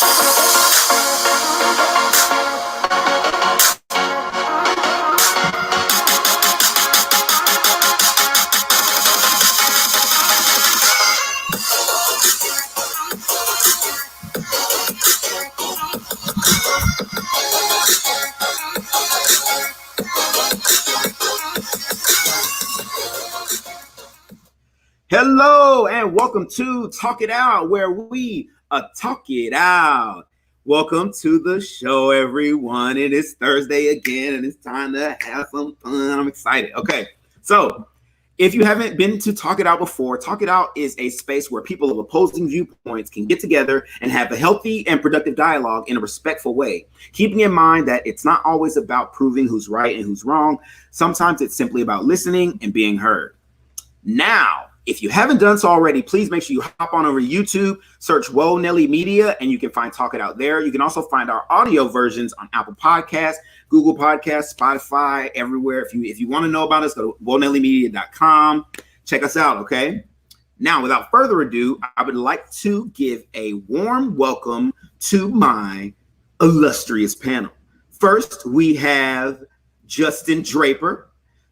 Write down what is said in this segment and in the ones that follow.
Hello and welcome to Talk It Out, where we talk it out. Welcome to the show, everyone. It is Thursday again, and it's time to have some fun. I'm excited. Okay, so if you haven't been to Talk It Out before, Talk It Out is a space where people of opposing viewpoints can get together and have a healthy and productive dialogue in a respectful way, keeping in mind that it's not always about proving who's right and who's wrong. Sometimes it's simply about listening and being heard. Now, if you haven't done so already, please make sure you hop on over to YouTube, search Woe Nelly Media, and you can find Talk It Out there. You can also find our audio versions on Apple Podcasts, Google Podcasts, Spotify, everywhere. If you want to know about us, go to woenellymedia.com. Check us out, okay? Now, without further ado, I would like to give a warm welcome to my illustrious panel. First, we have Justin Draper.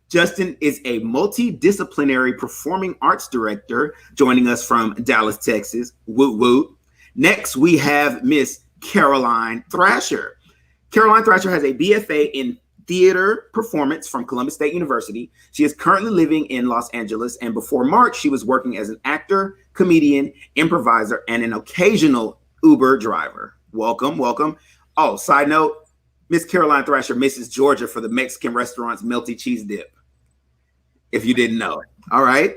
Justin is a multidisciplinary performing arts director joining us from Dallas, Texas. Woot woot. Next, we have Miss Caroline Thrasher. Caroline Thrasher has a BFA in theater performance from Columbus State University. She is currently living in Los Angeles, and before March, she was working as an actor, comedian, improviser, and an occasional Uber driver. Welcome, welcome. Oh, side note, Miss Caroline Thrasher misses Georgia for the Mexican restaurant's melty cheese dip, if you didn't know. All right.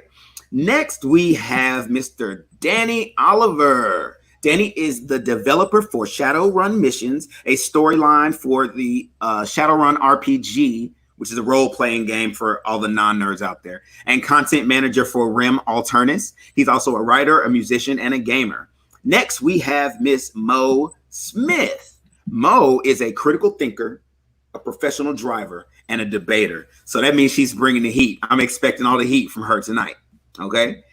Next, we have Mr. Danny Oliver. Danny is the developer for Shadowrun Missions, a storyline for the Shadowrun RPG, which is a role-playing game for all the non-nerds out there, and content manager for Rim Alternus. He's also a writer, a musician, and a gamer. Next, we have Miss Mo Smith. Mo is a critical thinker, a professional driver, and a debater. So that means she's bringing the heat. I'm expecting all the heat from her tonight. Okay.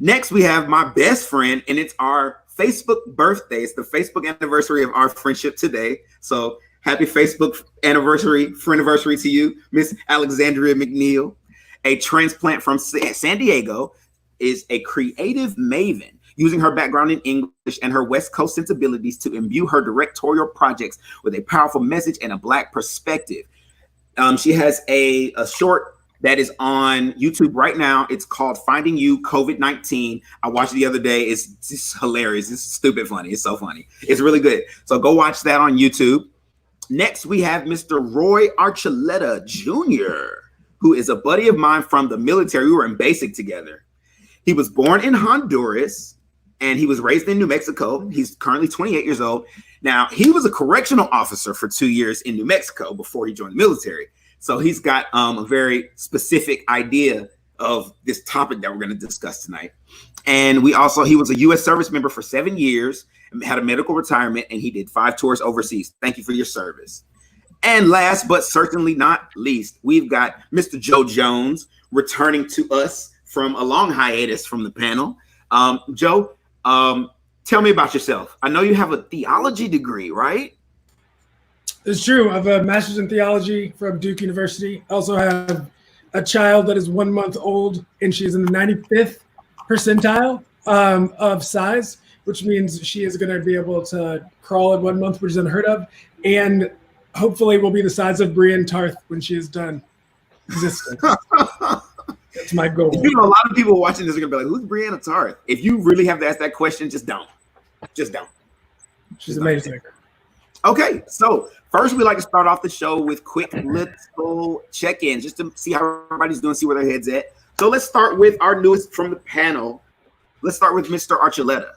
Next, we have my best friend, and it's our Facebook birthday. It's the Facebook anniversary of our friendship today. So happy Facebook friendiversary to you, Miss Alexandria McNeil. A transplant from San Diego, is a creative maven, using her background in English and her West Coast sensibilities to imbue her directorial projects with a powerful message and a Black perspective. She has a short that is on YouTube right now. It's called Finding You COVID-19. I watched it the other day. It's just hilarious. It's stupid funny. It's so funny. It's really good. So go watch that on YouTube. Next, we have Mr. Roy Archuleta Jr., who is a buddy of mine from the military. We were in basic together. He was born in Honduras, and he was raised in New Mexico. He's currently 28 years old. Now, he was a correctional officer for 2 years in New Mexico before he joined the military. So he's got a very specific idea of this topic that we're going to discuss tonight. And he was a U.S. service member for 7 years, had a medical retirement, and he did 5 tours overseas. Thank you for your service. And last but certainly not least, we've got Mr. Joe Jones returning to us from a long hiatus from the panel. Joe, tell me about yourself. I know you have a theology degree, right? It's true. I have a master's in theology from Duke University. I also have a child that is 1 month old, and she's in the 95th percentile of size, which means she is going to be able to crawl in 1 month, which is unheard of, and hopefully will be the size of Brienne Tarth when she is done existing. That's my goal. You know, a lot of people watching this are going to be like, who's Brianna Tarth? If you really have to ask that question, just don't. Just don't. She's amazing. Okay, so first we like to start off the show with quick little check-ins just to see how everybody's doing, see where their head's at. So let's start with our newest from the panel. Let's start with Mr. Archuleta.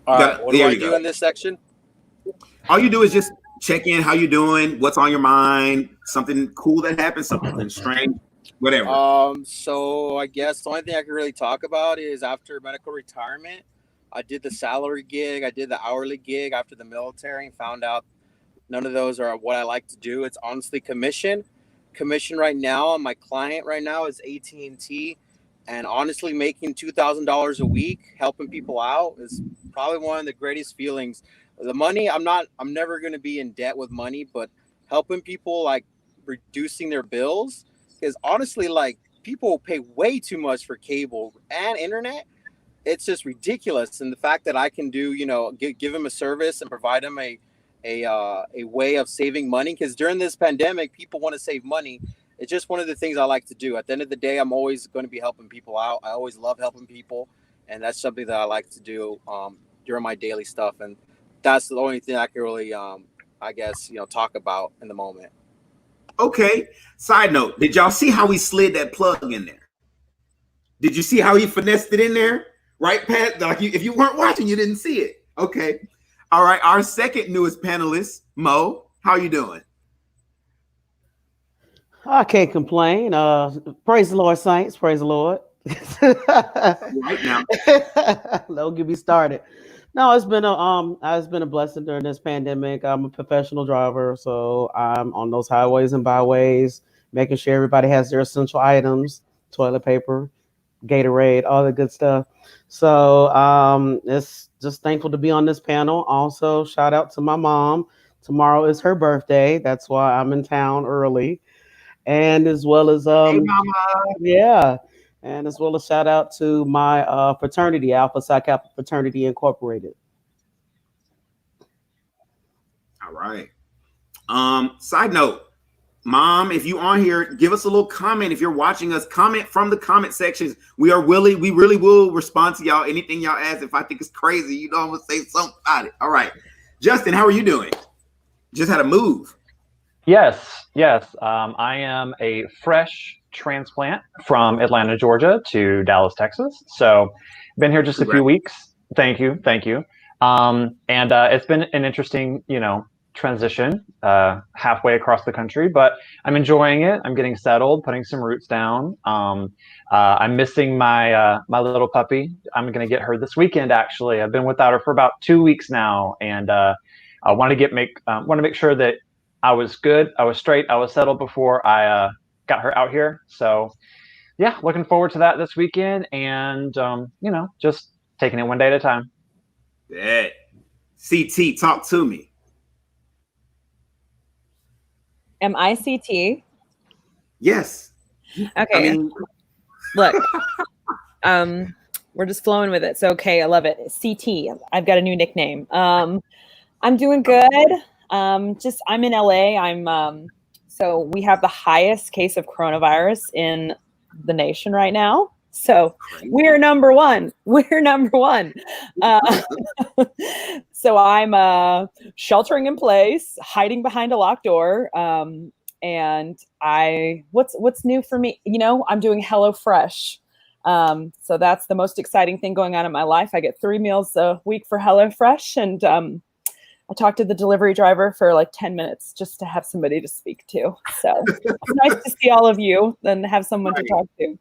All right, what do I do in this section? All you do is just check in, how you doing, what's on your mind, something cool that happened, something strange, whatever. So I guess the only thing I can really talk about is after medical retirement, I did the salary gig, I did the hourly gig after the military, and found out none of those are what I like to do. It's honestly commission right now. My client right now is AT&T, And honestly, making $2,000 a week, helping people out, is probably one of the greatest feelings. The money, I'm never going to be in debt with money, but helping people, like reducing their bills, because honestly, like people pay way too much for cable and internet. It's just ridiculous. And the fact that I can do, give them a service and provide them a way of saving money, because during this pandemic, people want to save money. It's just one of the things I like to do. At the end of the day, I'm always going to be helping people out. I always love helping people, and that's something that I like to do during my daily stuff. And that's the only thing I can really, I guess, talk about in the moment. Okay. Side note: did y'all see how he slid that plug in there? Did you see how he finessed it in there? Right, Pat? Like if you weren't watching, you didn't see it. Okay. All right. Our second newest panelist, Mo. How you doing? I can't complain. Praise the Lord, saints. Praise the Lord. Right now. Don't get me started. No, it's been a blessing during this pandemic. I'm a professional driver, so I'm on those highways and byways, making sure everybody has their essential items, toilet paper, Gatorade, all the good stuff. So it's just thankful to be on this panel. Also, shout out to my mom. Tomorrow is her birthday. That's why I'm in town early. And as well as Hey, mama. yeah, and as well as shout out to my fraternity, Alpha Psi Kappa Fraternity Incorporated. All right. Side note, Mom, if you on here, give us a little comment. If you're watching us, comment from the comment sections. We really will respond to y'all. Anything y'all ask, if I think it's crazy, I'm gonna say something about it. All right. Justin, how are you doing? Just had a move. Yes. I am a fresh transplant from Atlanta, Georgia to Dallas, Texas. So been here just a few weeks. Thank you. And it's been an interesting, transition halfway across the country, but I'm enjoying it. I'm getting settled, putting some roots down. I'm missing my little puppy. I'm going to get her this weekend. Actually, I've been without her for about 2 weeks now, and I want to make sure that I was good, I was straight, I was settled before I got her out here. So yeah, looking forward to that this weekend, and just taking it one day at a time. Yeah. CT, talk to me. Am I CT? Yes. Okay. Look, we're just flowing with it. So, okay, I love it. CT. I've got a new nickname. I'm doing good. I'm in LA. So we have the highest case of coronavirus in the nation right now. So we're number one. So I'm sheltering in place, hiding behind a locked door. And what's new for me? I'm doing HelloFresh. So that's the most exciting thing going on in my life. I get 3 meals a week for HelloFresh, and I talked to the delivery driver for like 10 minutes just to have somebody to speak to. So it's nice to see all of you and have someone to talk to.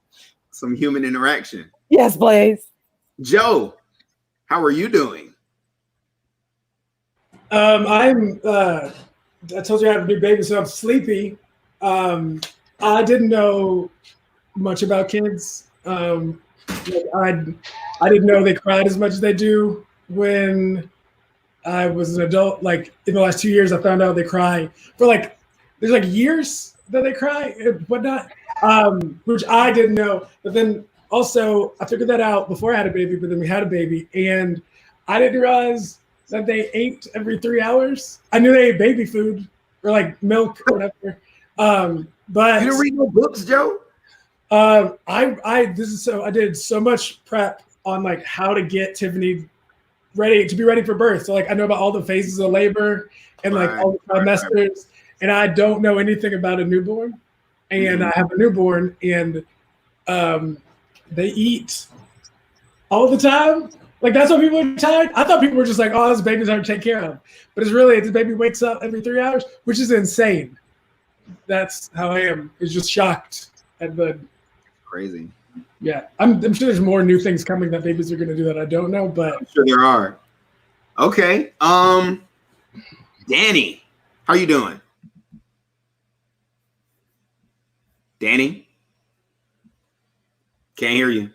Some human interaction. Yes, please. Joe, how are you doing? I told you I have a new baby, so I'm sleepy. I didn't know much about kids. I didn't know they cried as much as they do when I was an adult. Like in the last 2 years, I found out they cry for there's years that they cry and whatnot, which I didn't know. But then also I figured that out before I had a baby, but then we had a baby, and I didn't realize that they ate every 3 hours. I knew they ate baby food or milk or whatever. But you didn't read no books, Joe? I did so much prep on how to get Tiffany ready for birth. So I know about all the phases of labor and all the trimesters, and I don't know anything about a newborn. And I have a newborn, and they eat all the time. That's why people are tired. I thought people were just oh, this baby's hard to take care of. But it's really, this baby wakes up every 3 hours, which is insane. That's how I am. Is just shocked at the crazy. Yeah, I'm sure there's more new things coming that babies are going to do that I don't know, but I'm sure there are. Okay. Danny, how you doing? Danny? Can't hear you.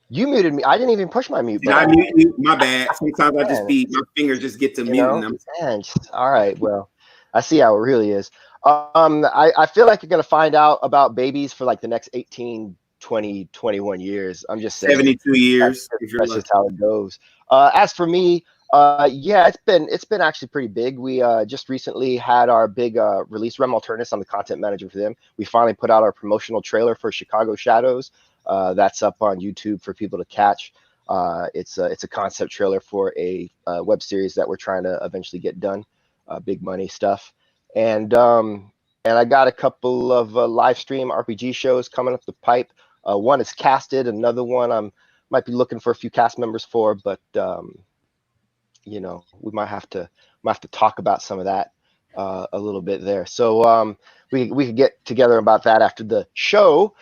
You muted me. I didn't even push my mute Did I button. mute you? My bad. Sometimes I just be, my fingers just get to muting. All right. Well, I see how it really is. I feel like you're going to find out about babies for like the next 18, 20, 21 years. I'm just saying. 72 years. That's just how it goes. As for me, yeah, it's been actually pretty big. We just recently had our big release. Rem Alternus, I'm the content manager for them. We finally put out our promotional trailer for Chicago Shadows. That's up on YouTube for people to catch. It's a concept trailer for a web series that we're trying to eventually get done. Big money stuff. And I got a couple of live stream RPG shows coming up the pipe. One is casted, another one I might be looking for a few cast members for, but you know, we might have to talk about some of that a little bit there. So we could get together about that after the show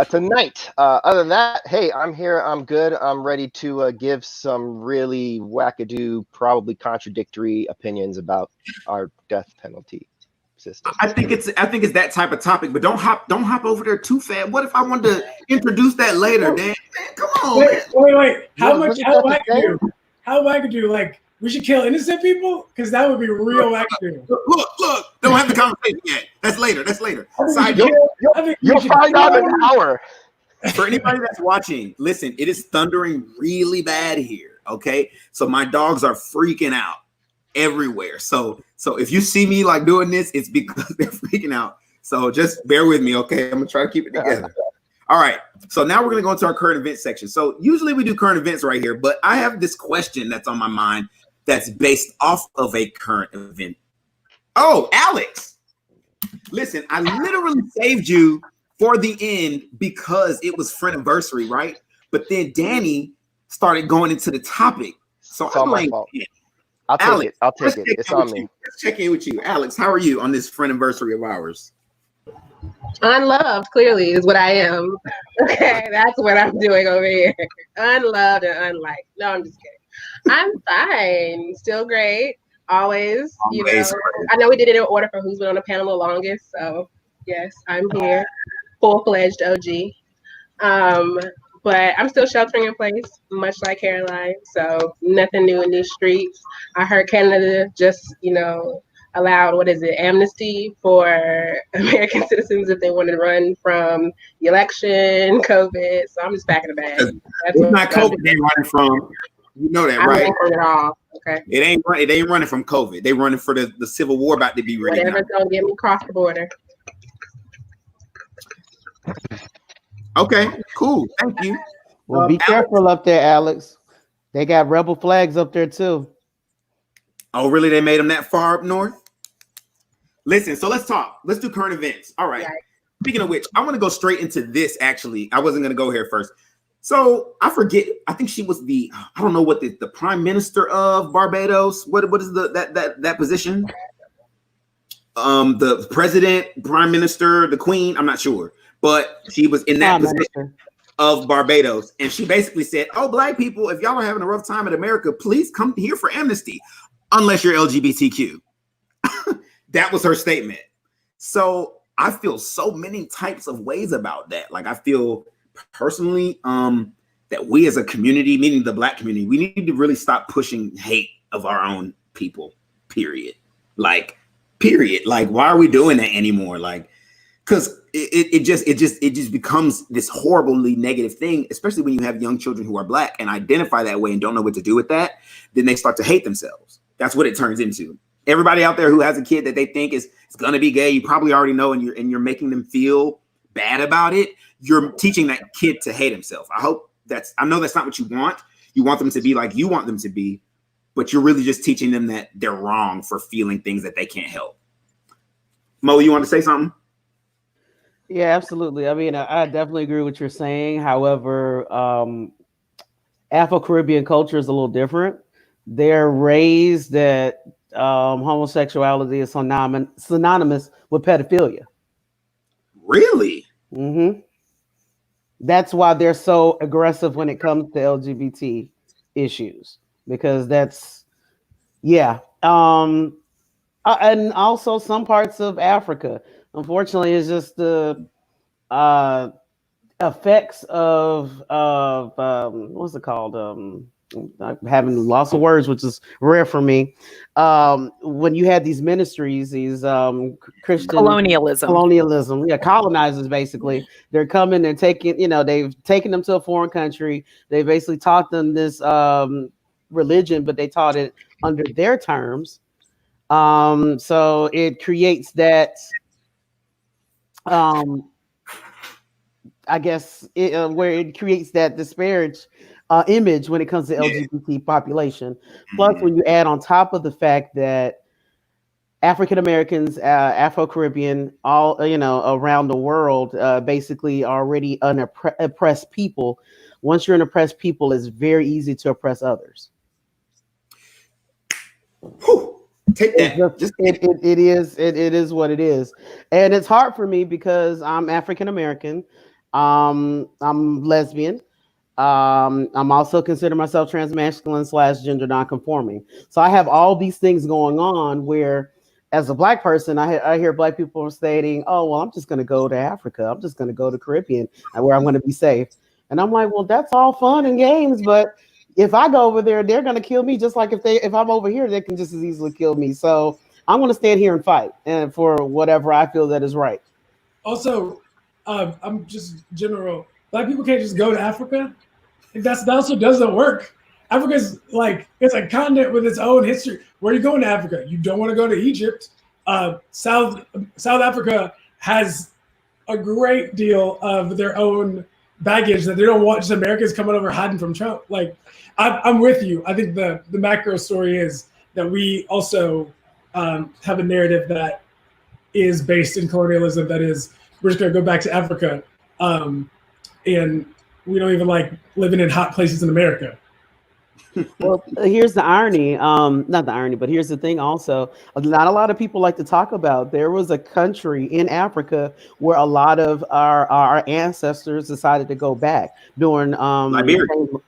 tonight. Other than that, hey, I'm here. I'm good. I'm ready to give some really wackadoo, probably contradictory opinions about our death penalty system. I think it's that type of topic, but don't hop over there too fast. What if I wanted to introduce that later, Dan? Man, come on. Wait. How wackadoo? Like, we should kill innocent people? Because that would be real wackadoo. Look. Don't have the conversation yet. That's later. You'll find out in an hour. For anybody that's watching, listen, it is thundering really bad here. Okay, so my dogs are freaking out everywhere. So if you see me like doing this, it's because they're freaking out. So just bear with me, okay? I'm gonna try to keep it together. All right. So now we're gonna go into our current events section. So usually we do current events right here, but I have this question that's on my mind that's based off of a current event. Oh, Alex, listen, I literally saved you for the end because it was friendiversary, right? But then Danny started going into the topic. So it's all my fault. I'll take it. It's on me. Let's check in with you. Alex, how are you on this friendiversary of ours? Unloved, clearly, is what I am. Okay, that's what I'm doing over here. Unloved and unliked. No, I'm just kidding. I'm fine. Still great. Always. You know, I know we did it in order for who's been on the panel the longest. So, yes, I'm here. Full-fledged OG. But I'm still sheltering in place, much like Caroline. So nothing new in these streets. I heard Canada just, allowed, amnesty for American citizens if they want to run from the election, COVID. So I'm just packing a bag. It's not COVID they're running from. You know that, right? It all. Okay. It ain't running from COVID. They running for the Civil War about to be ready. Whatever's gonna get me across the border. Okay, cool. Thank you. Well, be careful up there, Alex. They got rebel flags up there too. Oh, really? They made them that far up north? Listen, so let's talk. Let's do current events. All right. Speaking of which, I want to go straight into this, actually. I wasn't going to go here first. So I forget. I think she was I don't know what the prime minister of Barbados. What is that position? The president, prime minister, the queen. I'm not sure. But she was in that position of Barbados. And she basically said, oh, black people, if y'all are having a rough time in America, please come here for amnesty, unless you're LGBTQ. That was her statement. So I feel so many types of ways about that. Like, I feel personally that we as a community, meaning the black community, we need to really stop pushing hate of our own people, period. Like, why are we doing that anymore? Like, because it just becomes this horribly negative thing, especially when you have young children who are black and identify that way and don't know what to do with that. Then they start to hate themselves. That's what it turns into. Everybody out there who has a kid that they think is going to be gay, you probably already know, and you're making them feel bad about it. You're teaching that kid to hate himself. I know that's not what you want. You want them to be like you want them to be, but you're really just teaching them that they're wrong for feeling things that they can't help. Mo, you want to say something? Yeah, absolutely. I mean, I definitely agree with what you're saying. However, Afro-Caribbean culture is a little different. They're raised that homosexuality is synonymous with pedophilia. Really? Mm-hmm. That's why they're so aggressive when it comes to LGBT issues, because and also some parts of Africa. Unfortunately, it's just effects of what's it called? I'm having lots of words, which is rare for me. When you had these ministries, these Christian colonialism, yeah, colonizers basically, they're coming and taking, they've taken them to a foreign country. They basically taught them this religion, but they taught it under their terms. So it creates that. I guess where it creates that disparage image when it comes to LGBT population. Plus, when you add on top of the fact that African Americans, Afro Caribbean, all around the world, basically already oppressed people. Once you're an oppressed people, it's very easy to oppress others. Whew. Take that. It is what it is, and it's hard for me because I'm African American. I'm lesbian. I'm also consider myself transmasculine / gender nonconforming. So I have all these things going on where, as a Black person, I hear Black people stating, "Oh, well, I'm just going to go to Africa. I'm just going to go to Caribbean, where I'm going to be safe." And I'm like, well, that's all fun and games, but if I go over there, they're going to kill me just like if I'm over here, they can just as easily kill me. So I'm going to stand here and fight and for whatever I feel that is right. Also, I'm just general. Black people can't just go to Africa. That also doesn't work. Africa's like, it's a continent with its own history. Where are you going to Africa? You don't want to go to Egypt. South Africa has a great deal of their own baggage that they don't want just Americans coming over hiding from Trump. Like, I'm with you. I think the macro story is that we also have a narrative that is based in colonialism. That is, we're just going to go back to Africa, and we don't even like living in hot places in America. Well, here's the irony. Not the irony, but here's the thing also. Not a lot of people like to talk about. There was a country in Africa where a lot of our ancestors decided to go back during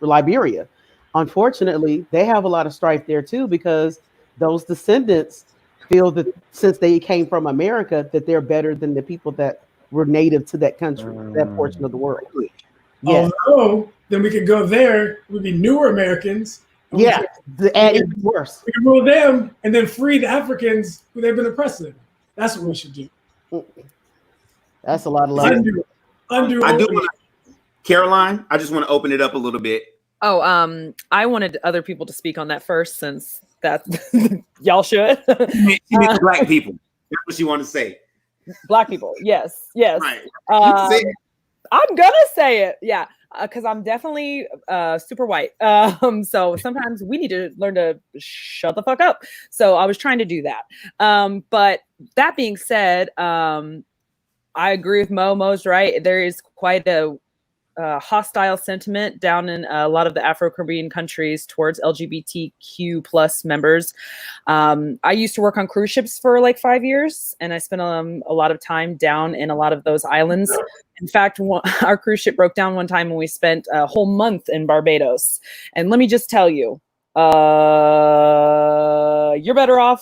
Liberia. Unfortunately, they have a lot of strife there too, because those descendants feel that since they came from America, that they're better than the people that were native to that country, that portion of the world. Yes. Although, then we could go there, we'd be newer Americans. Yeah, and it's worse. We can rule them and then free the Africans who they've been oppressing. That's what we should do. That's a lot of love. Undo. Caroline, I just want to open it up a little bit. Oh, I wanted other people to speak on that first, since that y'all should. Black people. That's what you want to say. Black people. Yes. Right. I'm gonna say it. Yeah. Because I'm definitely super white. So sometimes we need to learn to shut the fuck up. So I was trying to do that. But that being said, I agree with Mo. Mo's right. There is quite a hostile sentiment down in a lot of the Afro-Caribbean countries towards LGBTQ plus members. I used to work on cruise ships for like 5 years, and I spent a lot of time down in a lot of those islands. In fact, our cruise ship broke down one time when we spent a whole month in Barbados. And let me just tell you, you're better off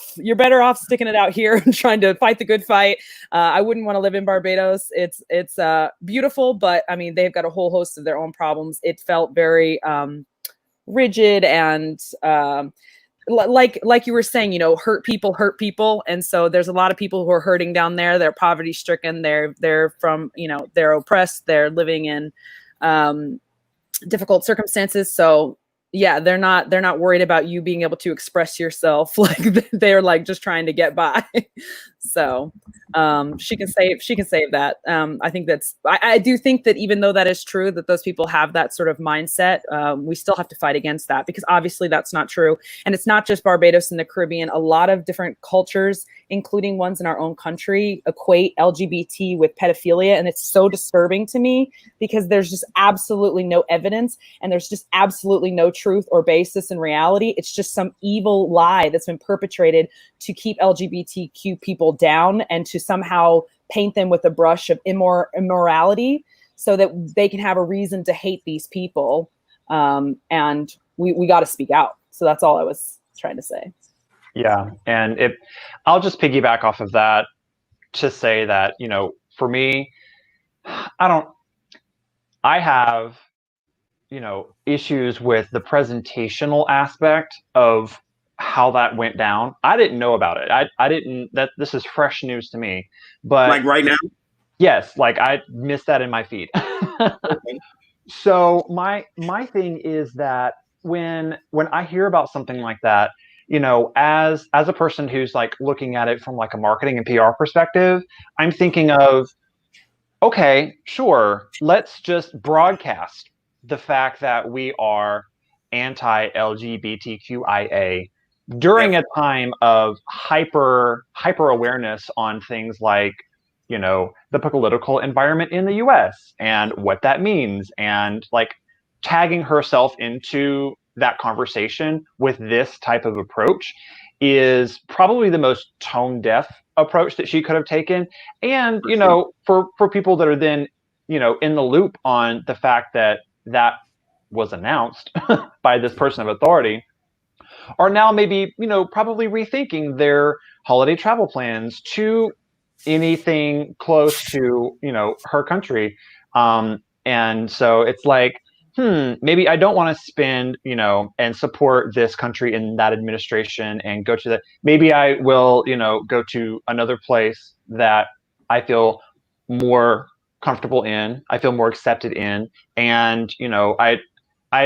sticking it out here and trying to fight the good fight. I wouldn't want to live in Barbados. It's beautiful, but I mean, they've got a whole host of their own problems. It felt very rigid and like you were saying, hurt people. And so there's a lot of people who are hurting down there. They're poverty stricken. They're from, they're oppressed. They're living in difficult circumstances. So yeah, they're not worried about you being able to express yourself. Like they're like just trying to get by. So she can save that. I think I do think that even though that is true, that those people have that sort of mindset, we still have to fight against that, because obviously that's not true. And it's not just Barbados and the Caribbean. A lot of different cultures, including ones in our own country, equate LGBT with pedophilia. And it's so disturbing to me, because there's just absolutely no evidence, and there's just absolutely no truth or basis in reality. It's just some evil lie that's been perpetrated to keep LGBTQ people down and to somehow paint them with a brush of immorality so that they can have a reason to hate these people. And we got to speak out. So that's all I was trying to say. Yeah. And I'll just piggyback off of that to say that, for me, I have, issues with the presentational aspect of how that went down. I didn't know about it. I didn't, this is fresh news to me, but like right now. Yes, like I missed that in my feed. Okay. So my thing is that when I hear about something like that, as a person who's like looking at it from like a marketing and PR perspective, I'm thinking of, okay, sure, let's just broadcast the fact that we are anti-LGBTQIA during a time of hyper awareness on things like, the political environment in the US and what that means, and like tagging herself into that conversation with this type of approach is probably the most tone deaf approach that she could have taken. And, for people that are then, in the loop on the fact that that was announced by this person of authority, are now maybe, probably rethinking their holiday travel plans to anything close to, her country. And so it's like, maybe I don't want to spend, and support this country in that administration and go to the, maybe I will, go to another place that I feel more comfortable in, I feel more accepted in. And, I'm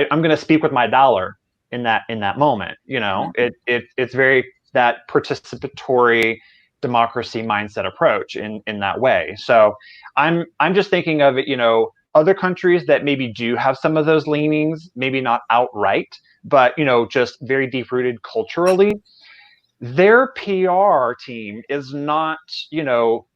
going to speak with my dollar in that moment. It's very that participatory democracy mindset approach in that way. So I'm just thinking of it, other countries that maybe do have some of those leanings, maybe not outright, but just very deep rooted culturally. Their PR team is not,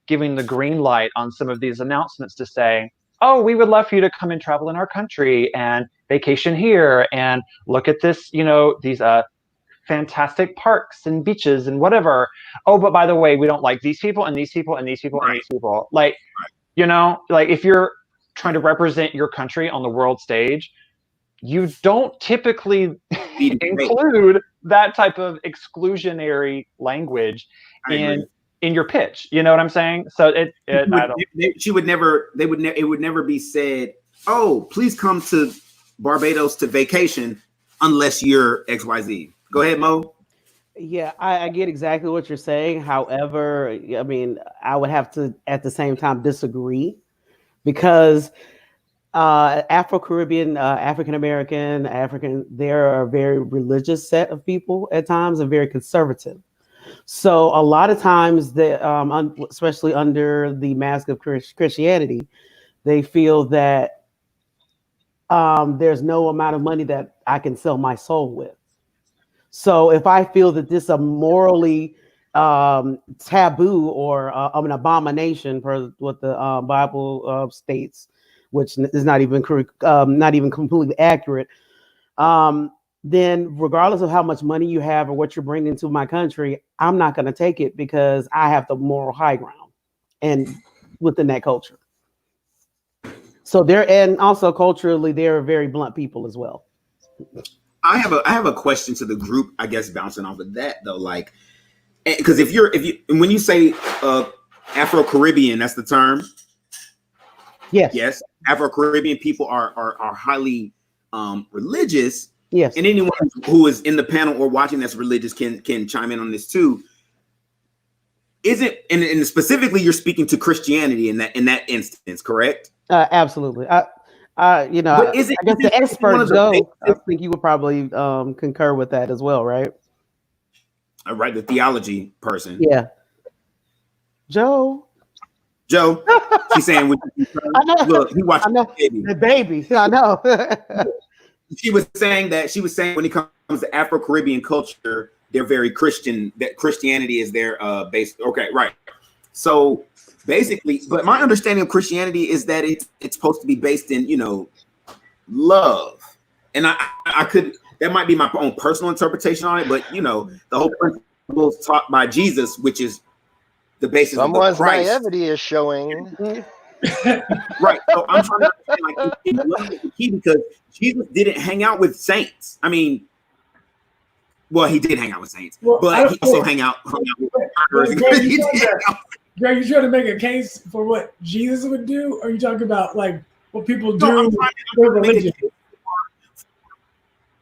giving the green light on some of these announcements to say, oh, we would love for you to come and travel in our country and vacation here and look at this, these fantastic parks and beaches and whatever. Oh, but by the way, we don't like these people and these people and these people and these people. Like, like if you're trying to represent your country on the world stage, you don't typically include that type of exclusionary language in your pitch. You know what I'm saying? So it would never be said, oh, please come to Barbados to vacation unless you're XYZ. Go ahead, Mo. Yeah, I get exactly what you're saying. However, I mean, I would have to at the same time disagree, because Afro-Caribbean, African-American, they're a very religious set of people at times and very conservative. So a lot of times, especially under the mask of Christianity, they feel that there's no amount of money that I can sell my soul with. So if I feel that this is a morally taboo or an abomination per what the Bible states, which is not even completely accurate, then regardless of how much money you have or what you're bringing to my country, I'm not going to take it because I have the moral high ground and within that culture. So and also culturally, they're very blunt people as well. I have a question to the group, I guess, bouncing off of that though, like, because when you say Afro-Caribbean, that's the term. Yes, Afro-Caribbean people are highly religious. Yes, and anyone who is in the panel or watching that's religious can chime in on this too. Isn't and specifically you're speaking to Christianity in that instance, correct? Absolutely. I guess the expert Joe, I think you would probably concur with that as well, right? Right, the theology person. Yeah. Joe, she's saying, look, he watched the baby. I know. She was saying when it comes to Afro-Caribbean culture, they're very Christian, that Christianity is their base. Okay, right. So basically, but my understanding of Christianity is that it's supposed to be based in, love. And I could, that might be my own personal interpretation on it, but the whole principle is taught by Jesus, which is the basis of Christ. Someone's naivety is showing. Right. So I'm trying to understand, like, love is the key, because Jesus didn't hang out with saints. I mean, well, he did hang out with saints, but he also hung out with murderers. Greg, you trying to make a case for what Jesus would do? Or are you talking about like what people No, do I'm with trying to make religion.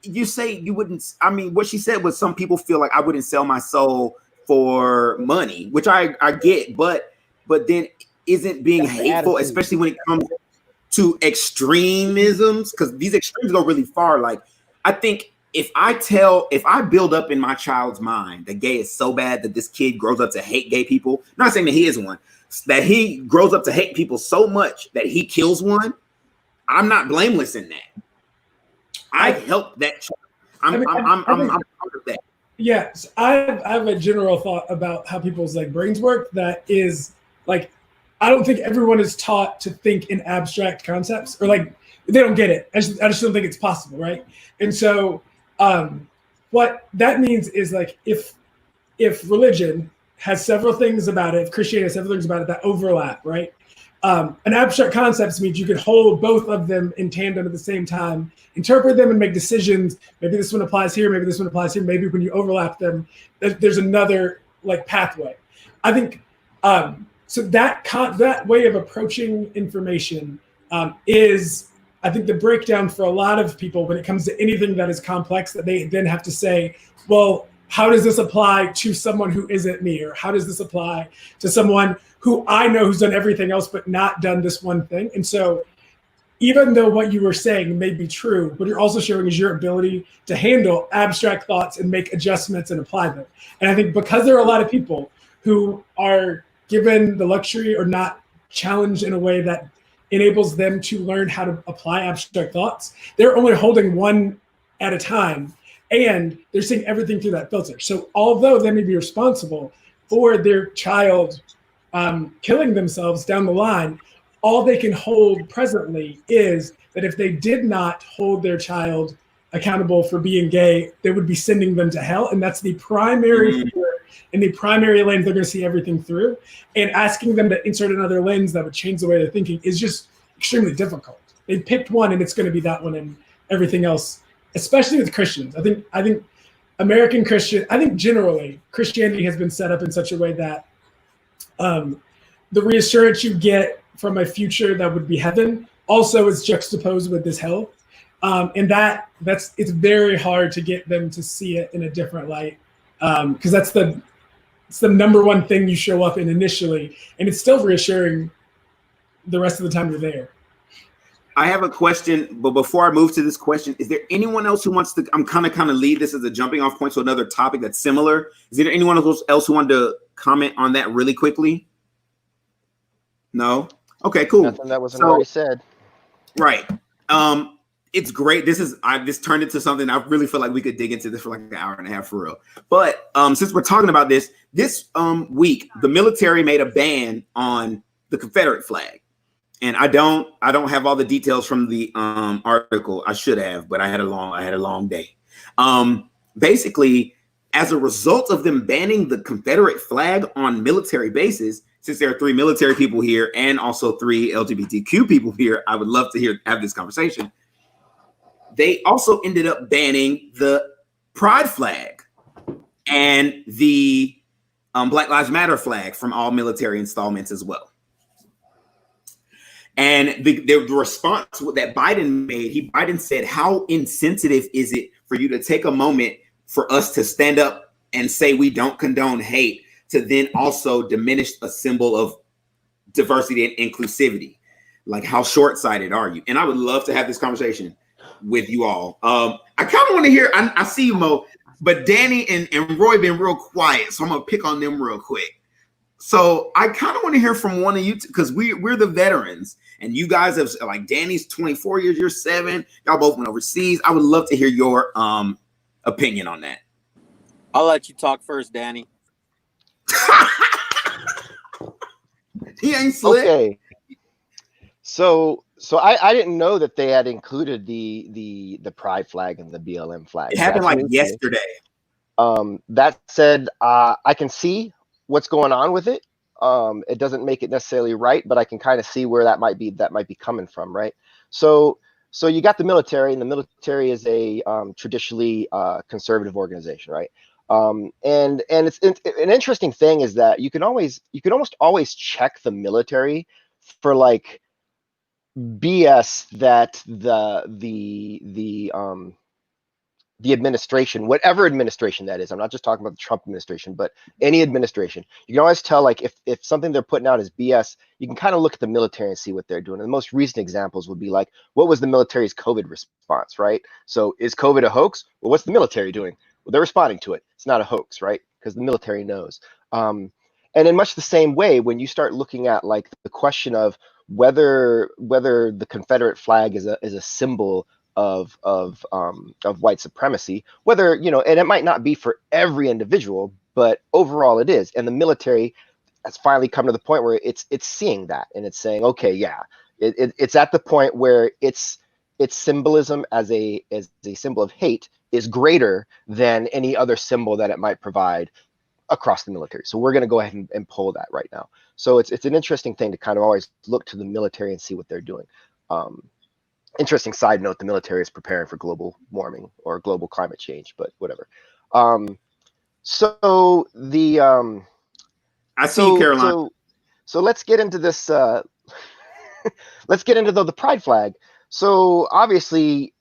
You say you wouldn't. I mean, what she said was some people feel like I wouldn't sell my soul for money, which I get, but then isn't being That's the hateful, attitude. especially when it comes to extremisms, because these extremes go really far. Like, I think if I build up in my child's mind that gay is so bad that this kid grows up to hate gay people, I'm not saying that he is one, that he grows up to hate people so much that he kills one, I'm not blameless in that. I help that child. I'm part of that. Yes, I have a general thought about how people's like brains work. That is like, I don't think everyone is taught to think in abstract concepts, or like they don't get it. I just don't think it's possible, right? And so, what that means is like if religion has several things about it, if Christianity has several things about it that overlap, right? An abstract concepts means you can hold both of them in tandem at the same time, interpret them and make decisions. Maybe this one applies here, maybe this one applies here. Maybe when you overlap them, there's another like pathway. I think so. That way of approaching information is, I think, the breakdown for a lot of people when it comes to anything that is complex. That they then have to say, well, how does this apply to someone who isn't me, or how does this apply to someone who I know who's done everything else but not done this one thing? And so even though what you were saying may be true, what you're also showing is your ability to handle abstract thoughts and make adjustments and apply them. And I think because there are a lot of people who are given the luxury or not challenged in a way that enables them to learn how to apply abstract thoughts, they're only holding one at a time, and they're seeing everything through that filter. So although they may be responsible for their child killing themselves down the line, all they can hold presently is that if they did not hold their child accountable for being gay, they would be sending them to hell. And that's the primary fear and the primary lens they're going to see everything through. And asking them to insert another lens that would change the way they're thinking is just extremely difficult. They picked one, and it's going to be that one, and everything else, especially with Christians. I think American Christian, I think generally Christianity has been set up in such a way that the reassurance you get from a future that would be heaven also is juxtaposed with this hell. And it's very hard to get them to see it in a different light, because it's the number one thing you show up in initially, and it's still reassuring the rest of the time you're there. I have a question, but before I move to this question, is there anyone else who wants to? I'm kind of lead this as a jumping off point to another topic that's similar. Is there anyone else who wanted to comment on that really quickly? No. Okay, cool. Nothing that wasn't already said. Right. It's great. This turned into something I really feel like we could dig into this for like an hour and a half for real. But since we're talking about this week, the military made a ban on the Confederate flag. And I don't have all the details from the article. I should have, but I had a long day. Basically, as a result of them banning the Confederate flag on military bases, since there are 3 military people here and also 3 LGBTQ people here, I would love to have this conversation. They also ended up banning the Pride flag and the Black Lives Matter flag from all military installments as well. And the response that Biden made, Biden said, how insensitive is it for you to take a moment for us to stand up and say we don't condone hate, to then also diminish a symbol of diversity and inclusivity? Like, how short-sighted are you? And I would love to have this conversation with you all. I kind of want to hear, I see you, Mo, but Danny and Roy been real quiet, so I'm going to pick on them real quick. So I kind of want to hear from one of you, because we're the veterans, and you guys have, like, Danny's 24 years, you're 7. Y'all both went overseas. I would love to hear your opinion on that. I'll let you talk first, Danny. He ain't slick. Okay. So I didn't know that they had included the Pride flag and the BLM flag. It happened like yesterday. That said, I can see what's going on with it. It doesn't make it necessarily right, but I can kind of see where that might be coming from, right? So you got the military, and the military is a traditionally conservative organization, right? And it's an interesting thing is that you can almost always check the military for like BS that the administration, whatever administration that is, I'm not just talking about the Trump administration, but any administration, you can always tell, like, if something they're putting out is BS, you can kind of look at the military and see what they're doing. And the most recent examples would be like, what was the military's COVID response, right? So is COVID a hoax? Well, what's the military doing? Well, they're responding to it. It's not a hoax, right? Because the military knows. And in much the same way, when you start looking at like the question of whether the Confederate flag is a symbol of white supremacy, whether, you know, and it might not be for every individual, but overall it is. And the military has finally come to the point where it's seeing that, and it's saying, okay, yeah, it's at the point where its symbolism as a symbol of hate is greater than any other symbol that it might provide across the military. So we're going to go ahead and pull that right now. So it's an interesting thing to kind of always look to the military and see what they're doing. Interesting side note, the military is preparing for global warming or global climate change, but whatever. So the I see Caroline. So let's get into this. Let's get into the pride flag. So obviously,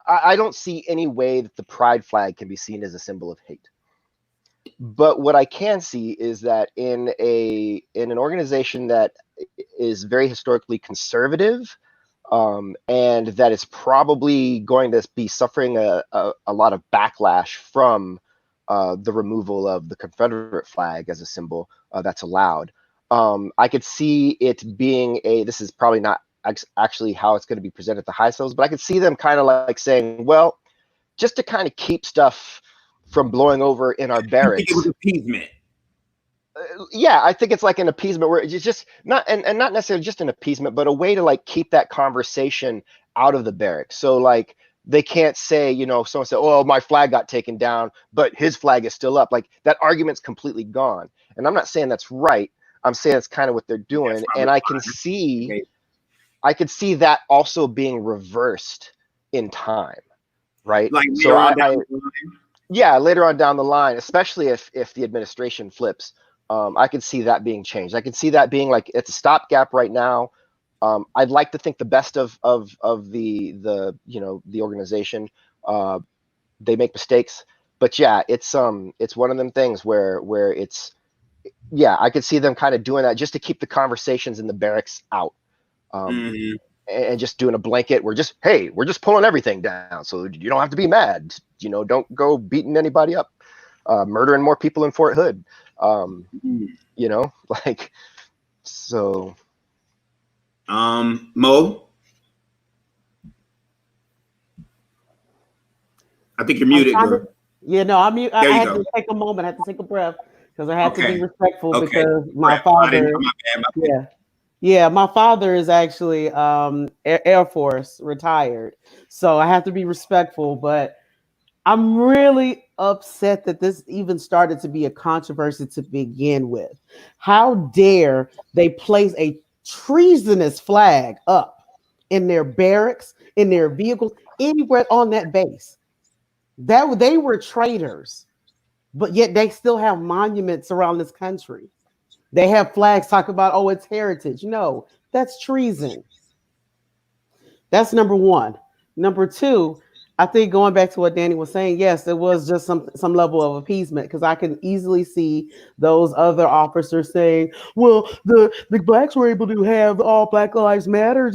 I don't see any way that the pride flag can be seen as a symbol of hate. But what I can see is that in an organization that is very historically conservative, and that is probably going to be suffering a lot of backlash from the removal of the Confederate flag as a symbol that's allowed. I could see it being this is probably not actually how it's going to be presented at the high schools, but I could see them kind of like saying, well, just to kind of keep stuff from blowing over in our barracks. It was appeasement. Yeah, I think it's like an appeasement where it's just not, and not necessarily just an appeasement, but a way to like keep that conversation out of the barracks. So like they can't say, you know, someone said, oh, my flag got taken down, but his flag is still up. Like that argument's completely gone. And I'm not saying that's right. I'm saying it's kind of what they're doing. And I can see, could see that also being reversed in time, right? Like so later on down the line, especially if the administration flips, I could see that being changed. I could see that being like it's a stopgap right now. I'd like to think the best of the you know, the organization. They make mistakes, but yeah, it's one of them things where it's, yeah, I could see them kind of doing that just to keep the conversations in the barracks out. And just doing a blanket. We're just pulling everything down, so you don't have to be mad. You know, don't go beating anybody up, murdering more people in Fort Hood. You know, like, so. Mo, I think you're muted, girl. Yeah, no, I'm mute. I had to take a moment. I had to take a breath because I had to be respectful because my father. Yeah, my father is actually Air Force retired, so I have to be respectful. But I'm really upset that this even started to be a controversy to begin with. How dare they place a treasonous flag up in their barracks, in their vehicles, anywhere on that base? That they were traitors, but yet they still have monuments around this country. They have flags talking about, oh, it's heritage. No, that's treason. That's number one. Number two, I think going back to what Danny was saying, yes, it was just some level of appeasement, because I can easily see those other officers saying, well, the blacks were able to have all Black Lives Matter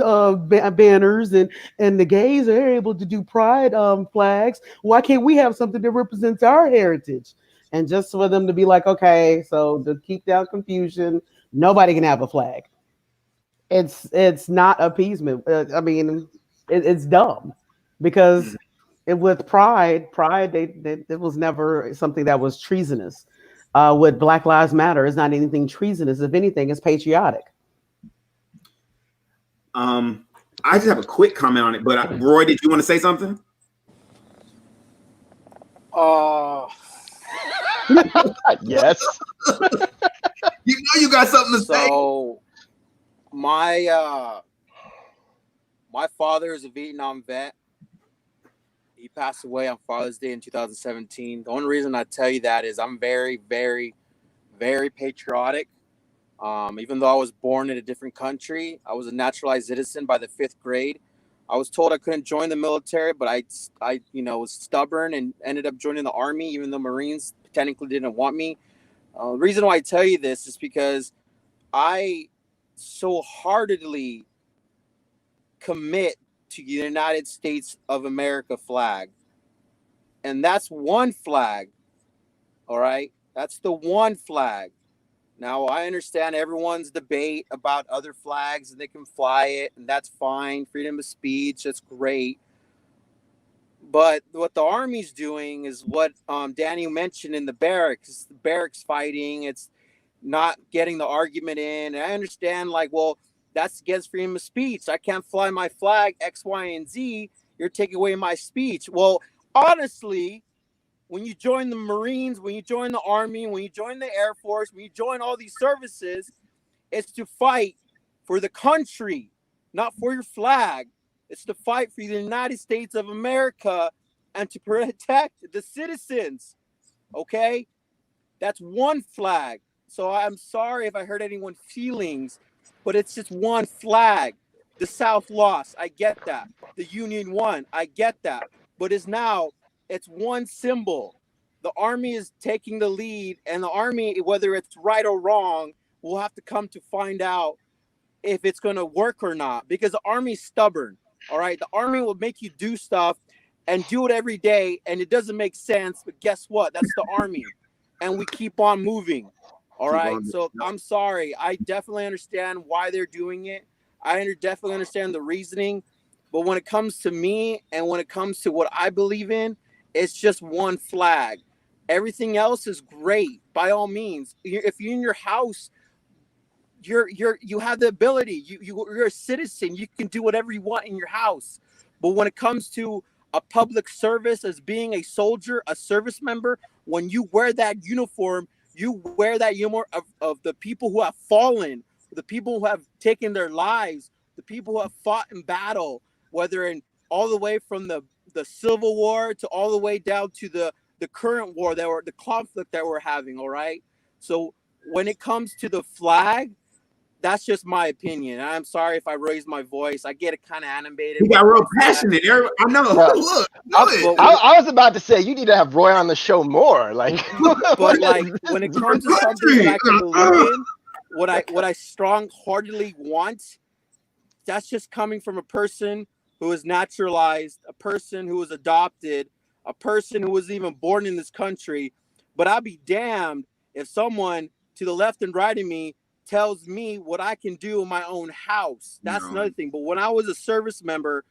banners, and the gays are able to do pride flags. Why can't we have something that represents our heritage? And just for them to be like, okay, so to keep down confusion, nobody can have a flag. It's not appeasement. I mean, it's dumb, because with pride, it was never something that was treasonous. With Black Lives Matter, it's not anything treasonous. If anything, it's patriotic. I just have a quick comment on it, but Roy, did you want to say something? Yes. You know you got something to say. So my father is a Vietnam vet. He passed away on Father's Day in 2017. The only reason I tell you that is I'm very, very, very patriotic. Even though I was born in a different country, I was a naturalized citizen by the 5th grade. I was told I couldn't join the military, but I was stubborn and ended up joining the Army, even though Marines technically didn't want me. The reason why I tell you this is because I so heartedly commit to the United States of America flag. And that's one flag. All right. That's the one flag. Now, I understand everyone's debate about other flags and they can fly it, and that's fine. Freedom of speech, that's great. But what the Army's doing is what Danny mentioned in the barracks. It's the barracks fighting. It's not getting the argument in. And I understand, like, well, that's against freedom of speech. I can't fly my flag, X, Y, and Z. You're taking away my speech. Well, honestly, when you join the Marines, when you join the Army, when you join the Air Force, when you join all these services, it's to fight for the country, not for your flag. It's to fight for the United States of America and to protect the citizens. Okay? That's one flag. So I'm sorry if I hurt anyone's feelings, but it's just one flag. The South lost. I get that. The Union won. I get that. But it's one symbol. The Army is taking the lead, and the Army, whether it's right or wrong, will have to come to find out if it's going to work or not, because the Army's stubborn. All right. The Army will make you do stuff and do it every day, and it doesn't make sense. But guess what? That's the Army, and we keep on moving. All right. So I'm sorry. I definitely understand why they're doing it. Definitely understand the reasoning. But when it comes to me and when it comes to what I believe in, it's just one flag. Everything else is great, by all means. If you're in your house, you have the ability. You're a citizen. You can do whatever you want in your house. But when it comes to a public service, as being a soldier, a service member, when you wear that uniform, you wear that uniform of the people who have fallen, the people who have taken their lives, the people who have fought in battle, whether in all the way from the Civil War to all the way down to the current war, the conflict that we're having. All right. So when it comes to the flag, that's just my opinion. I'm sorry if I raised my voice. I get it kind of animated. You got real passionate. I know. Yeah. Look, I was about to say you need to have Roy on the show more. Like, but like when it comes to something that I can believe in, what I strong-heartedly want, that's just coming from a person who is naturalized, a person who was adopted, a person who was even born in this country. But I'll be damned if someone to the left and right of me tells me what I can do in my own house. That's another thing. But when I was a service member,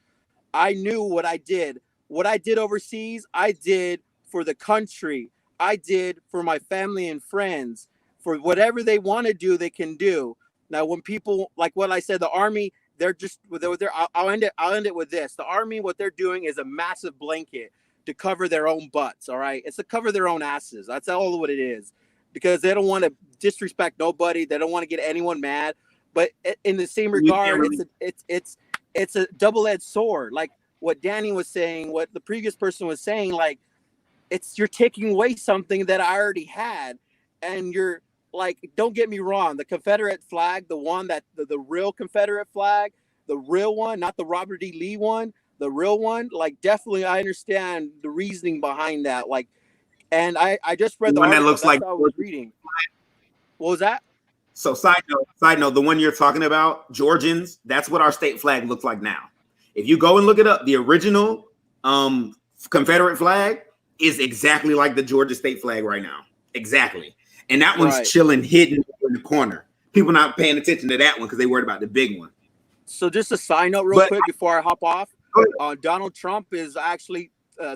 I knew what I did. What I did overseas, I did for the country. I did for my family and friends. For whatever they want to do, they can do. Now, when people, like what I said, the Army, I'll end it with this. The Army, what they're doing is a massive blanket to cover their own butts. All right. It's to cover their own asses. That's all what it is, because they don't want to disrespect nobody. They don't want to get anyone mad. But in the same regard, it's a double-edged sword. Like what Danny was saying, what the previous person was saying, like you're taking away something that I already had. And you're like, don't get me wrong, the Confederate flag, the one that the real Confederate flag, the real one, not the Robert E. Lee one, the real one, like definitely I understand the reasoning behind that. Like, and I just read the one article. that looks like I was reading. What was that? So side note, the one you're talking about, Georgians, that's what our state flag looks like now. If you go and look it up, the original Confederate flag is exactly like the Georgia state flag right now. Exactly. And that one's chilling, hidden in the corner. People not paying attention to that one because they worried about the big one. So just a side note real quick before I hop off. Donald Trump is actually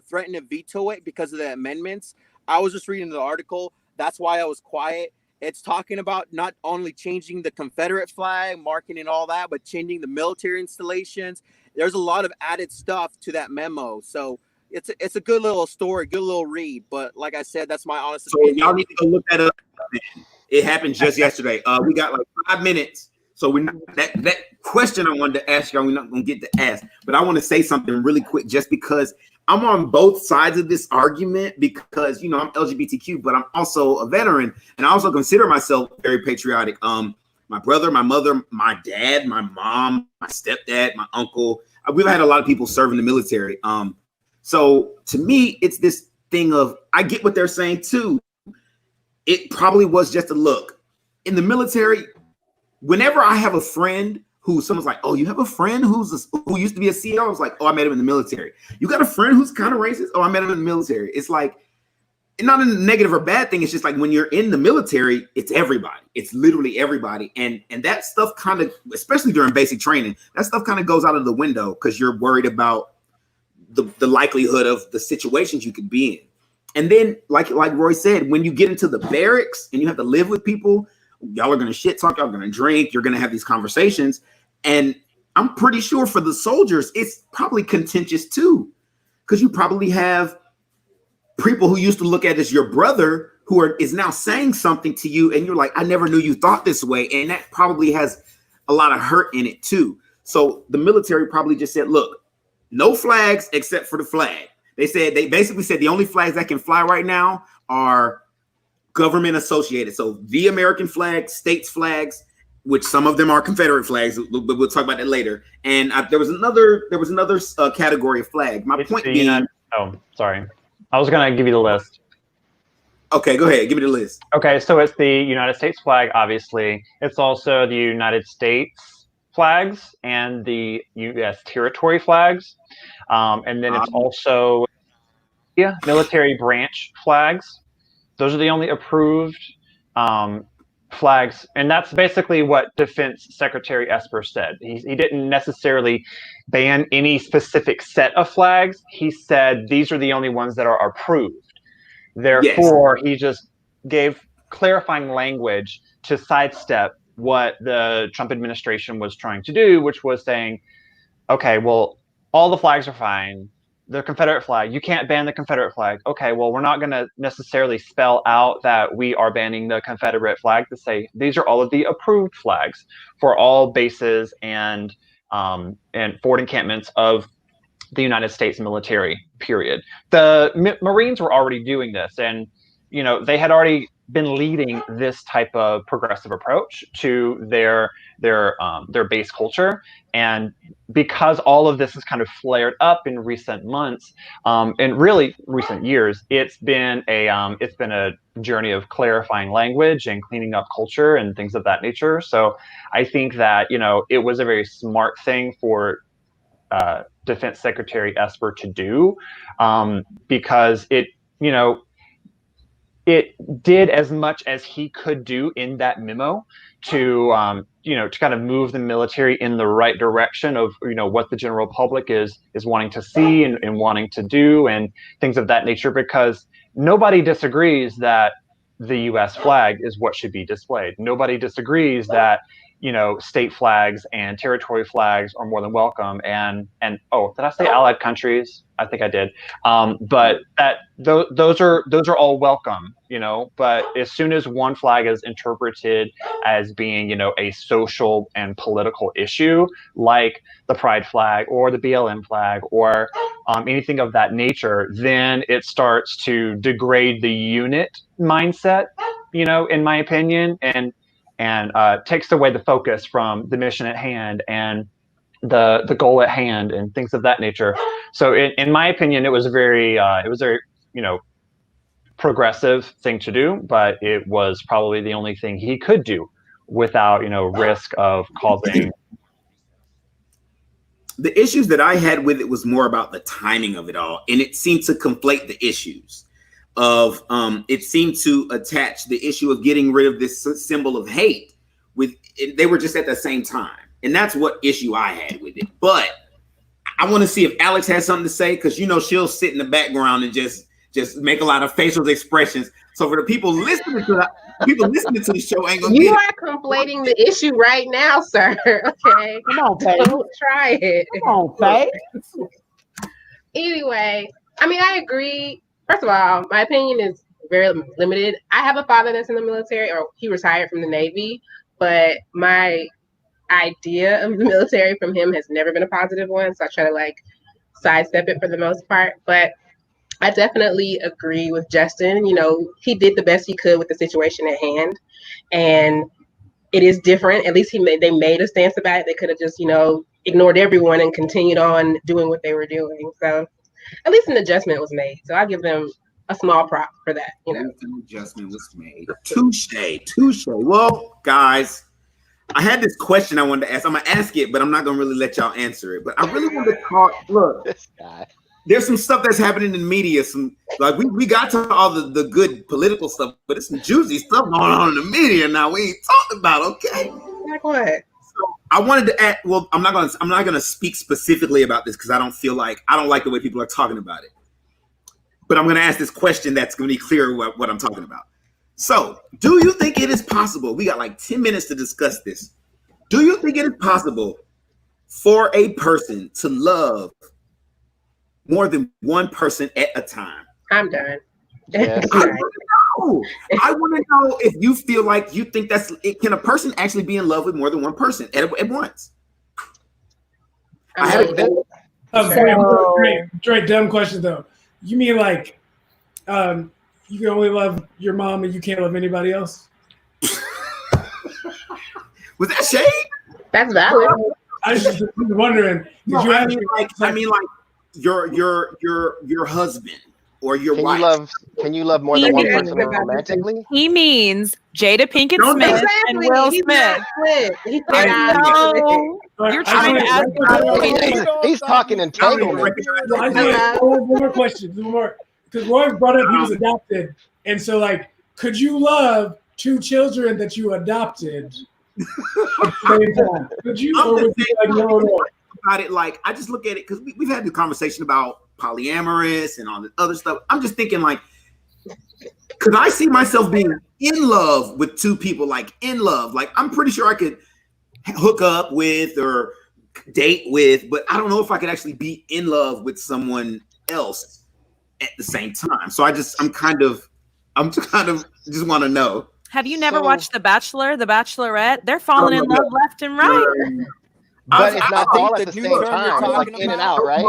threatening to veto it because of the amendments. I was just reading the article. That's why I was quiet. It's talking about not only changing the Confederate flag, marking and all that, but changing the military installations. There's a lot of added stuff to that memo. So it's a good little story, good little read. But like I said, that's my honest opinion. Y'all need to go look that up. It happened just yesterday. We got like 5 minutes. So that question I wanted to ask y'all, we're not going to get to ask. But I want to say something really quick just because I'm on both sides of this argument because, I'm LGBTQ, but I'm also a veteran. And I also consider myself very patriotic. my brother, my mother, my dad, my mom, my stepdad, my uncle. We've had a lot of people serve in the military. So to me, it's this thing of, I get what they're saying too. It probably was just a look. In the military, whenever I have a friend who someone's like, oh, you have a friend who used to be a CEO? I was like, oh, I met him in the military. You got a friend who's kind of racist? Oh, I met him in the military. It's like, not a negative or bad thing. It's just like when you're in the military, it's everybody. It's literally everybody. And that stuff kind of, especially during basic training, that stuff kind of goes out of the window because you're worried about the likelihood of the situations you could be in. And then, like Roy said, when you get into the barracks and you have to live with people, y'all are going to shit talk, y'all are going to drink, you're going to have these conversations. And I'm pretty sure for the soldiers, it's probably contentious too, because you probably have people who used to look at as your brother who is now saying something to you, and you're like, I never knew you thought this way. And that probably has a lot of hurt in it too. So the military probably just said, look, no flags except for the flag. They basically said the only flags that can fly right now are government associated. So the American flag, states flags, which some of them are Confederate flags, but we'll talk about that later. And there was another category of flag. My point being, sorry, I was gonna give you the list. Okay, go ahead, give me the list. Okay, so it's the United States flag, obviously. It's also the United States flags and the U.S. territory flags. And then it's also military branch flags. Those are the only approved flags. And that's basically what Defense Secretary Esper said. He didn't necessarily ban any specific set of flags. He said these are the only ones that are approved. Therefore, he just gave clarifying language to sidestep what the Trump administration was trying to do, which was saying, okay, well, all the flags are fine. The Confederate flag, you can't ban the Confederate flag. Okay, well, we're not going to necessarily spell out that we are banning the Confederate flag, to say these are all of the approved flags for all bases and forward encampments of the United States military, period. The Marines were already doing this, and they had already been leading this type of progressive approach to their base culture. And because all of this has kind of flared up in recent months, and really recent years, it's been a journey of clarifying language and cleaning up culture and things of that nature. So I think that it was a very smart thing for Defense Secretary Esper to do, because it did as much as he could do in that memo to kind of move the military in the right direction of what the general public is wanting to see and wanting to do and things of that nature, because nobody disagrees that the U.S. flag is what should be displayed. Nobody disagrees that state flags and territory flags are more than welcome. And oh, did I say allied countries? I think I did. But those are all welcome, but as soon as one flag is interpreted as being, a social and political issue, like the pride flag or the BLM flag or anything of that nature, then it starts to degrade the unit mindset, in my opinion, and takes away the focus from the mission at hand and the goal at hand and things of that nature. So in my opinion, it was a very progressive thing to do, but it was probably the only thing he could do without risk of causing. The issues that I had with it was more about the timing of it all, and it seemed to conflate the issues of it seemed to attach the issue of getting rid of this symbol of hate with they were just at the same time. And that's what issue I had with it. But I want to see if Alex has something to say, because she'll sit in the background and just make a lot of facial expressions. So for the people listening to the show, ain't gonna you are conflating the issue right now, sir. Okay, come on, Faye. Don't try it. Come on, Faye. Anyway, I mean, I agree. First of all, my opinion is very limited. I have a father that's in the military, or he retired from the Navy, but my idea of the military from him has never been a positive one. So I try to sidestep it for the most part. But I definitely agree with Justin. He did the best he could with the situation at hand. And it is different. At least they made a stance about it. They could have just, ignored everyone and continued on doing what they were doing. So at least an adjustment was made. So I give them a small prop for that. An adjustment was made. Touche. Well, guys, I had this question I wanted to ask. I'm gonna ask it, but I'm not gonna really let y'all answer it. But I really want to talk. Look, This guy. there's some stuff that's happening in media. We got to all the good political stuff, but it's some juicy stuff going on in the media now. We ain't talking about, okay? Like what? So I wanted to add. Well, I'm not gonna speak specifically about this because I don't like the way people are talking about it. But I'm gonna ask this question that's gonna be clear what I'm talking about. So, do you think it is possible? We got like 10 minutes to discuss this. Do you think it is possible for a person to love more than one person at a time? I'm done. Yes. I want to know if you feel like you think can a person actually be in love with more than one person at once? Straight dumb question though. You mean like you can only love your mom and you can't love anybody else? Was that shade? That's valid. I was just wondering. No, I mean like your husband or your wife. Can you love more than one person romantically? He means Jada Pinkett Smith and Will Smith. You're trying to ask. He's talking entanglement. One more question. One more. Because Roy brought up he was adopted. And so, like, could you love two children that you adopted at the same time? Could you? Or would you like, no? About it, like, I just look at it because we've had the conversation about polyamorous and all this other stuff. I'm just thinking, like, could I see myself being in love with two people, like, in love? Like, I'm pretty sure I could hook up with or date with, but I don't know if I could actually be in love with someone else at the same time. So I'm kind of just want to know. Have you never watched The Bachelor, The Bachelorette? They're falling in love left and right. But it's not all at the same time. It's like in and out, right?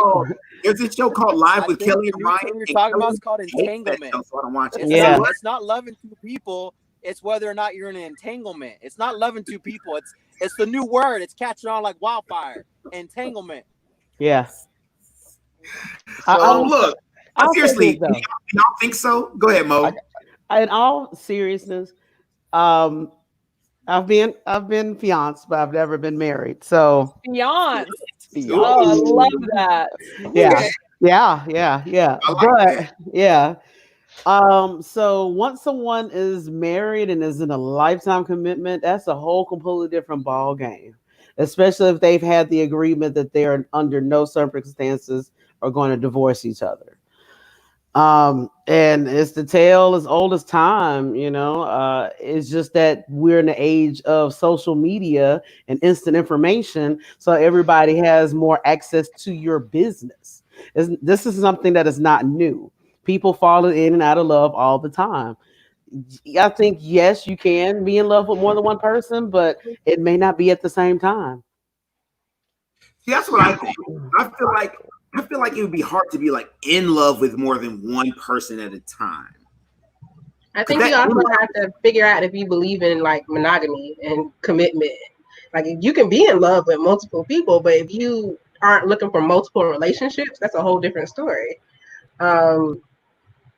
There's a show called Live with Kelly and Ryan. You're talking about is called entanglement. So I don't watch it. It's not loving two people. It's whether or not you're in an entanglement. It's not loving two people. It's the new word. It's catching on like wildfire. Entanglement. Yes. Look. Seriously, y'all think so? Go ahead, Mo. In all seriousness, I've been fianced, but I've never been married. So fianced. Oh, I love that. Yeah. But yeah. So once someone is married and is in a lifetime commitment, that's a whole completely different ball game. Especially if they've had the agreement that they're under no circumstances are going to divorce each other. And it's the tale as old as time, it's just that we're in the age of social media and instant information. So everybody has more access to your business. This is something that is not new. People falling in and out of love all the time. I think, yes, you can be in love with more than one person, but it may not be at the same time. See, that's what I think. I feel like it would be hard to be like in love with more than one person at a time. I think you also have to figure out if you believe in like monogamy and commitment. Like you can be in love with multiple people, but if you aren't looking for multiple relationships, that's a whole different story.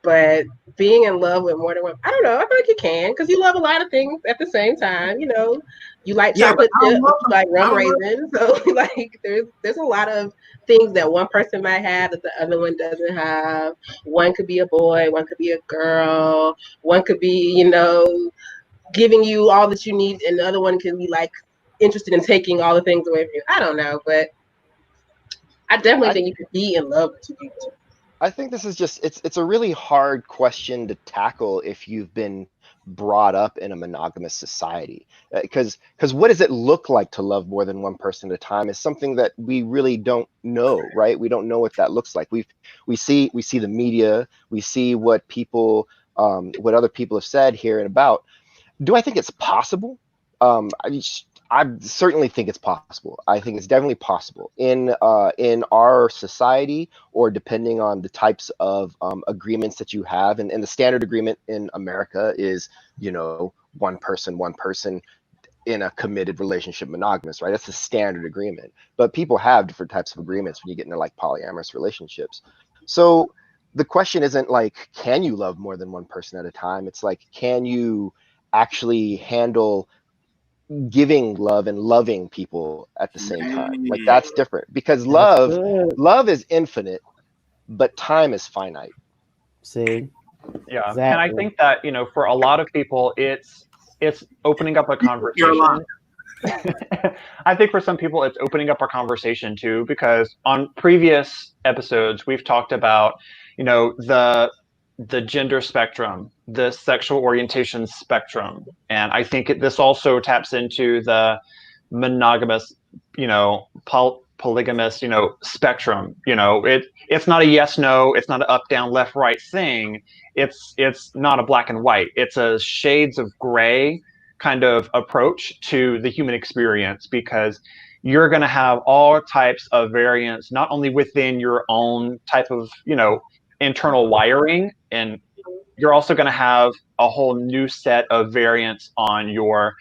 But being in love with more than one, I don't know. I feel like you can because you love a lot of things at the same time. You like chocolate chips, you like rum raisins. So like, there's a lot of things that one person might have that the other one doesn't have. One could be a boy, one could be a girl, one could be, giving you all that you need, and the other one can be like interested in taking all the things away from you. I don't know, but I definitely think you could be in love with two people. I think this is just it's a really hard question to tackle if you've been brought up in a monogamous society, because what does it look like to love more than one person at a time is something that we really don't know, right? We don't know what that looks like. We see the media, we see what what other people have said here and about. Do I think it's possible? I certainly think it's possible. I think it's definitely possible in our society, or depending on the types of agreements that you have. And the standard agreement in America is, one person in a committed relationship monogamous, right? That's a standard agreement. But people have different types of agreements when you get into like polyamorous relationships. So the question isn't like, can you love more than one person at a time? It's like, can you actually handle giving love and loving people at the same time? Like that's different, because love is infinite, but time is finite. See? Yeah. Exactly. And I think that, you know, for a lot of people, it's opening up a conversation. I think for some people, it's opening up a conversation too, because on previous episodes, we've talked about, you know, the gender spectrum, the sexual orientation spectrum. And I think this also taps into the monogamous, you know, polygamous, you know, spectrum. You know, it's not a yes, no, it's not an up, down, left, right thing. It's not a black and white. It's a shades of gray kind of approach to the human experience, because you're going to have all types of variants, not only within your own type of, you know, internal wiring, and you're also going to have a whole new set of variants on your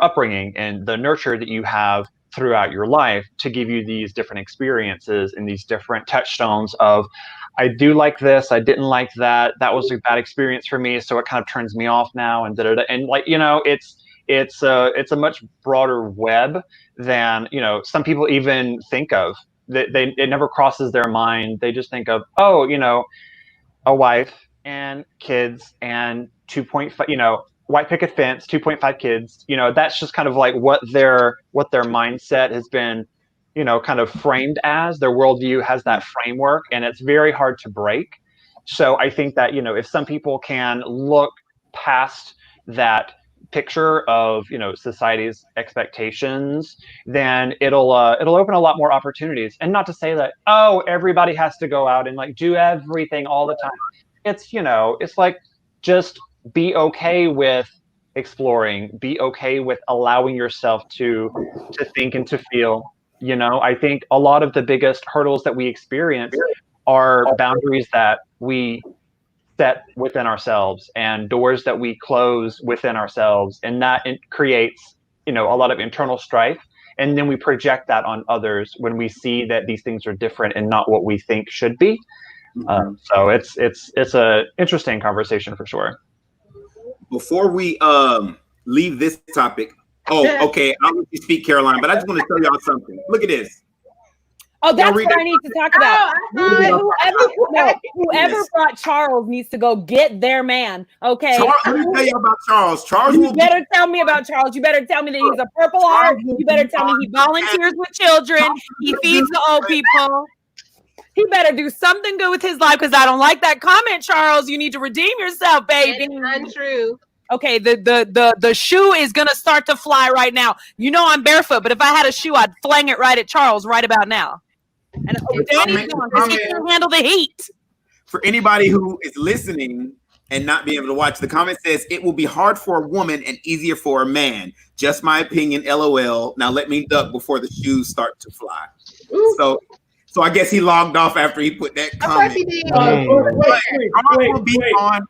upbringing and the nurture that you have throughout your life to give you these different experiences and these different touchstones of, I do like this, I didn't like that, that was a bad experience for me, so it kind of turns me off now, and da-da-da. And like, you know, it's a much broader web than, you know, some people even think of. It never crosses their mind. They just think of, oh, you know, a wife and kids and 2.5, you know, white picket fence, 2.5 kids, you know, that's just kind of like what their mindset has been, you know, kind of framed as. Their worldview has that framework, and it's very hard to break. So I think that, you know, if some people can look past that picture of, you know, society's expectations, then it'll open a lot more opportunities. And not to say that, oh, everybody has to go out and like do everything all the time. It's, you know, it's like, just be okay with exploring, be okay with allowing yourself to think and to feel. You know, I think a lot of the biggest hurdles that we experience are boundaries that we set within ourselves and doors that we close within ourselves, and that it creates, you know, a lot of internal strife, and then we project that on others when we see that these things are different and not what we think should be. So it's a interesting conversation for sure. Before we leave this topic, okay, I'll let you speak, Caroline, but I just want to tell y'all something. Look at this. Oh, that's what I need to talk about. Whoever brought Charles needs to go get their man. Okay. Let me tell you about Charles. You better tell me about Charles. You better tell me that he's a Purple Heart. You better tell me he volunteers with children. He feeds the old people. He better do something good with his life, because I don't like that comment, Charles. You need to redeem yourself, baby. It's untrue. Okay, the shoe is gonna start to fly right now. You know I'm barefoot, but if I had a shoe, I'd fling it right at Charles right about now. And Danny's gone because he can handle the heat. For anybody who is listening and not being able to watch, the comment says it will be hard for a woman and easier for a man. Just my opinion, LOL. Now let me duck before the shoes start to fly. Ooh. So I guess he logged off after he put that comment. Charles will be on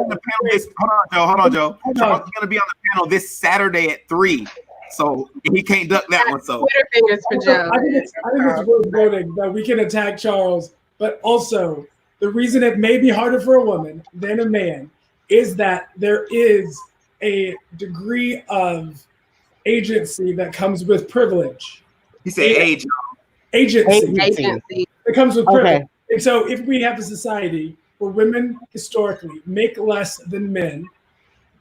the panel this. Hold on, Joe. Charles is going to be on the panel this Saturday at 3. So he can't duck that one. So Twitter fingers for Joe. I think it's worth noting that we can attack Charles, but also the reason it may be harder for a woman than a man is that there is a degree of agency that comes with privilege. He said age. Agency. It comes with privilege. Okay. And so if we have a society where women historically make less than men,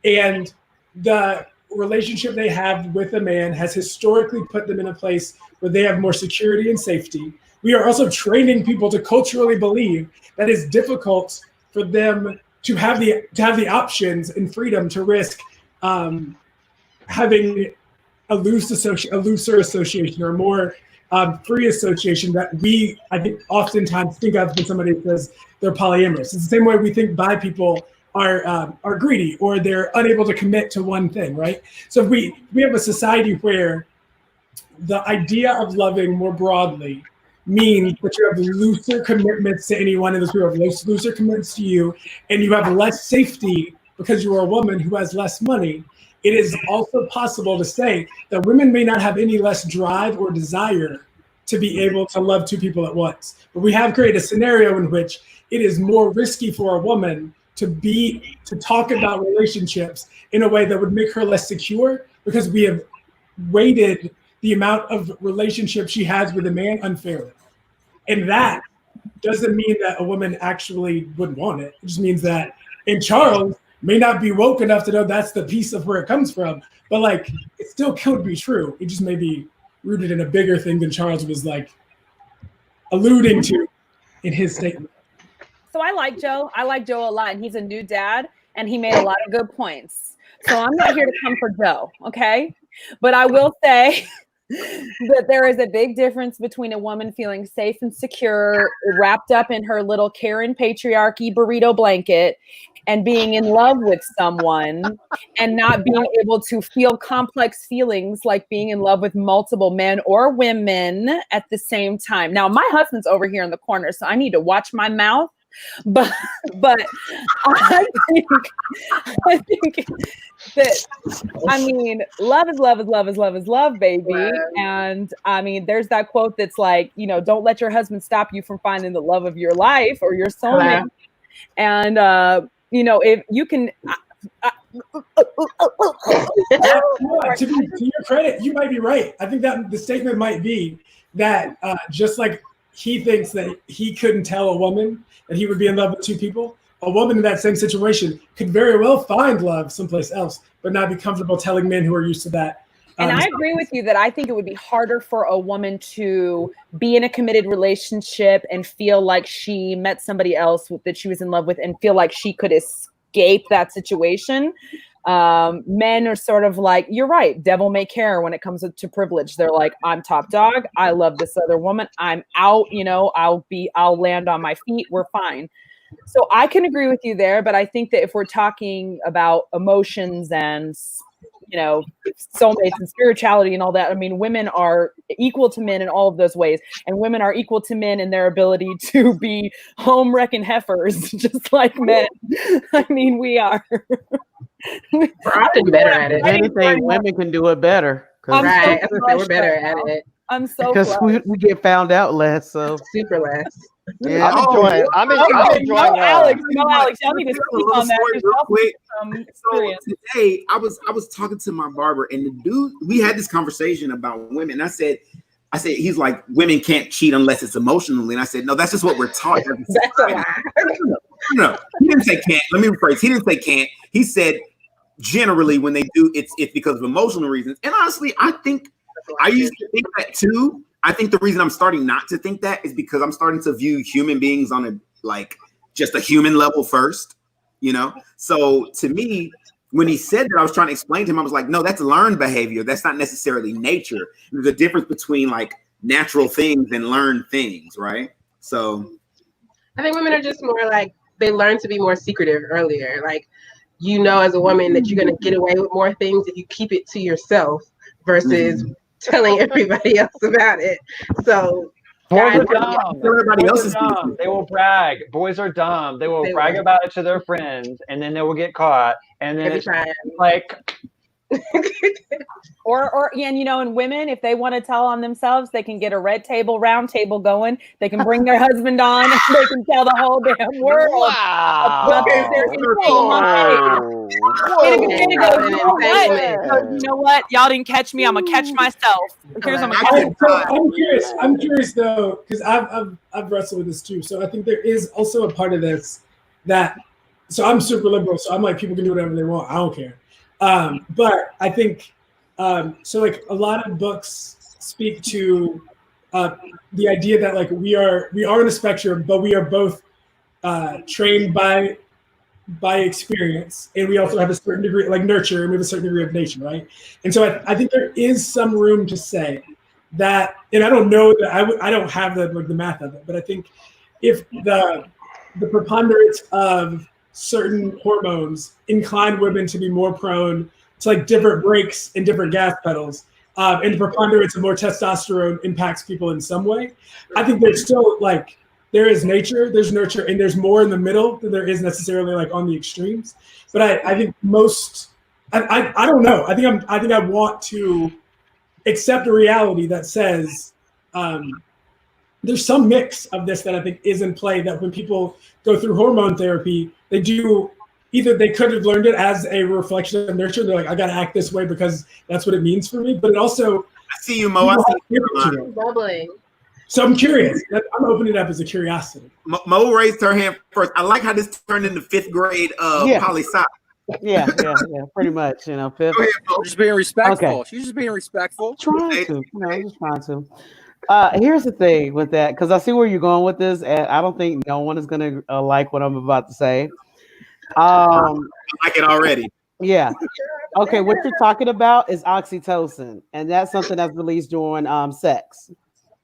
and the relationship they have with a man has historically put them in a place where they have more security and safety, we are also training people to culturally believe that it's difficult for them to have the options and freedom to risk having a looser association or more free association that I think oftentimes think of when somebody says they're polyamorous. It's the same way we think bi people are greedy or they're unable to commit to one thing, right? So if we have a society where the idea of loving more broadly means that you have looser commitments to anyone, and those who have looser commitments to you, and you have less safety because you are a woman who has less money, it is also possible to say that women may not have any less drive or desire to be able to love two people at once. But we have created a scenario in which it is more risky for a woman to talk about relationships in a way that would make her less secure, because we have weighted the amount of relationship she has with a man unfairly. And that doesn't mean that a woman actually wouldn't want it. It just means that, and Charles may not be woke enough to know that's the piece of where it comes from, but like, it still could be true. It just may be rooted in a bigger thing than Charles was like alluding to in his statement. So I like Joe. I like Joe a lot, and he's a new dad, and he made a lot of good points. So I'm not here to come for Joe, okay? But I will say that there is a big difference between a woman feeling safe and secure, wrapped up in her little Karen patriarchy burrito blanket, and being in love with someone and not being able to feel complex feelings like being in love with multiple men or women at the same time. Now, my husband's over here in the corner, so I need to watch my mouth. But I think that, I mean, love is love is love is love is love, baby. Wow. And I mean, there's that quote that's like, you know, don't let your husband stop you from finding the love of your life or your soulmate. Wow. And you know, if you can to your credit, you might be right. I think that the statement might be that just like he thinks that he couldn't tell a woman that he would be in love with two people, a woman in that same situation could very well find love someplace else, but not be comfortable telling men who are used to that. And I agree with you that I think it would be harder for a woman to be in a committed relationship and feel like she met somebody else that she was in love with and feel like she could escape that situation. Men are sort of like, you're right, devil may care when it comes to privilege. They're like, I'm top dog. I love this other woman. I'm out, you know, I'll land on my feet. We're fine. So I can agree with you there. But I think that if we're talking about emotions and, you know, soulmates and spirituality and all that, I mean, women are equal to men in all of those ways. And women are equal to men in their ability to be home wrecking heifers, just like men. I mean, we are. We're often better at it. Anything, women can do it better. Right. We're better at it. I'm so because we get found out less. So super less. Yeah. I'm enjoying. No, Alex, y'all need to speak on that. Real quick. So today I was talking to my barber, and the dude, we had this conversation about women. And I said, he's like, women can't cheat unless it's emotionally. And I said, no, that's just what we're taught. That's a lie. No, he didn't say can't. Let me rephrase. He didn't say can't. He said generally when they do, it's because of emotional reasons. And honestly, I think I used to think that too. I think the reason I'm starting not to think that is because I'm starting to view human beings on a like just a human level first, you know? So to me, when he said that, I was trying to explain to him, I was like, no, that's learned behavior. That's not necessarily nature. There's a difference between like natural things and learned things, right? So I think women are just more like, they learn to be more secretive earlier. Like, you know, as a woman that you're going to get away with more things if you keep it to yourself versus telling everybody else about it. So boys are dumb. Everybody else is dumb. They will brag. Boys are dumb. They will brag about it to their friends, and then they will get caught. And then it's like, or and you know, and women, if they want to tell on themselves, they can get a red table, round table going. They can bring their husband on, and they can tell the whole damn world. Wow. You know what? Y'all didn't catch me. I'm gonna catch myself. Here's I'm curious though, because I've wrestled with this too. So I think there is also a part of this that. So I'm super liberal. So I'm like, people can do whatever they want. I don't care. But I think so. Like a lot of books speak to the idea that like we are in a spectrum, but we are both trained by experience, and we also have a certain degree like nurture, and we have a certain degree of nature, right? And so I think there is some room to say that, and I don't know that I don't have the math of it, but I think if the preponderance of certain hormones incline women to be more prone to like different brakes and different gas pedals, and the preponderance of more testosterone impacts people in some way. I think there's still like there is nature, there's nurture, and there's more in the middle than there is necessarily like on the extremes. But I think I don't know. I think I want to accept a reality that says there's some mix of this that I think is in play, that when people go through hormone therapy, they do either they could have learned it as a reflection of nurture. They're like, I got to act this way because that's what it means for me. But it also, I see you, Mo. I see you. Bubbling. So I'm curious. I'm opening it up as a curiosity. Mo raised her hand first. I like how this turned into 5th grade poli sci. Yeah, pretty much. You know, fifth. Go ahead, Mo. Just being respectful. Okay. She's just being respectful. Trying to, just trying to. Here's the thing with that, because I see where you're going with this, and I don't think no one is gonna like what I'm about to say. I like it already. Yeah. Okay, what you're talking about is oxytocin, and that's something that's released during sex.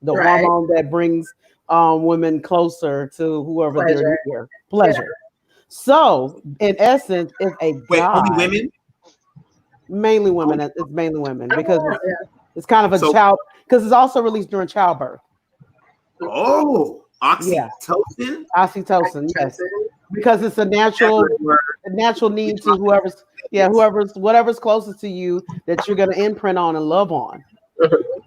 The hormone that brings women closer to whoever they're near. Pleasure. Yeah. So, in essence, if a guy, only women? Mainly women. It's mainly women because it's kind of a child, because it's also released during childbirth. Oh, oxytocin? Yeah. Oxytocin, yes. Because it's a natural need to whatever's closest to you that you're going to imprint on and love on.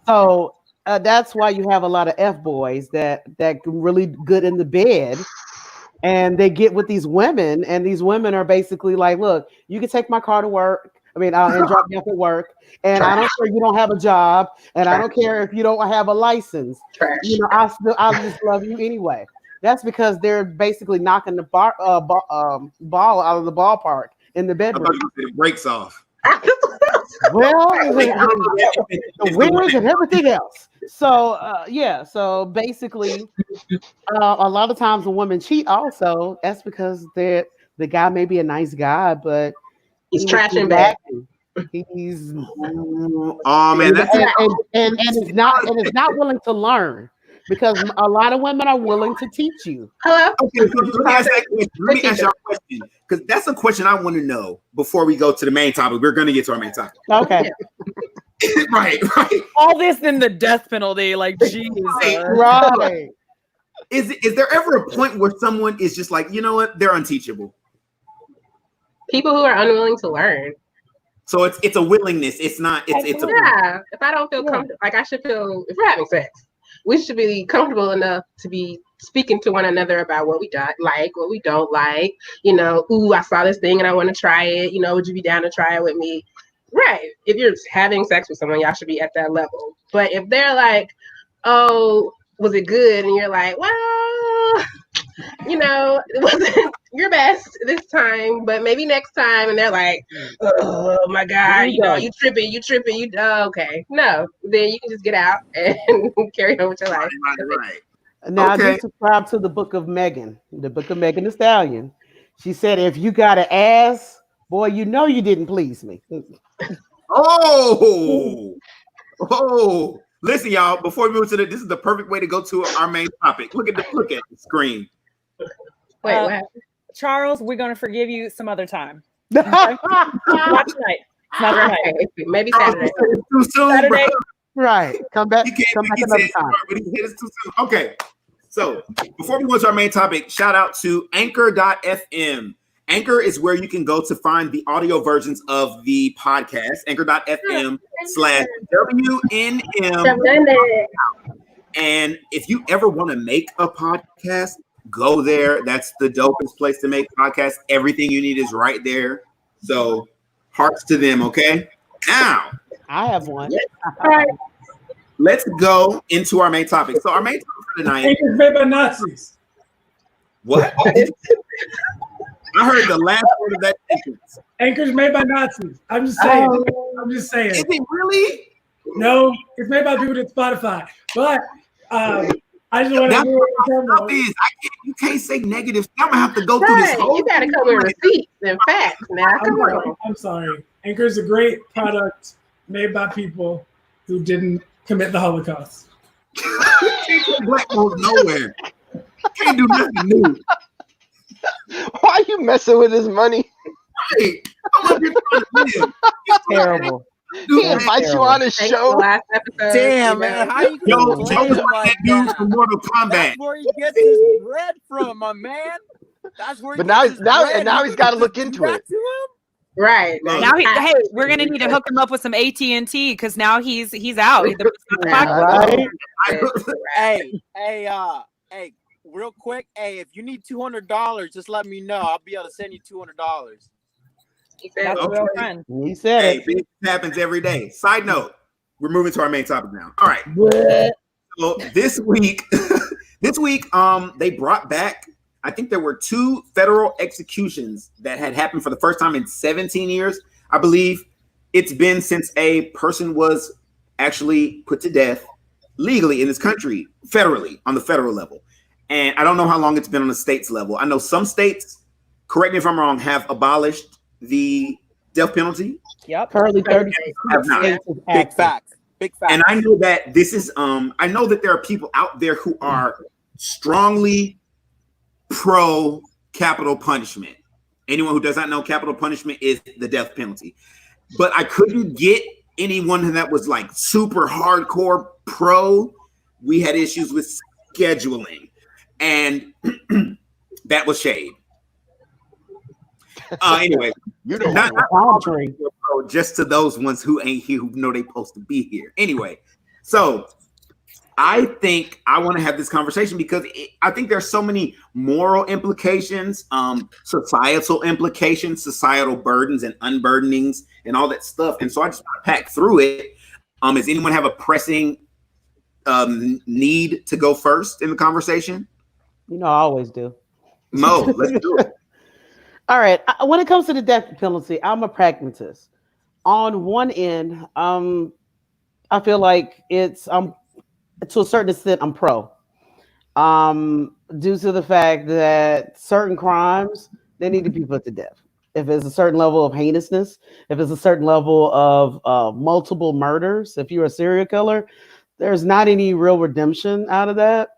So that's why you have a lot of F-boys that really good in the bed, and they get with these women, and these women are basically like, look, you can take my car to work. And drop me off at work, and I don't care if you don't have a job, and I don't care if you don't have a license. You know, I just love you anyway. That's because they're basically knocking the ball out of the ballpark in the bedroom. I thought you said it breaks off. Well, the winners and everything else. So so basically, a lot of times when women cheat, also that's because the guy may be a nice guy, but he's trashing back. He's man, and it's not willing to learn, because a lot of women are willing to teach you. Hello. Okay, so let me ask y'all a question, because that's a question I want to know before we go to the main topic. We're going to get to our main topic. Okay. right. All this in the death penalty, like Jesus. Right. Is there ever a point where someone is just like, you know what, they're unteachable? People who are unwilling to learn. So it's a willingness. It's not. It's if I don't feel comfortable, like I should feel. If we're having sex, we should be comfortable enough to be speaking to one another about what we like, what we don't like. You know, ooh, I saw this thing and I want to try it. You know, would you be down to try it with me? Right. If you're having sex with someone, y'all should be at that level. But if they're like, oh, was it good? And you're like, well, you know, it wasn't your best this time, but maybe next time. And they're like, oh my God, you know, you tripping, okay. No, then you can just get out and carry on with your life. Right. Now, I do subscribe to the book of Megan Thee Stallion. She said, if you got an ass, boy, you know you didn't please me. Oh, listen, y'all, before we move to this is the perfect way to go to our main topic. Look at the screen. Wait, what? Charles, we're going to forgive you some other time. Okay? Not tonight. Not tonight. Maybe Saturday. Too soon, Saturday. Right. Come back another time. But he hit us too soon. Okay. So before we go to our main topic, shout out to Anchor.fm. Anchor is where you can go to find the audio versions of the podcast. Anchor.fm/WNM. And if you ever want to make a podcast, go there. That's the dopest place to make podcasts. Everything you need is right there. So hearts to them, okay? Now, I have one. Let's go into our main topic. So our main topic for tonight. Anchor's made by Nazis. What? I heard the last word of that sentence. Anchor's made by Nazis. I'm just saying. Is it really? No, it's made by people at Spotify. But I just want to. You can't say negative. I'm gonna have to go through this whole. You gotta come with receipts and facts. Now, come on. I'm sorry. Anchor is a great product made by people who didn't commit the Holocaust. Black goes nowhere. Can't do nothing new. Why are you messing with his money? Hey, I'm up here trying to live. Terrible. He invites you on his Thanks for the show. last episode. Damn, you man, know. how you Yo, gonna Joe's play him like like dude that? from Mortal Kombat. That's where he gets his bread from, my man. That's where he But gets his bread. now You he's gonna got to look just into do that it. to him? Right. Look. Now you have hey, to. we're gonna need to hook him up with some AT&T because now he's out. Right? Hey, real quick. Hey, if you need $200, just let me know. I'll be able to send you $200. That's a real friend. He said Hey, it. this happens every day. Side note, we're moving to our main topic now. All right. So this week, they brought back, I think there were 2 federal executions that had happened for the first time in 17 years. I believe it's been since a person was actually put to death legally in this country, federally, on the federal level. And I don't know how long it's been on the states level. I know some states, correct me if I'm wrong, have abolished the death penalty. Yep. Currently 30 Have not. states is Big active. facts. Big facts. And I know that this is I know that there are people out there who are strongly pro capital punishment. Anyone who does not know, capital punishment is the death penalty. But I couldn't get anyone that was like super hardcore pro. We had issues with scheduling, and that was shade. Anyway, You know, not Voluntary. just to those ones who ain't here, who know they supposed to be here. Anyway, so I think I want to have this conversation because I think there's so many moral implications, societal implications, societal burdens and unburdenings and all that stuff. And so I just want to pack through it. Does anyone have a pressing need to go first in the conversation? You know, I always do. Mo, let's do it. All right. When it comes to the death penalty, I'm a pragmatist. On one end, I feel like it's to a certain extent I'm pro. Due to the fact that certain crimes they need to be put to death. If it's a certain level of heinousness, if it's a certain level of multiple murders, if you're a serial killer, there's not any real redemption out of that.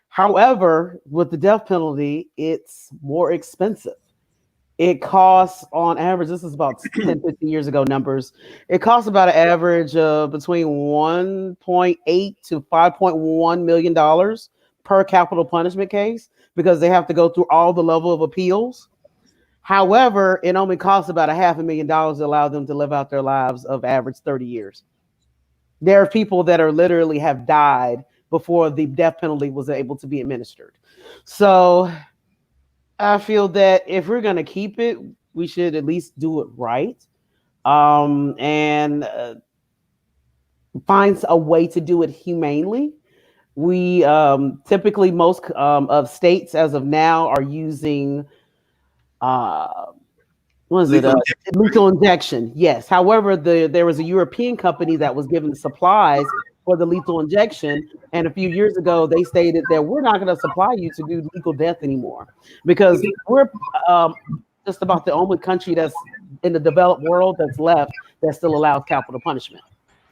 However, with the death penalty, it's more expensive. It costs on average, this is about 10, 15 years ago numbers. It costs about an average of between 1.8 to $5.1 million per capital punishment case because they have to go through all the level of appeals. However, it only costs about $500,000 to allow them to live out their lives of average 30 years. There are people that are literally have died before the death penalty was able to be administered. So I feel that if we're going to keep it, we should at least do it right, and find a way to do it humanely. We typically, most of states as of now are using lethal injection. Yes. However, there was a European company that was given the supplies for the lethal injection, and a few years ago they stated that we're not going to supply you to do legal death anymore because we're just about the only country that's in the developed world that's left that still allows capital punishment.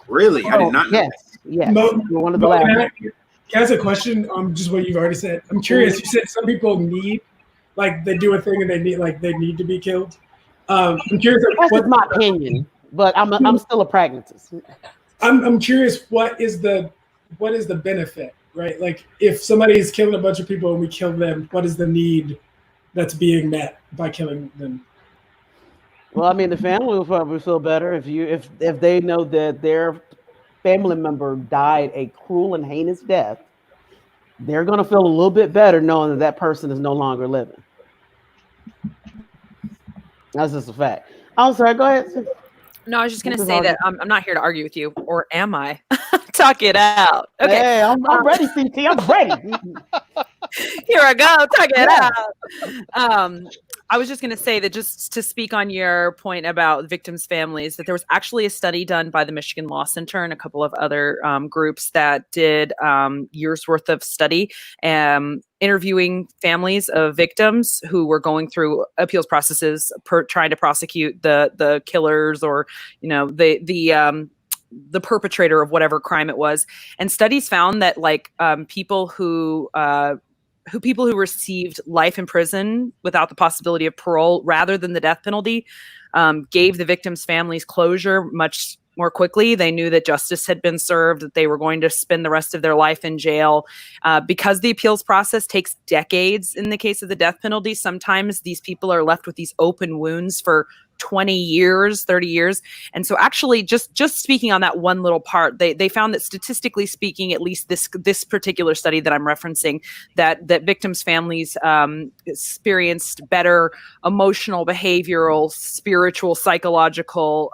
Really? I did not know. Yes. Mo, We're one of the Mo, last. can I ask a question on just what you've already said? I'm curious. You said some people need, like, they do a thing and they need to be killed. I'm curious. That's just my opinion, but I'm still a pragmatist. I'm curious. What is the benefit, right? Like, if somebody is killing a bunch of people and we kill them, what is the need that's being met by killing them? Well, I mean, the family will probably feel better if they know that their family member died a cruel and heinous death. They're going to feel a little bit better knowing that that person is no longer living. That's just a fact. I'm sorry. Go ahead. No, I was just going to say that I'm not here to argue with you, or am I? Talk it out. Okay. Hey, I'm ready, CT. I'm ready. Here I go. Talk it out. I was just going to say that, just to speak on your point about victims' families, that there was actually a study done by the Michigan Law Center and a couple of other groups that did years worth of study, interviewing families of victims who were going through appeals processes, trying to prosecute the killers or, the perpetrator of whatever crime it was. And studies found that people who received life in prison without the possibility of parole rather than the death penalty gave the victims' families closure much more quickly. They knew that justice had been served, that they were going to spend the rest of their life in jail. Because the appeals process takes decades in the case of the death penalty, sometimes these people are left with these open wounds for 20 years, 30 years. And so actually just speaking on that one little part, they found that statistically speaking, at least this particular study that I'm referencing, that victims' families experienced better emotional, behavioral, spiritual, psychological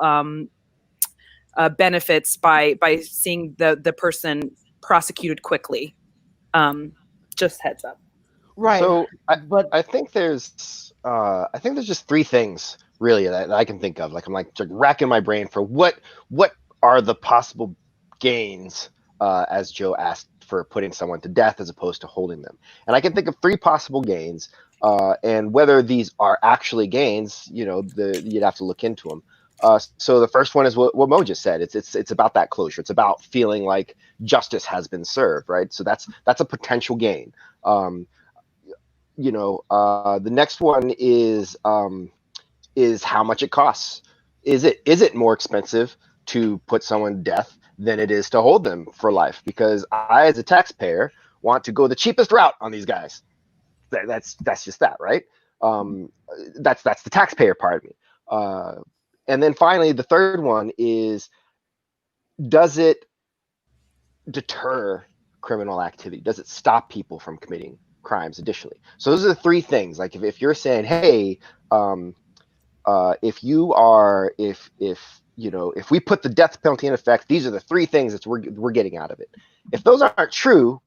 benefits by seeing the person prosecuted quickly. Just heads up. Right. So I think there's just three things really that I can think of. Like I'm like racking my brain for what are the possible gains, as Joe asked, for putting someone to death as opposed to holding them. And I can think of three possible gains, and whether these are actually gains, you'd have to look into them. So the first one is what Mo just said. It's about that closure. It's about feeling like justice has been served, right? So that's a potential gain. The next one is how much it costs. Is it more expensive to put someone to death than it is to hold them for life? Because I, as a taxpayer, want to go the cheapest route on these guys. That's just that, right? That's the taxpayer part of me. And then finally, the third one is, does it deter criminal activity? Does it stop people from committing crimes additionally? So those are the three things. Like if you're saying, hey, if we put the death penalty in effect, these are the three things that we're getting out of it. If those aren't true,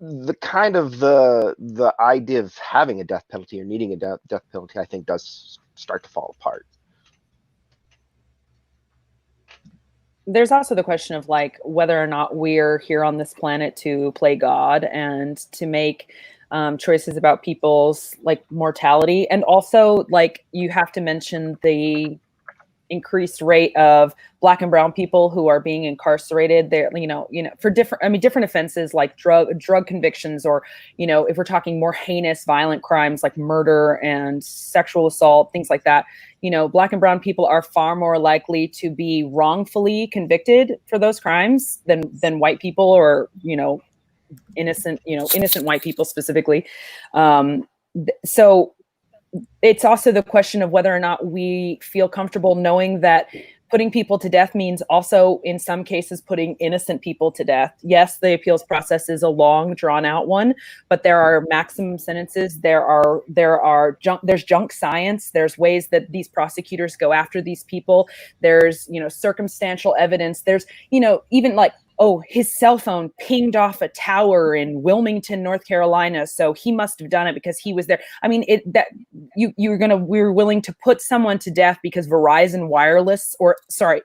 the kind of the idea of having a death penalty or needing a death penalty, I think, does start to fall apart. There's also the question of like whether or not we're here on this planet to play God and to make choices about people's like mortality. And also, like, you have to mention the increased rate of Black and brown people who are being incarcerated there, for different offenses like drug convictions, or, if we're talking more heinous, violent crimes like murder and sexual assault, things like that. Black and brown people are far more likely to be wrongfully convicted for those crimes than white people, or, innocent white people specifically. So it's also the question of whether or not we feel comfortable knowing that putting people to death means also, in some cases, putting innocent people to death. Yes, the appeals process is a long, drawn-out one, but there are maximum sentences. There's junk science. There's ways that these prosecutors go after these people. There's, circumstantial evidence. There's, even like, oh, his cell phone pinged off a tower in Wilmington, North Carolina, so he must have done it because he was there. I mean, we're willing to put someone to death because Verizon Wireless,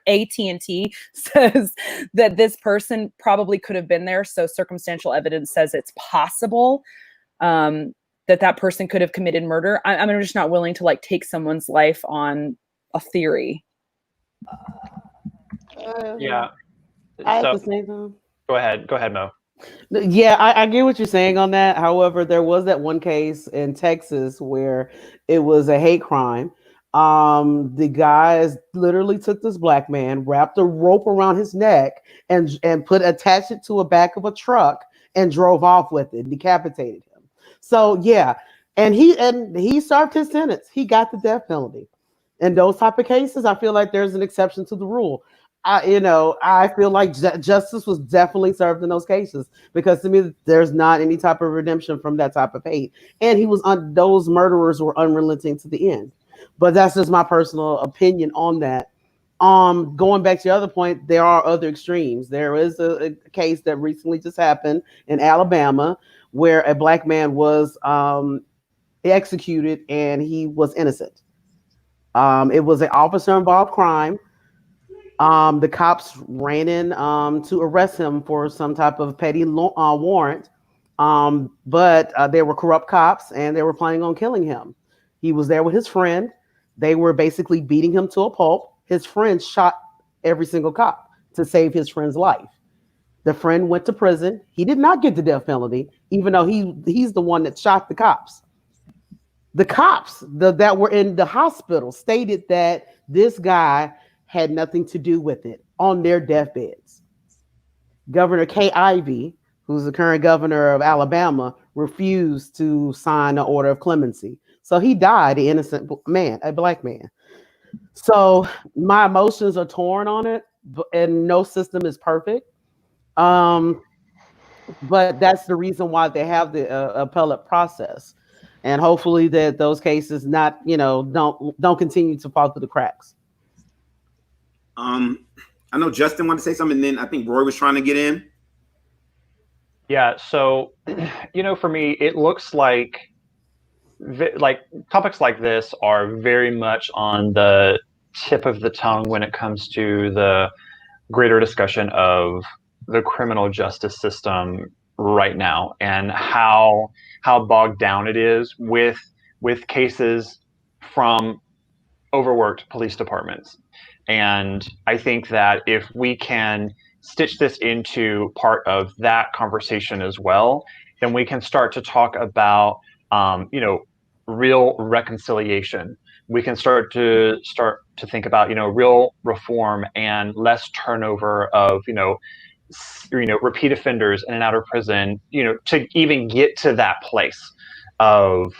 AT&T says that this person probably could have been there. So circumstantial evidence says it's possible that person could have committed murder. I'm just not willing to like take someone's life on a theory. Yeah. I have to say though. Go ahead, Mo. Yeah, I get what you're saying on that. However, there was that one case in Texas where it was a hate crime. The guys literally took this Black man, wrapped a rope around his neck, and attached it to a back of a truck and drove off with it, decapitated him. So yeah, and he served his sentence. He got the death penalty. In those type of cases, I feel like there's an exception to the rule. I feel like justice was definitely served in those cases, because to me, there's not any type of redemption from that type of hate. And those murderers were unrelenting to the end. But that's just my personal opinion on that. Going back to the other point, there are other extremes. There is a case that recently just happened in Alabama where a Black man was executed and he was innocent. It was an officer-involved crime. The cops ran in to arrest him for some type of petty warrant, but they were corrupt cops and they were planning on killing him. He was there with his friend. They were basically beating him to a pulp. His friend shot every single cop to save his friend's life. The friend went to prison. He did not get the death penalty, even though he's the one that shot the cops. The cops that were in the hospital stated that this guy had nothing to do with it on their deathbeds. Governor Kay Ivey, who's the current governor of Alabama, refused to sign an order of clemency. So he died, an innocent man, a black man. So my emotions are torn on it, and no system is perfect. But that's the reason why they have the appellate process, and hopefully that those cases don't continue to fall through the cracks. I know Justin wanted to say something, and then I think Roy was trying to get in. Yeah, so for me, it looks like topics like this are very much on the tip of the tongue when it comes to the greater discussion of the criminal justice system right now, and how bogged down it is with cases from overworked police departments. And I think that if we can stitch this into part of that conversation as well, then we can start to talk about real reconciliation. We can start to think about real reform and less turnover of repeat offenders in and out of prison, to even get to that place of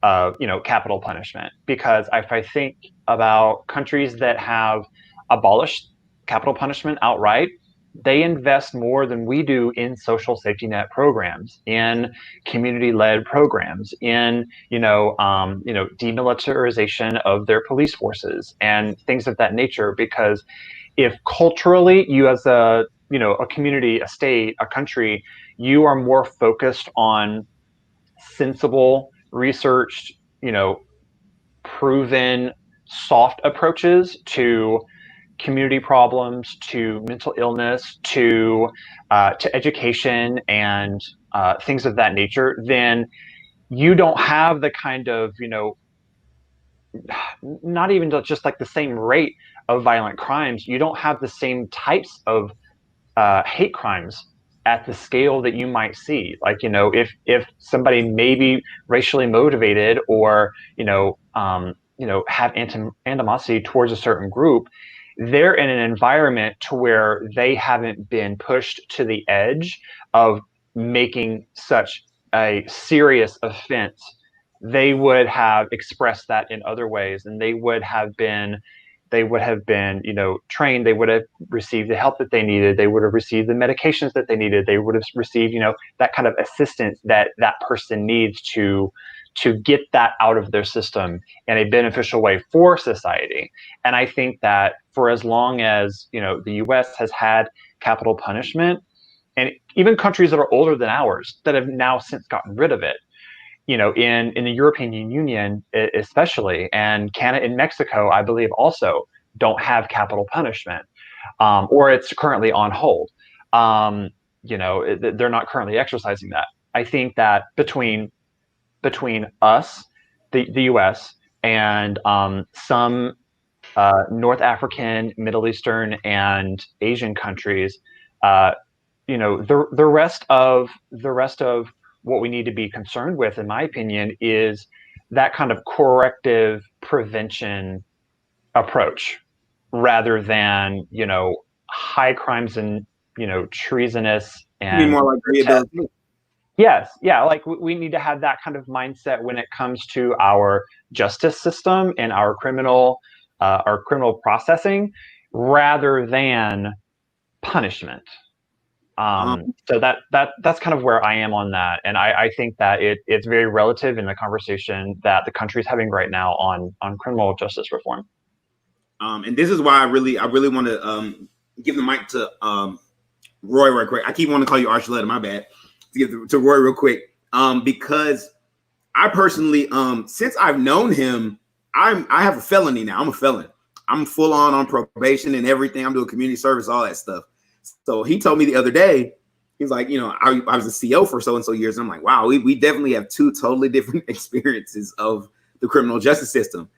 capital punishment. Because if I think about countries that have abolished capital punishment outright, they invest more than we do in social safety net programs, in community-led programs, in demilitarization of their police forces and things of that nature. Because if culturally you, as a community, a state, a country, you are more focused on sensible, researched, proven, soft approaches to community problems, to mental illness, to education, and things of that nature, then you don't have the kind of not even just like the same rate of violent crimes. You don't have the same types of hate crimes at the scale that you might see. Like, if somebody may be racially motivated or have animosity towards a certain group, they're in an environment to where they haven't been pushed to the edge of making such a serious offense. They would have expressed that in other ways, and they would have been trained. They would have received the help that they needed. They would have received the medications that they needed. They would have received, that kind of assistance that person needs to get that out of their system in a beneficial way for society. And I think that for as long as, the US has had capital punishment, and even countries that are older than ours that have now since gotten rid of it, in the European Union especially, and Canada and Mexico, I believe, also don't have capital punishment, or it's currently on hold. They're not currently exercising that. I think that between us, the US, and some North African, Middle Eastern, and Asian countries, the rest of what we need to be concerned with, in my opinion, is that kind of corrective prevention approach, rather than high crimes and treasonous and more like rehabilitation. Yes, yeah, like we need to have that kind of mindset when it comes to our justice system and our criminal processing, rather than punishment. So that's kind of where I am on that, and I think that it's very relative in the conversation that the country is having right now on criminal justice reform. And this is why I really want to give the mic to Roy real quick. I keep wanting to call you Archuleta, my bad. To give to Roy real quick, because I personally, since I've known him, I have a felony now. I'm a felon. I'm full on probation and everything. I'm doing community service, all that stuff. So he told me the other day, he's like, I was a CO for so and so years. And I'm like, wow, we definitely have two totally different experiences of the criminal justice system.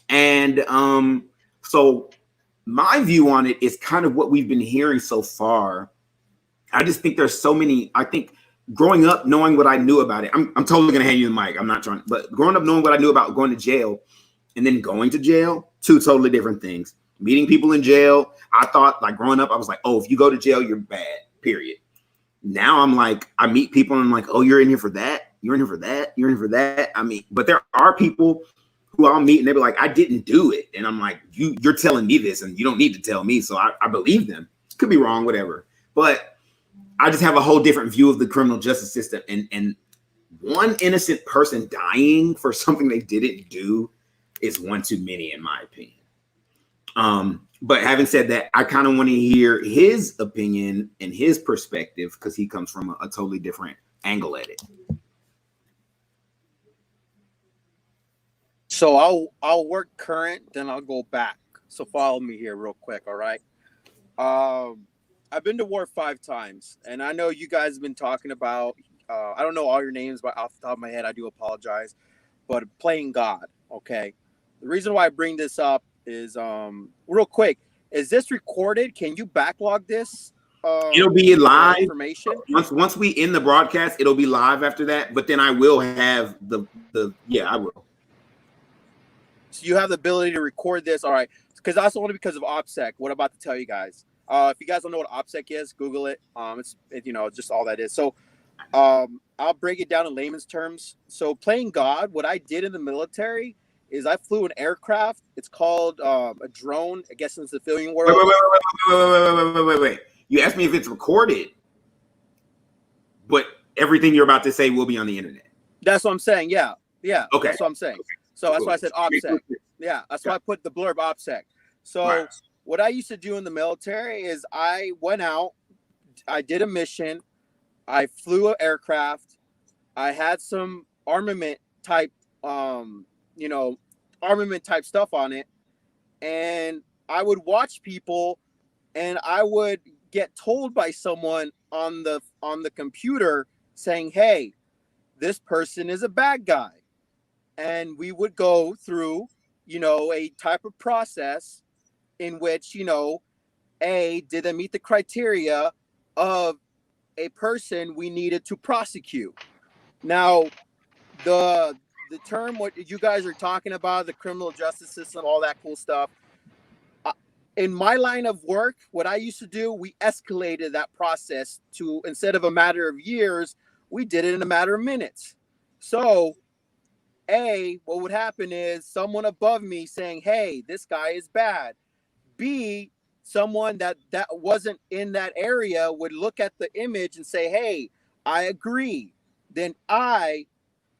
And so my view on it is kind of what we've been hearing so far. I just think there's so many. I think growing up, knowing what I knew about it, I'm totally going to hand you the mic. I'm not trying, but growing up, knowing what I knew about going to jail and then going to jail, two totally different things. meeting people in jail. I thought, like, growing up, I was like, oh, if you go to jail, you're bad, period. Now I'm like, I meet people and I'm like, oh, you're in here for that? You're in here for that? You're in here for that? I mean, but there are people who I'll meet and they be like, I didn't do it. And I'm like, you're telling me this and you don't need to tell me. So I believe them. Could be wrong, whatever. But I just have a whole different view of the criminal justice system. And one innocent person dying for something they didn't do is one too many, in my opinion. But having said that, I kind of want to hear his opinion and his perspective because he comes from a totally different angle at it. So I'll work current, then I'll go back. So follow me here real quick, all right? I've been to war 5 times, and I know you guys have been talking about, I don't know all your names, but off the top of my head, I do apologize, but playing God, okay? The reason why I bring this up is, real quick, is this recorded? Can you backlog this? It'll be live. Information? Once we end the broadcast, it'll be live after that, but then I will have I will. So you have the ability to record this, all right? Because that's only because of OPSEC. What I'm about to tell you guys. If you guys don't know what OPSEC is, Google it. It's just all that is. So I'll break it down in layman's terms. So playing God, what I did in the military is I flew an aircraft. It's called a drone, I guess in the civilian world. Wait. You asked me if it's recorded, but everything you're about to say will be on the internet. That's what I'm saying. Yeah. Okay. That's what I'm saying. So that's why I said OPSEC. Yeah, that's why I put the blurb OPSEC. So what I used to do in the military is I went out, I did a mission, I flew an aircraft, I had some armament type stuff on it, and I would watch people and I would get told by someone on the computer saying, hey, this person is a bad guy. And we would go through, a type of process in which, did they meet the criteria of a person we needed to prosecute? Now, the term what you guys are talking about, the criminal justice system, all that cool stuff. In my line of work, what I used to do, we escalated that process to, instead of a matter of years, we did it in a matter of minutes. So, what would happen is someone above me saying, hey, this guy is bad. B, someone that wasn't in that area would look at the image and say, hey, I agree. Then I,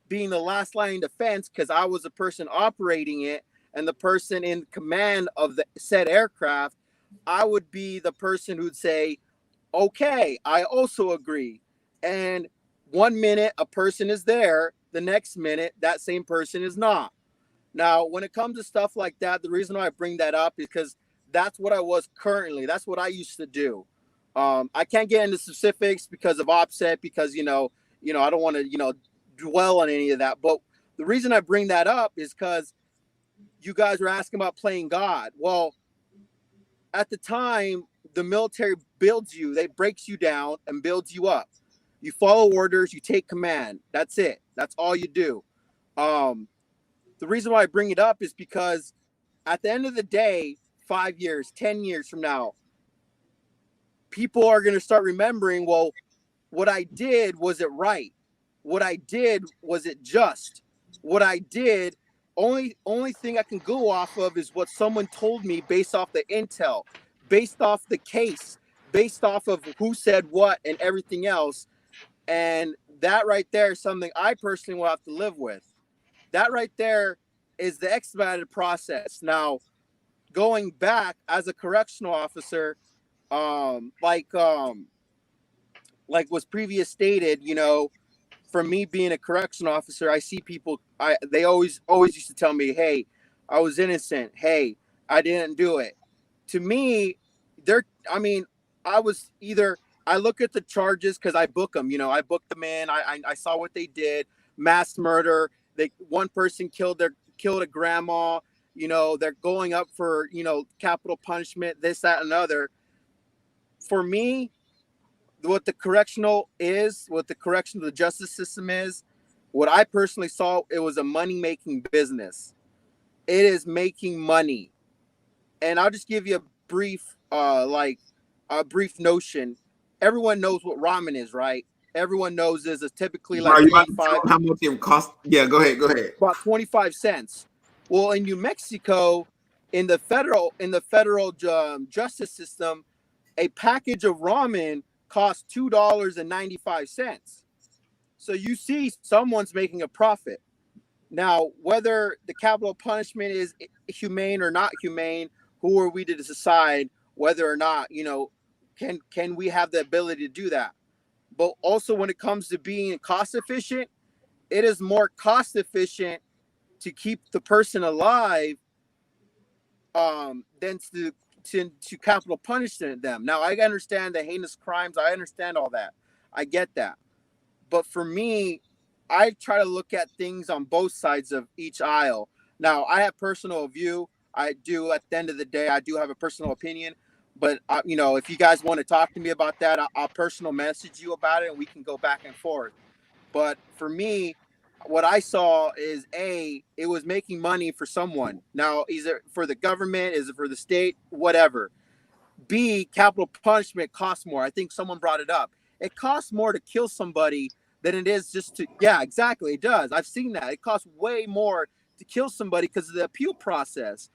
being the last line of defense, because I was the person operating it and the person in command of the said aircraft, I would be the person who'd say, okay, I also agree. And 1 minute a person is there, the next minute that same person is not. Now, when it comes to stuff like that, the reason why I bring that up is because that's what I was currently. That's what I used to do. I can't get into specifics because of OPSEC, because I don't want to dwell on any of that. But the reason I bring that up is because you guys were asking about playing God. Well, at the time, the military builds you, they breaks you down and builds you up. You follow orders, you take command. That's it. That's all you do. The reason why I bring it up is because at the end of the day, 5 years, 10 years from now, people are going to start remembering, well, what I did, was it right? What I did, was it just? What I did, only thing I can go off of is what someone told me based off the intel, based off the case, based off of who said what and everything else. And that right there is something I personally will have to live with. That right there is the expedited process. Now, going back as a correctional officer, like was previous stated, for me being a correctional officer, I see people, they always used to tell me, hey, I was innocent. Hey, I didn't do it. To me, I look at the charges because I book them. I booked them in. I saw what they did. Mass murder. One person killed a grandma. They're going up for capital punishment. This, that, and other. For me, what the the justice system is, what I personally saw, it was a money-making business. It is making money. And I'll just give you a brief notion. Everyone knows what ramen is, right? Everyone knows this is typically like Are you about to 25. tell them how much it cost? Yeah, go ahead. About 25 cents. Well, in New Mexico, in the federal justice system, a package of ramen costs $2.95. So you see someone's making a profit. Now, whether the capital punishment is humane or not humane, who are we to decide whether or not, can we have the ability to do that? But also when it comes to being cost efficient, it is more cost efficient to keep the person alive than to capital punish them. Now, I understand the heinous crimes. I understand all that. I get that. But for me, I try to look at things on both sides of each aisle. Now, I have personal view. I do, at the end of the day, I do have a personal opinion. But, if you guys want to talk to me about that, I'll personal message you about it and we can go back and forth. But for me, what I saw is it was making money for someone. Now, is it for the government? Is it for the state? Whatever. B, capital punishment costs more. I think someone brought it up. It costs more to kill somebody than it is just to, yeah, exactly. It does. I've seen that. It costs way more to kill somebody because of the appeal process.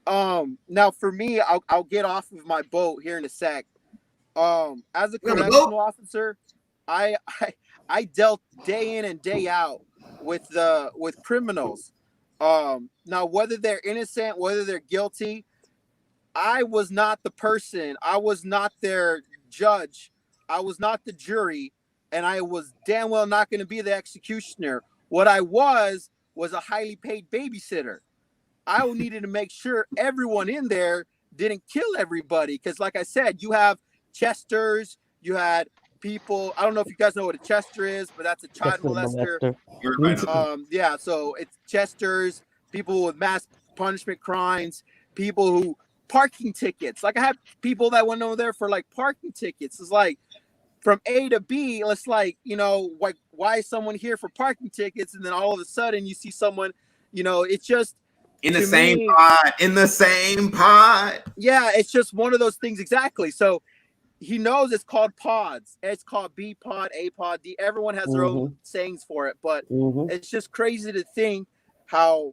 Now for me, I'll get off of my boat here in a sec. As a correctional officer, I dealt day in and day out with criminals. Now whether they're innocent, whether they're guilty, I was not the person. I was not their judge. I was not the jury, and I was damn well not going to be the executioner. What I was a highly paid babysitter. I needed to make sure everyone in there didn't kill everybody. Because like I said, you have chesters, you had people. I don't know if you guys know what a chester is, but that's a child molester. Yeah, so it's chesters, people with mass punishment crimes, people who parking tickets. Like I have people that went over there for like parking tickets. It's like from A to B, it's like, why is someone here for parking tickets? And then all of a sudden you see someone, it's just in the same pod. Yeah, it's just one of those things. Exactly. So he knows it's called pods. It's called B pod, A pod, D. Everyone has their own sayings for it, but it's just crazy to think how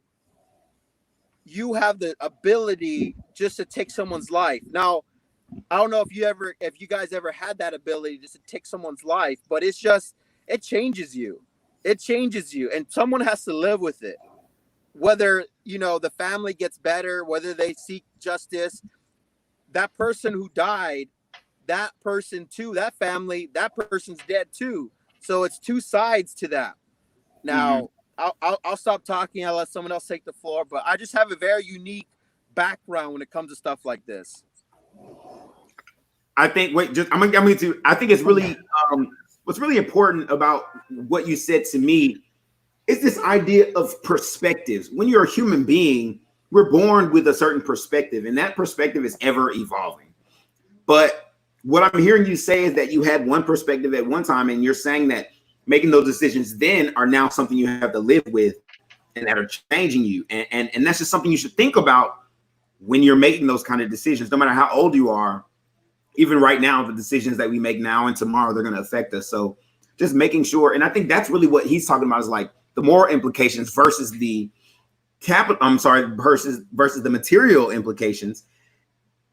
you have the ability just to take someone's life. Now, I don't know if you guys ever had that ability just to take someone's life, but it changes you. It changes you, and someone has to live with it. Whether, the family gets better, whether they seek justice, that person who died, that person too, that family, that person's dead too. So it's two sides to that. Now, I'll stop talking. I'll let someone else take the floor, but I just have a very unique background when it comes to stuff like this. I think I think it's really what's really important about what you said to me is this idea of perspectives. When you're a human being, we're born with a certain perspective, and that perspective is ever evolving. But what I'm hearing you say is that you had one perspective at one time, and you're saying that making those decisions then are now something you have to live with and that are changing you. And that's just something you should think about when you're making those kind of decisions, no matter how old you are. Even right now, the decisions that we make now and tomorrow, they're going to affect us. So just making sure. And I think that's really what he's talking about is like the moral implications versus the versus the material implications.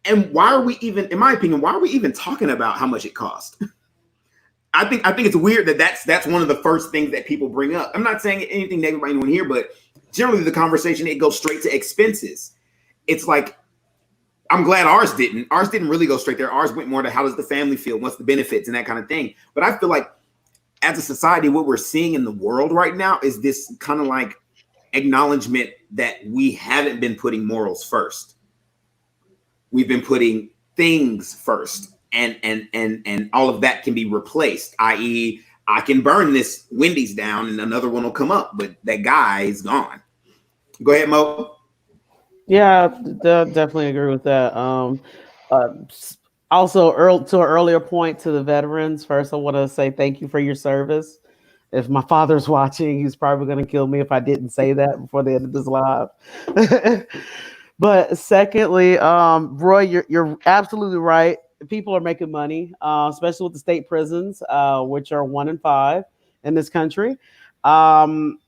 And why are we even, in my opinion, why are we even talking about how much it costs? I think it's weird that's one of the first things that people bring up. I'm not saying anything negative about anyone here, but generally the conversation, it goes straight to expenses. It's like, I'm glad ours didn't. Ours didn't really go straight there. Ours went more to how does the family feel? What's the benefits and that kind of thing. But I feel like as a society, what we're seeing in the world right now is this kind of like acknowledgement that we haven't been putting morals first. We've been putting things first, and all of that can be replaced, i.e. I can burn this Wendy's down and another one will come up, but that guy is gone. Go ahead, Mo. Yeah, definitely agree with that. Also, to an earlier point to the veterans, first I want to say thank you for your service. If my father's watching, he's probably going to kill me if I didn't say that before the end of this live. But secondly, Roy, you're absolutely right. People are making money, especially with the state prisons, which are 1 in 5 in this country. Um,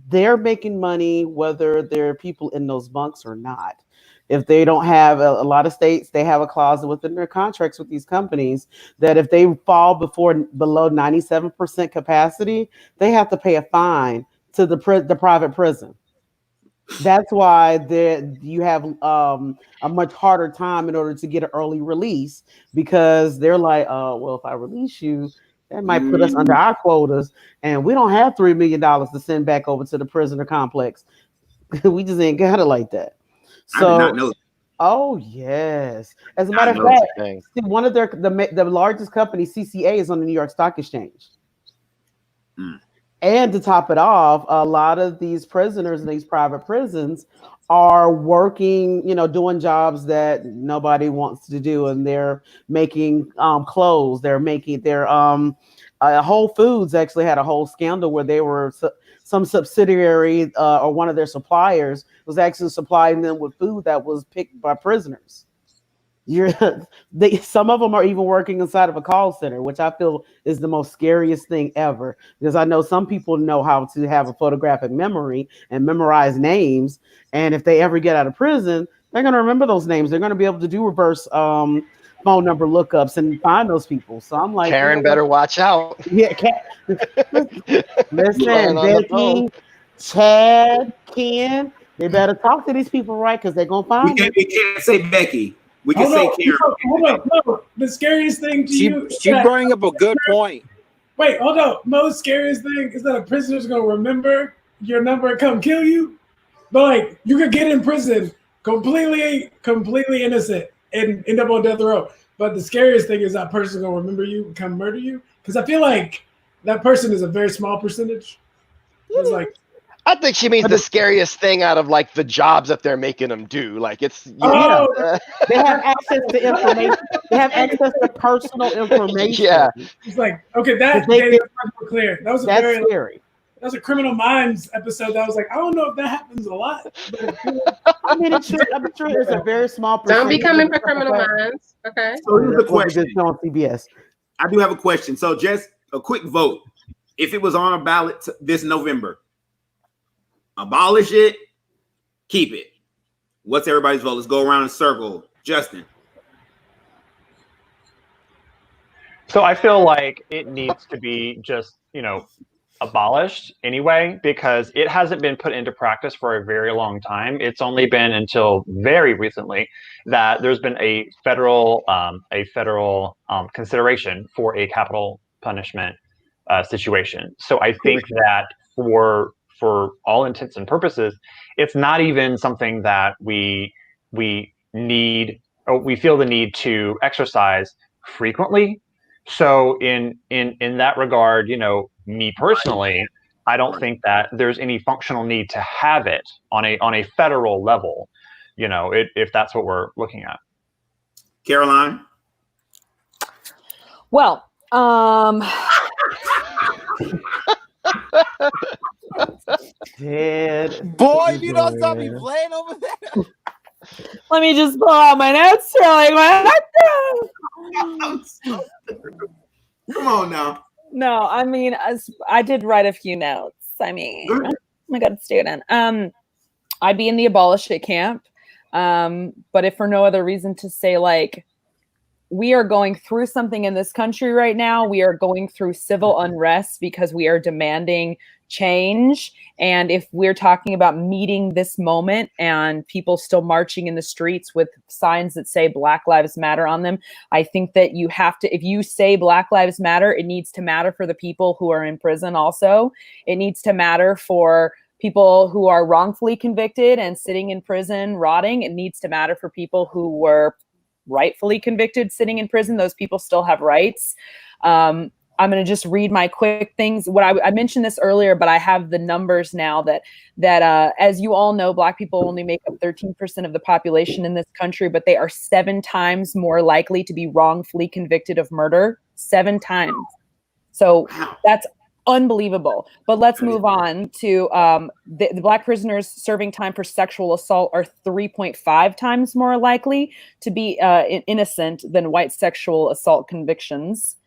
they're making money whether there are people in those bunks or not. If they don't have a lot of states, they have a clause within their contracts with these companies that if they fall below 97% capacity, they have to pay a fine to the private prison. That's why you have a much harder time in order to get an early release because they're like, well, if I release you, that might put us under our quotas, and we don't have $3 million to send back over to the prisoner complex. We just ain't got it like that. I did not So, know. oh yes, as a I matter of know fact, That's a thing. see, one of the largest company, CCA, is on the New York Stock Exchange. Mm. And to top it off, a lot of these prisoners in these private prisons are working, doing jobs that nobody wants to do, and they're making clothes. They're making their Whole Foods actually had a whole scandal where they were some subsidiary or one of their suppliers was actually supplying them with food that was picked by prisoners. Some of them are even working inside of a call center, which I feel is the most scariest thing ever. Because I know some people know how to have a photographic memory and memorize names, and if they ever get out of prison, they're going to remember those names. They're going to be able to do reverse phone number lookups and find those people. So I'm like, Karen better watch out. yeah, listen, Karen on the phone. Becky, Chad, Ken, they better talk to these people, right? Because they're gonna find them. We can't say Becky. We can Hold say on, Karen. hold on. No, the scariest thing to you. She bring up a good point. Wait, hold on. Most scariest thing is that a prisoner's gonna remember your number and come kill you. But like, you could get in prison completely innocent and end up on death row. But the scariest thing is that person's gonna remember you and come murder you. Because I feel like that person is a very small percentage. It's like, I think she means the scariest thing out of like the jobs that they're making them do. Like it's They have access to information. They have access to personal information. Yeah. it's like, okay, that's clear. That was That's scary. That was a Criminal Minds episode. That was like, I don't know if that happens a lot. I mean, I'm sure it's a very small percentage. Don't be coming for Criminal Minds. Okay. So here's the question. On CBS. I do have a question. So just a quick vote. If it was on a ballot this November, abolish it, keep it. What's everybody's vote? Let's go around in a circle. Justin. So I feel like it needs to be just, abolished anyway, because it hasn't been put into practice for a very long time. It's only been until very recently that there's been a federal consideration for a capital punishment situation. So I think that for all intents and purposes, it's not even something that we need, or we feel the need to exercise frequently. So in that regard, me personally, I don't think that there's any functional need to have it on a federal level, if that's what we're looking at. Caroline. Well, Boy, you don't stop me playing over there. let me just pull out my notes really quick. Come on now. No, I mean, I did write a few notes. I mean, I'm a good student. I'd be in the abolish it camp. But if for no other reason to say, like, we are going through something in this country right now. We are going through civil unrest because we are demanding change. And if we're talking about meeting this moment and people still marching in the streets with signs that say Black Lives Matter on them, I think that you have to, if you say Black Lives Matter, it needs to matter for the people who are in prison also. It needs to matter for people who are wrongfully convicted and sitting in prison rotting. It needs to matter for people who were rightfully convicted sitting in prison. Those people still have rights. I'm going to just read my quick things. What I mentioned this earlier, but I have the numbers now that as you all know, Black people only make up 13% of the population in this country, but they are 7 times more likely to be wrongfully convicted of murder. 7 times. So that's Unbelievable. But let's move on to the Black prisoners serving time for sexual assault are 3.5 times more likely to be innocent than white sexual assault convictions.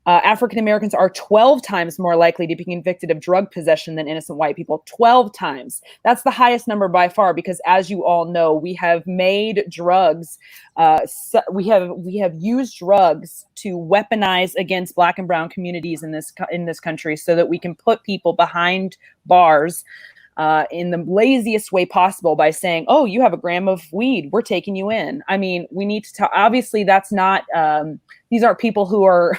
African Americans are 12 times more likely to be convicted of drug possession than innocent white people. 12 times. That's the highest number by far, because as you all know, we have made drugs. We have used drugs to weaponize against Black and brown communities in this country, so that we can put people behind bars in the laziest way possible by saying, "Oh, you have a gram of weed, we're taking you in." I mean, we need to obviously that's not. These aren't people who are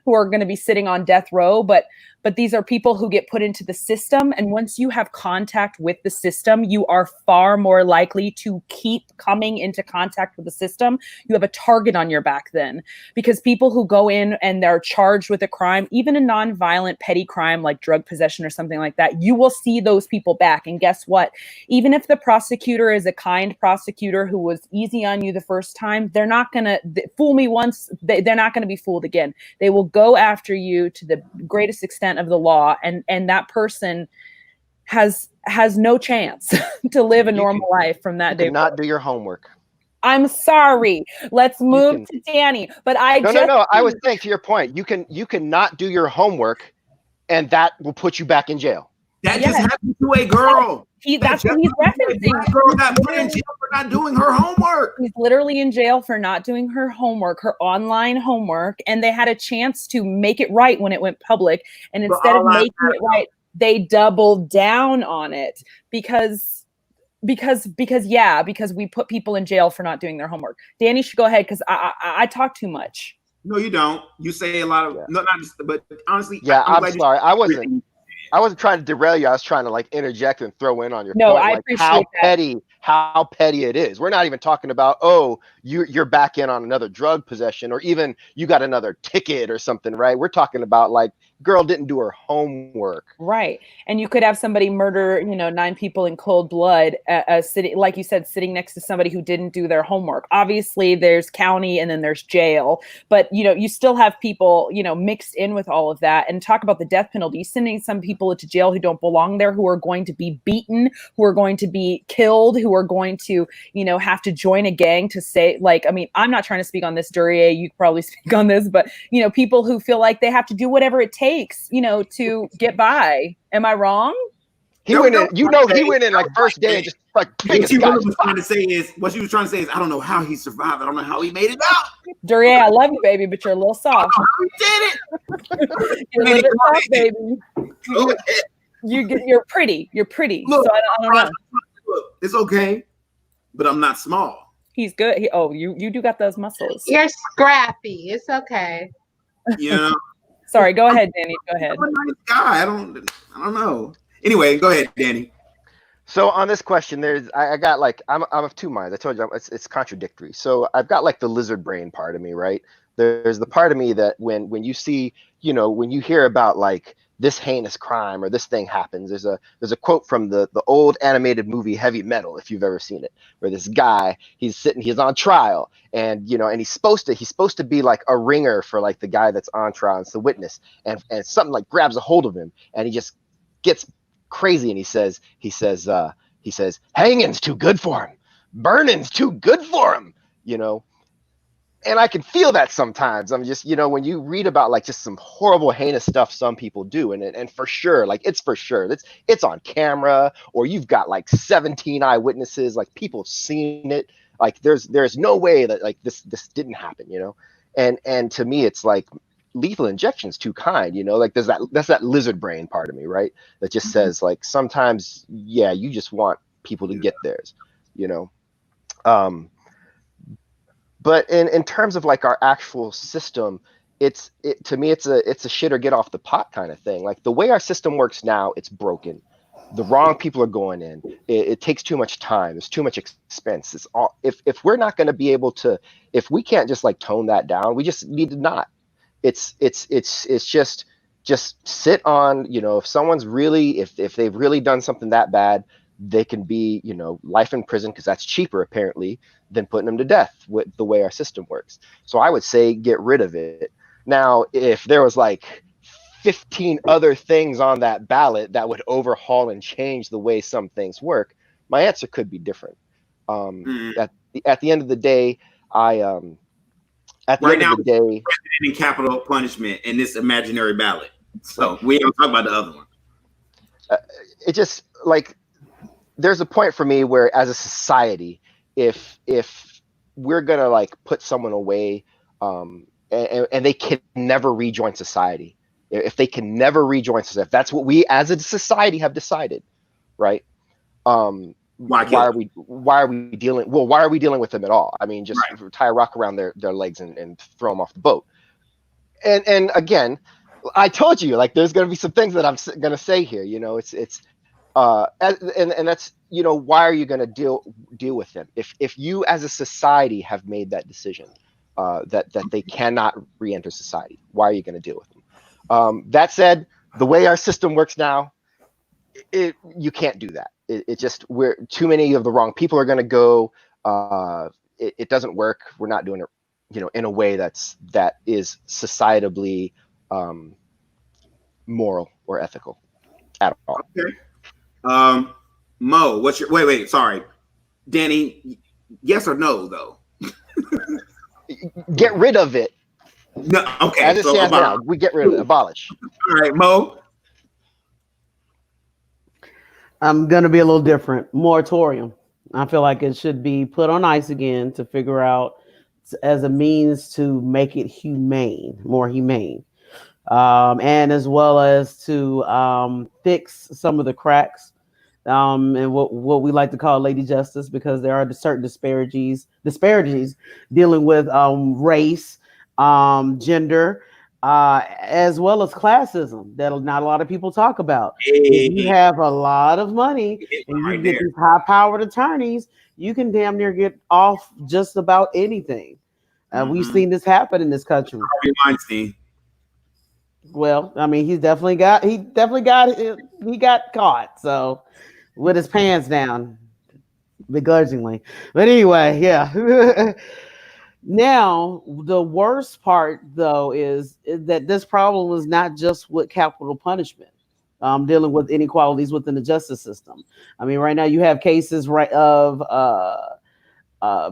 who are going to be sitting on death row, but these are people who get put into the system. And once you have contact with the system, you are far more likely to keep coming into contact with the system. You have a target on your back then, because people who go in and they're charged with a crime, even a non-violent petty crime like drug possession or something like that, you will see those people back. And guess what? Even if the prosecutor is a kind prosecutor who was easy on you the first time, they're not going to fool me once. They're not going to be fooled again. They will go after you to the greatest extent of the law, and that person has no chance to live a normal life from that day. You cannot do your homework. I'm sorry. Let's move to Danny. But no. I was saying, to your point, you cannot do your homework, and that will put you back in jail. That just happened to a girl. That's what he's referencing. A girl got put in jail for not doing her homework. She's literally in jail for not doing her homework, her online homework, and they had a chance to make it right when it went public. And instead of making it right, they doubled down on it because we put people in jail for not doing their homework. Danny should go ahead, because I talk too much. No, you don't. You say a lot of not just, but honestly, I'm sorry. I wasn't trying to derail you. I was trying to interject and throw in on your point. I appreciate how petty it is. We're not even talking about, you're back in on another drug possession, or even you got another ticket or something, right? We're talking about girl didn't do her homework. Right. And you could have somebody murder, 9 people in cold blood, sitting, like you said, sitting next to somebody who didn't do their homework. Obviously there's county and then there's jail, but you still have people, mixed in with all of that. And talk about the death penalty, sending some people into jail who don't belong there, who are going to be beaten, who are going to be killed, who are going to, have to join a gang to say, I'm not trying to speak on this, Duryea, you could probably speak on this, but, people who feel like they have to do whatever it takes, to get by. Am I wrong? He went in first day and just what she was trying to say is, I don't know how he survived. I don't know how he made it out. Duryea, I love you, baby, but you're a little soft. He did it. You're a little bit soft, baby. You're pretty. You're pretty. Look, so I don't know. Look, it's okay, but I'm not small. He's good. You do got those muscles. You're scrappy. It's okay. Sorry, go ahead, Danny. Go ahead. I'm a nice guy. I don't know. Anyway, go ahead, Danny. So on this question, I got I'm of two minds. I told you it's contradictory. So I've got the lizard brain part of me, right? There's the part of me that when you see, when you hear about this heinous crime or this thing happens, there's a quote from the old animated movie Heavy Metal, if you've ever seen it, where this guy, he's on trial, and and he's supposed to be a ringer for the guy that's on trial, and it's the witness, and something grabs a hold of him, and he just gets crazy, and he says hanging's too good for him, burning's too good for him, and I can feel that sometimes. I'm just, when you read about just some horrible, heinous stuff some people do, and for sure, it's on camera, or you've got 17 eyewitnesses, people have seen it. There's no way that this didn't happen, and to me, it's lethal injection's too kind, that's that lizard brain part of me, right? That just says sometimes, you just want people to get theirs, But in terms of our actual system, to me it's a shit or get off the pot kind of thing. The way our system works now, it's broken. The wrong people are going in. It takes too much time. There's too much expense. It's all if we're not going to be able to, if we can't just tone that down, we just need to not. It's just sit on, if someone's really, if they've really done something that bad, they can be, life in prison, because that's cheaper apparently than putting them to death with the way our system works. So I would say get rid of it. Now, if there was 15 other things on that ballot that would overhaul and change the way some things work, my answer could be different. At the end of the day, president in capital punishment in this imaginary ballot. So we don't talk about the other one. It just like there's a point for me where, as a society, if we're gonna like put someone away, and they can never rejoin society, if they can never rejoin society, if that's what we as a society have decided, right? Why are we dealing with them at all? I mean, just tie a rock around their legs and throw them off the boat. And again, I told you, like, there's going to be some things that I'm going to say here. You know, it's and that's, you know, why are you going to deal with them if you as a society have made that decision that they cannot re-enter society? Why are you going to deal with them? That said, the way our system works now, you can't do that. It just, we're too many of the wrong people are going to go. It doesn't work. We're not doing it, you know, in a way that is societably moral or ethical at all. Okay. Mo, what's your wait, sorry. Danny, yes or no though? Get rid of it. No, okay. As it stands now, we get rid of it. Abolish. All right, Mo. I'm gonna be a little different. Moratorium. I feel like it should be put on ice again to figure out as a means to make it more humane, and as well as to fix some of the cracks, and what we like to call Lady Justice, because there are certain disparities dealing with race, gender, as well as classism that not a lot of people talk about. If you have a lot of money and you get these high-powered attorneys, you can damn near get off just about anything. We've seen this happen in this country. Harvey Weinstein. Well, I mean, he definitely got caught. So with his pants down, begrudgingly. But anyway, yeah. Now, the worst part, though, is that this problem is not just with capital punishment, dealing with inequalities within the justice system. I mean, right now you have cases of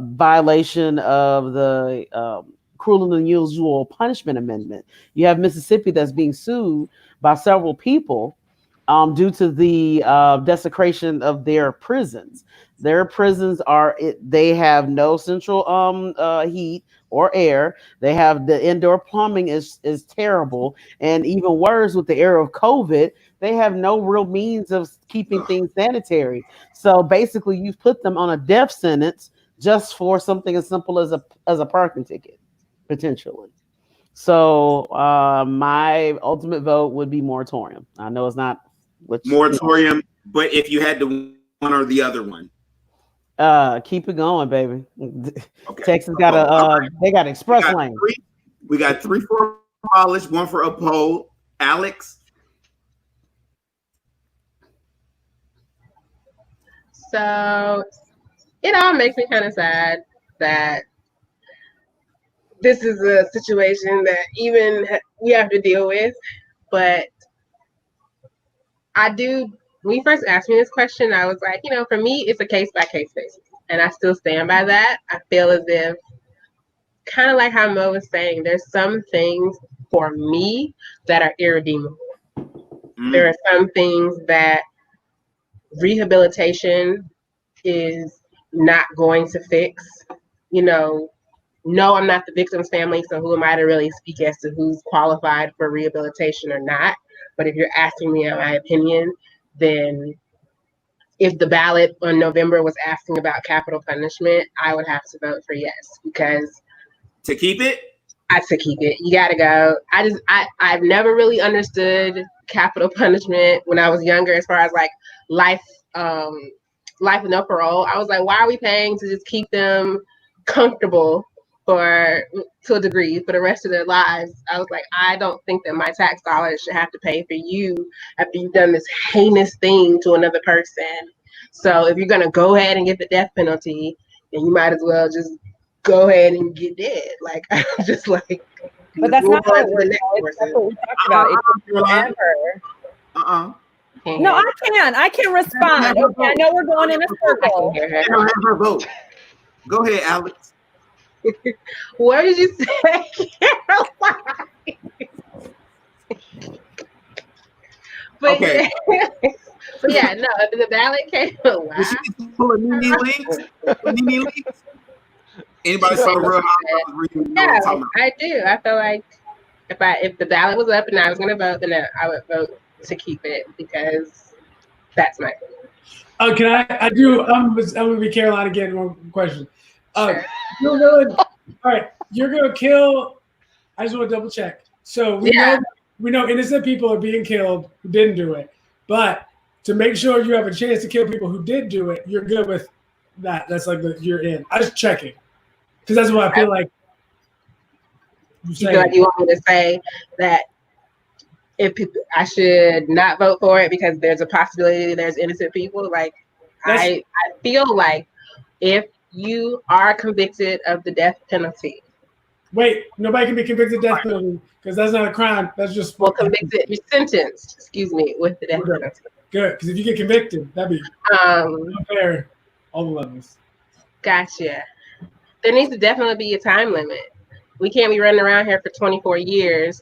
violation of the cruel and unusual punishment amendment. You have Mississippi that's being sued by several people due to the desecration of their prisons. Their prisons they have no central heat or air. They have the indoor plumbing is terrible. And even worse, with the era of COVID, they have no real means of keeping things sanitary. So basically you've put them on a death sentence just for something as simple as a parking ticket, potentially. So my ultimate vote would be moratorium. I know it's not moratorium, but if you had to one or the other one. Keep it going, baby. Okay. Texas got they got express lane. We got 3 for abolish, 1 for uphold. Alex. So it all makes me kind of sad that this is a situation that even we have to deal with. But when you first asked me this question, I was like, you know, for me, it's a case-by-case basis. And I still stand by that. I feel as if, kind of like how Mo was saying, there's some things for me that are irredeemable. There are some things that rehabilitation is not going to fix. You know, no, I'm not the victim's family, so who am I to really speak as to who's qualified for rehabilitation or not? But if you're asking me my opinion, then if the ballot on November was asking about capital punishment, I would have to vote for yes, because to keep it? To keep it. You gotta go. I've never really understood capital punishment when I was younger, as far as like life with no parole. I was like, why are we paying to just keep them comfortable to a degree for the rest of their lives? I was like, I don't think that my tax dollars should have to pay for you after you've done this heinous thing to another person. So if you're gonna go ahead and get the death penalty, then you might as well just go ahead and get dead. Like, I'm just like, But that's not how it to the works. next Alex. That's person. what we talked about. It takes Caroline. forever. No, I can respond. Okay, I know we're going in a circle. Carol have her vote. Go ahead, Alex. What did you say, Caroline? But Okay. but yeah, no, the ballot came. Wow. Did she pull a Nene links? Nene links? Anybody saw Real Housewives? Yeah, I do. I feel like if the ballot was up and I was going to vote, then I would vote to keep it because that's my opinion. Oh, can I do? I'm gonna be Caroline again. One question. Sure. You're going. All right. You're gonna kill. I just want to double check. So we know innocent people are being killed who didn't do it, but to make sure you have a chance to kill people who did do it, you're good with that. That's like you're in. I was checking because that's what I feel like. You feel like you want me to say that if I should not vote for it because there's a possibility there's innocent people? Like, I feel like if you are convicted of the death penalty. Wait, nobody can be convicted of death penalty because that's not a crime. That's just convicted. You're sentenced. Excuse me, with the death penalty. Good, because if you get convicted, that'd be unfair. All the levels. Gotcha. There needs to definitely be a time limit. We can't be running around here for 24 years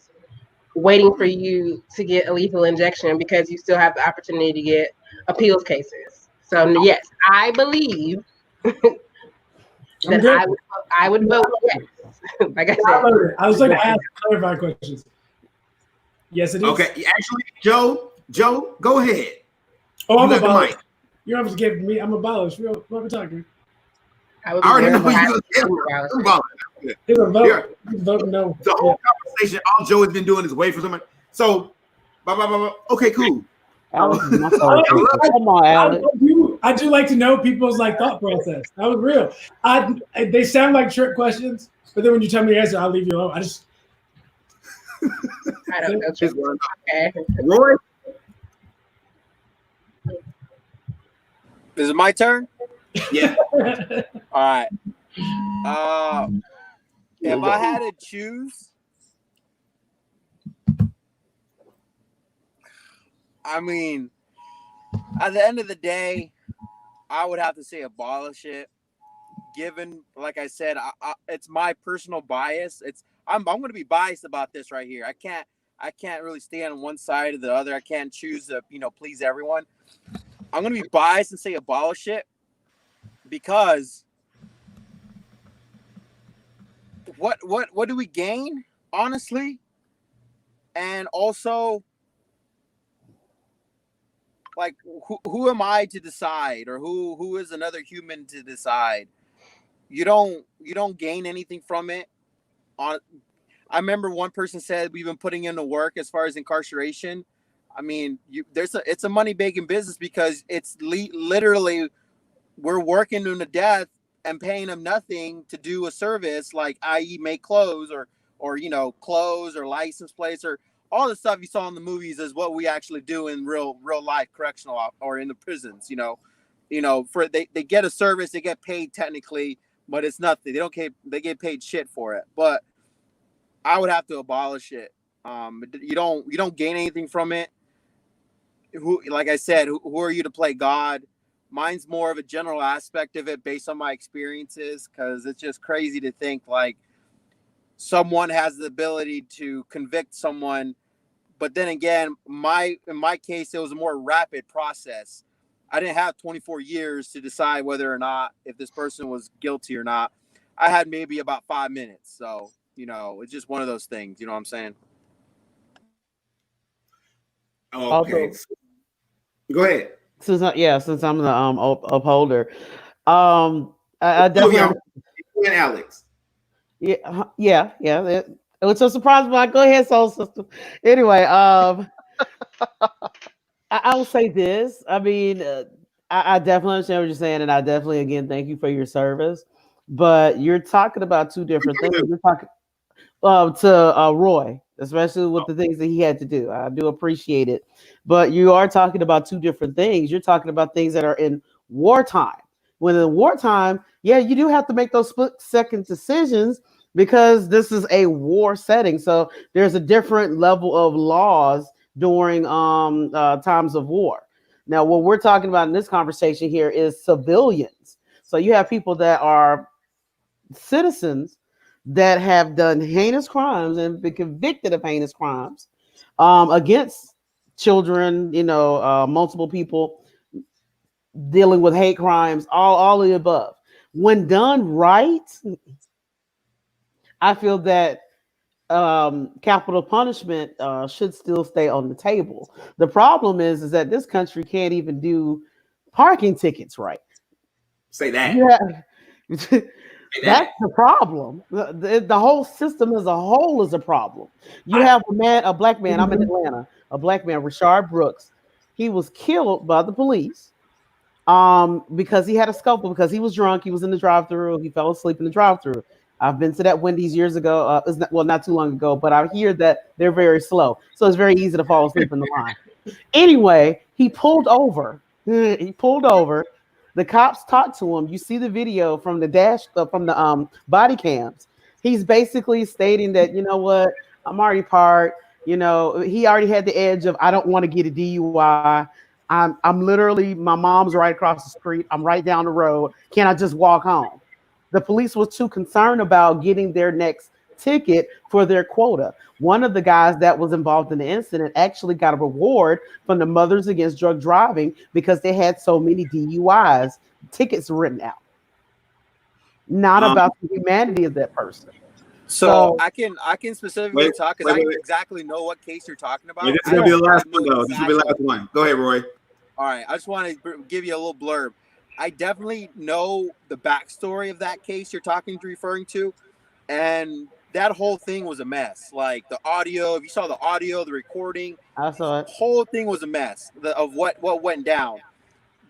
waiting for you to get a lethal injection because you still have the opportunity to get appeals cases. So yes, I believe that I would vote yes. Like I said, I was like to ask clarifying questions. Yes, it is. Okay, actually, Joe, go ahead. Oh, I'm abolished. You don't have to give me. I'm abolished. What are we talking? I already know you. It's a vote. Vote no. The whole conversation, all Joe has been doing is wait for someone. So, okay, cool. Come on, Alex. I do like to know people's like thought process. That was real. They sound like trick questions, but then when you tell me the answer, I'll leave you alone. I don't know. Okay. Roy, is it my turn? Yeah. All right. If I had to choose, I mean, at the end of the day, I would have to say abolish it. Given, like I said, it's my personal bias. I'm going to be biased about this right here. I can't really stay on one side or the other. I can't choose to please everyone. I'm going to be biased and say abolish it because what do we gain, honestly? And also, like, who am I to decide, or who is another human to decide? You don't gain anything from it. I remember one person said we've been putting in the work as far as incarceration. I mean, it's a money making business because it's literally we're working them to death and paying them nothing to do a service, like i.e. make clothes or clothes or license plates or all the stuff you saw in the movies is what we actually do in real life correctional or in the prisons. For they get a service, they get paid technically, but it's nothing. They get paid shit for it. But I would have to abolish it. You don't gain anything from it. Like I said, who are you to play God? Mine's more of a general aspect of it based on my experiences, because it's just crazy to think like someone has the ability to convict someone. But then again, in my case, it was a more rapid process. I didn't have 24 years to decide whether or not if this person was guilty or not. I had maybe about 5 minutes. So, it's just one of those things. You know what I'm saying? Okay. Go ahead. Since I'm the upholder, I definitely. And Alex. Yeah. It was a surprise, but go ahead, Soul Sister. Anyway, I will say this. I mean, I definitely understand what you're saying, and I definitely, again, thank you for your service. But you're talking about two different things. You're talking to Roy, especially with the things that he had to do. I do appreciate it. But you are talking about two different things. You're talking about things that are in wartime. When in wartime, yeah, you do have to make those split-second decisions, because this is a war setting. So there's a different level of laws during times of war. Now, what we're talking about in this conversation here is civilians. So you have people that are citizens that have done heinous crimes and been convicted of heinous crimes against children, multiple people dealing with hate crimes, all of the above. When done right, I feel that capital punishment should still stay on the table. The problem is that this country can't even do parking tickets right. Say that. Yeah. That's the problem. The whole system as a whole is a problem. You have a black man, I'm in Atlanta, a black man, Rashard Brooks. He was killed by the police because he had a scuffle, because he was drunk. He was in the drive-thru. He fell asleep in the drive-thru. I've been to that Wendy's years ago. Not too long ago, but I hear that they're very slow. So it's very easy to fall asleep in the line. Anyway, he pulled over. The cops talked to him. You see the video from the body cams. He's basically stating that, you know what, I'm already parked. He already had the edge of, I don't want to get a DUI. I'm literally, my mom's right across the street. I'm right down the road. Can I just walk home? The police was too concerned about getting their next ticket for their quota. One of the guys that was involved in the incident actually got a reward from the Mothers Against Drug Driving because they had so many DUIs tickets written out. Not about the humanity of that person. So I can specifically talk because I exactly know what case you're talking about. This is gonna be the last one though. This will be the last one. Go ahead, Roy. All right, I just want to give you a little blurb. I definitely know the backstory of that case you're referring to, and that whole thing was a mess. Like the audio, if you saw the audio, the recording, I saw it. The whole thing was a mess of what went down.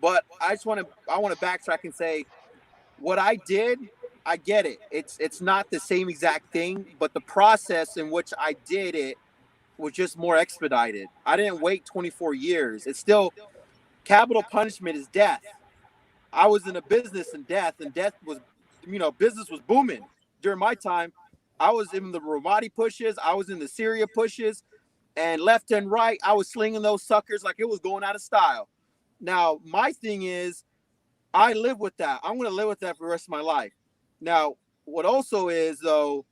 But I want to backtrack and say what I did. I get it. It's not the same exact thing, but the process in which I did it was just more expedited. I didn't wait 24 years. It's still capital punishment is death. I was in a business and death was, business was booming during my time. I was in the Ramadi pushes. I was in the Syria pushes, and left and right, I was slinging those suckers like it was going out of style. Now, my thing is, I live with that. I'm going to live with that for the rest of my life. Now, what also is, though,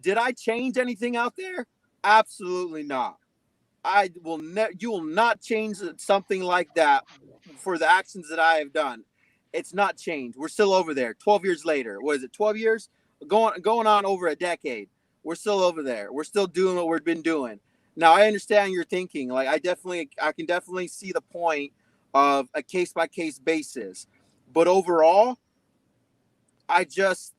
did I change anything out there? Absolutely not. You will not change something like that for the actions that I have done. It's not changed. We're still over there. 12 years later. What is it? 12 years? Going on over a decade. We're still over there. We're still doing what we've been doing. Now, I understand your thinking. Like, I can definitely see the point of a case-by-case basis. But overall, I just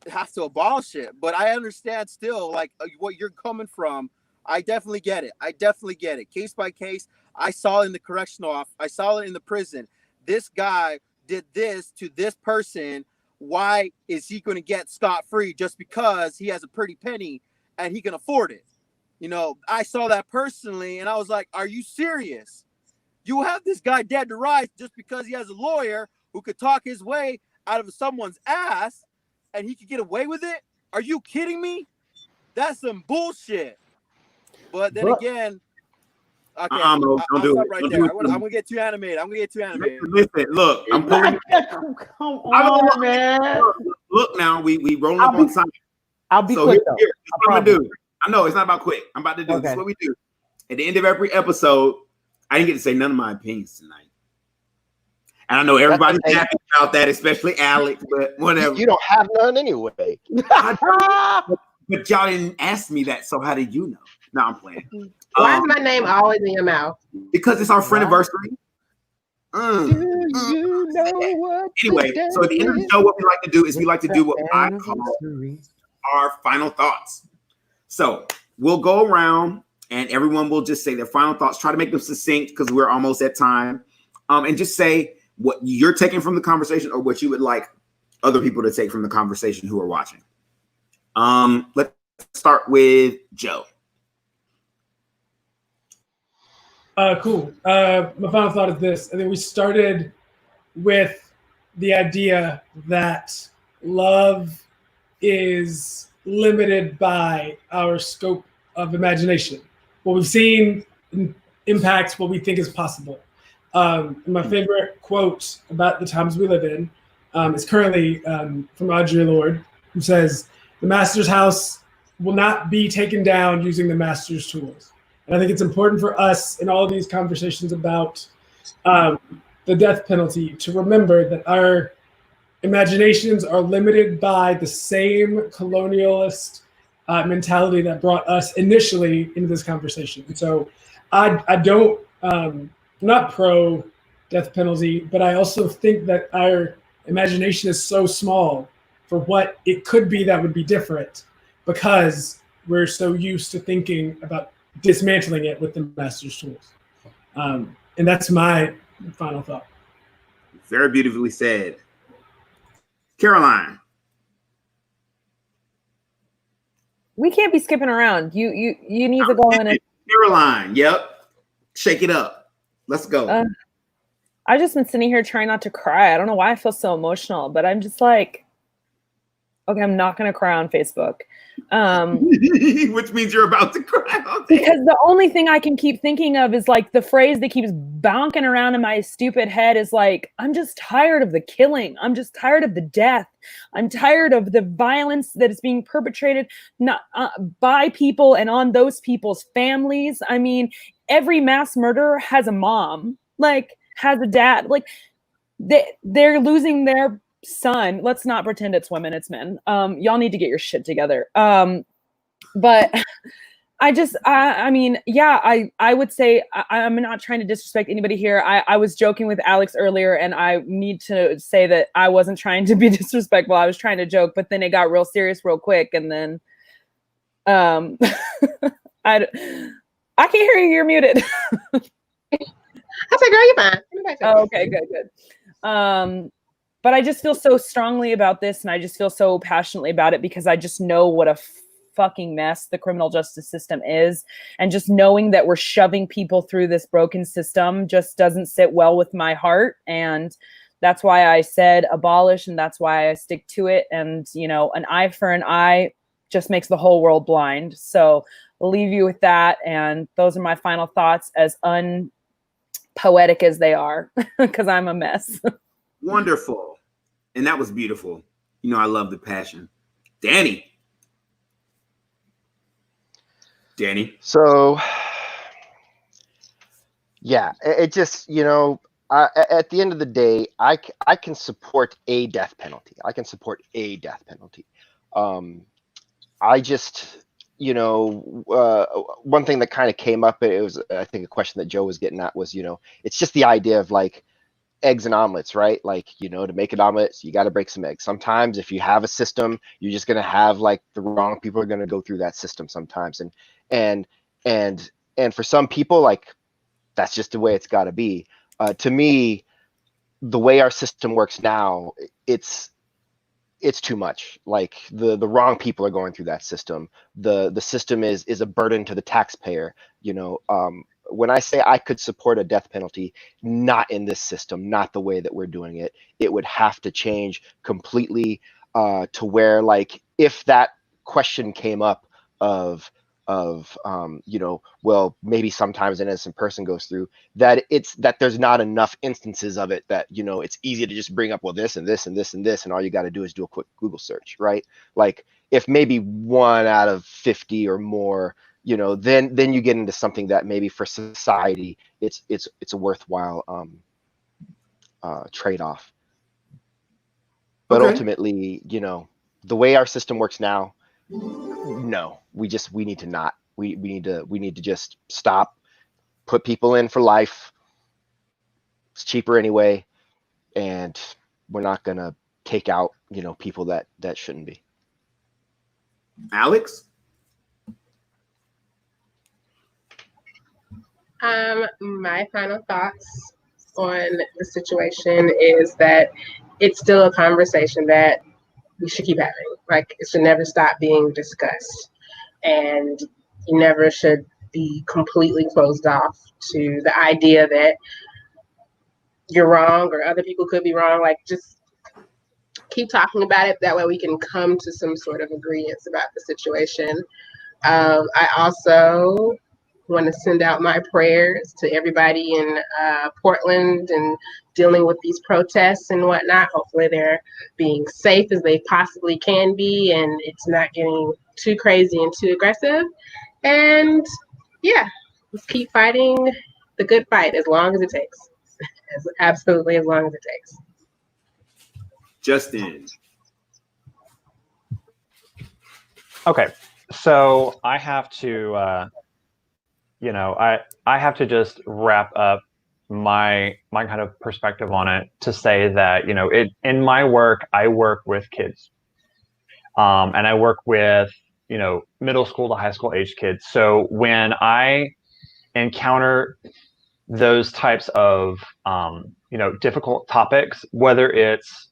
have to abolish it. But I understand still, like, what you're coming from. I definitely get it. Case by case. I saw it in the correctional office. I saw it in the prison. This guy did this to this person. Why is he going to get scot-free just because he has a pretty penny and he can afford it? I saw that personally, and I was like, are you serious? You have this guy dead to rights just because he has a lawyer who could talk his way out of someone's ass and he could get away with it? Are you kidding me? That's some bullshit. But then again, okay, I'll stop right there. I'm gonna get too animated. Listen, look, I'm pulling. Come on, man. Look now, we rolling up on time. I'll be quick though. Here's what I'm gonna do. I know it's not about quick. I'm about to do. This is what we do. At the end of every episode, I didn't get to say none of my opinions tonight. And I know everybody's happy about that, especially Alex, but whatever. You don't have none anyway. But y'all didn't ask me that, so how did you know? No, I'm playing. Why is my name always in your mouth? Because it's our friend-iversary. You know what? Anyway, so at the end of the show, what we like to do is we like to do what I call our final thoughts. So we'll go around and everyone will just say their final thoughts. Try to make them succinct because we're almost at time. And just say what you're taking from the conversation or what you would like other people to take from the conversation who are watching. Let's start with Joe. Cool. My final thought is this. I think we started with the idea that love is limited by our scope of imagination. What we've seen impacts what we think is possible. My favorite quote about the times we live in is currently from Audre Lorde, who says, "The master's house will not be taken down using the master's tools." And I think it's important for us in all of these conversations about the death penalty to remember that our imaginations are limited by the same colonialist mentality that brought us initially into this conversation. And so I don't, I'm not pro death penalty, but I also think that our imagination is so small for what it could be that would be different because we're so used to thinking about dismantling it with the master's tools. And that's my final thought. Very beautifully said. Caroline. We can't be skipping around. You need to go in and Caroline. Yep. Shake it up. Let's go. I've just been sitting here trying not to cry. I don't know why I feel so emotional, but I'm just like, okay, I'm not going to cry on Facebook. Which means you're about to cry. Because the only thing I can keep thinking of is like the phrase that keeps bonking around in my stupid head is like, I'm just tired of the killing. I'm just tired of the death. I'm tired of the violence that is being perpetrated not by people and on those people's families. I mean, every mass murderer has a mom, like has a dad, like they're losing their son. Let's not pretend it's women, it's men. Y'all need to get your shit together. But I mean, yeah, I would say I'm not trying to disrespect anybody here. I was joking with Alex earlier, and I need to say that I wasn't trying to be disrespectful. I was trying to joke, but then it got real serious real quick. And then I can't hear you. You're muted. I said, girl, you're fine. Oh, okay, good. But I just feel so strongly about this, and I just feel so passionately about it because I just know what a fucking mess the criminal justice system is. And just knowing that we're shoving people through this broken system just doesn't sit well with my heart. And that's why I said abolish, and that's why I stick to it. And, you know, an eye for an eye just makes the whole world blind. So I'll leave you with that. And those are my final thoughts, as unpoetic as they are, because I'm a mess. Wonderful. And that was beautiful. You know, I love the passion. Danny. So, yeah, it just, you know, at the end of the day, I can support a death penalty. I just, you know, one thing that kind of came up, it was, I think, a question that Joe was getting at was, you know, it's just the idea of like eggs and omelets, right? Like, you know, to make an omelet, you got to break some eggs. Sometimes if you have a system, you're just going to have like the wrong people are going to go through that system sometimes. And for some people, like, that's just the way it's got to be. To me, the way our system works now, it's too much. Like the wrong people are going through that system. The system is a burden to the taxpayer. You know, when I say I could support a death penalty, not in this system, not the way that we're doing it, it would have to change completely to where, like, if that question came up of you know, well, maybe sometimes an innocent person goes through that, that there's not enough instances of it that, you know, it's easy to just bring up, well, this and this and this and this, and all you got to do is do a quick Google search, right? Like, if maybe 1 out of 50 or more, you know, then you get into something that maybe for society it's a worthwhile trade-off. But Okay. ultimately, you know, the way our system works now, no, we need to not. We need to just stop, put people in for life. It's cheaper anyway, and we're not gonna take out, you know, people that shouldn't be. Alex? My final thoughts on the situation is that it's still a conversation that we should keep having. Like, it should never stop being discussed. And you never should be completely closed off to the idea that you're wrong or other people could be wrong. Like, just keep talking about it. That way we can come to some sort of agreements about the situation. I also want to send out my prayers to everybody in Portland and dealing with these protests and whatnot. Hopefully they're being safe as they possibly can be, and it's not getting too crazy and too aggressive. And yeah, let's keep fighting the good fight as long as it takes. Absolutely, as long as it takes. Justin. Okay, so I have to, I have to just wrap up my kind of perspective on it to say that, in my work, I work with kids, and I work with, middle school to high school age kids. So when I encounter those types of, difficult topics, whether it's,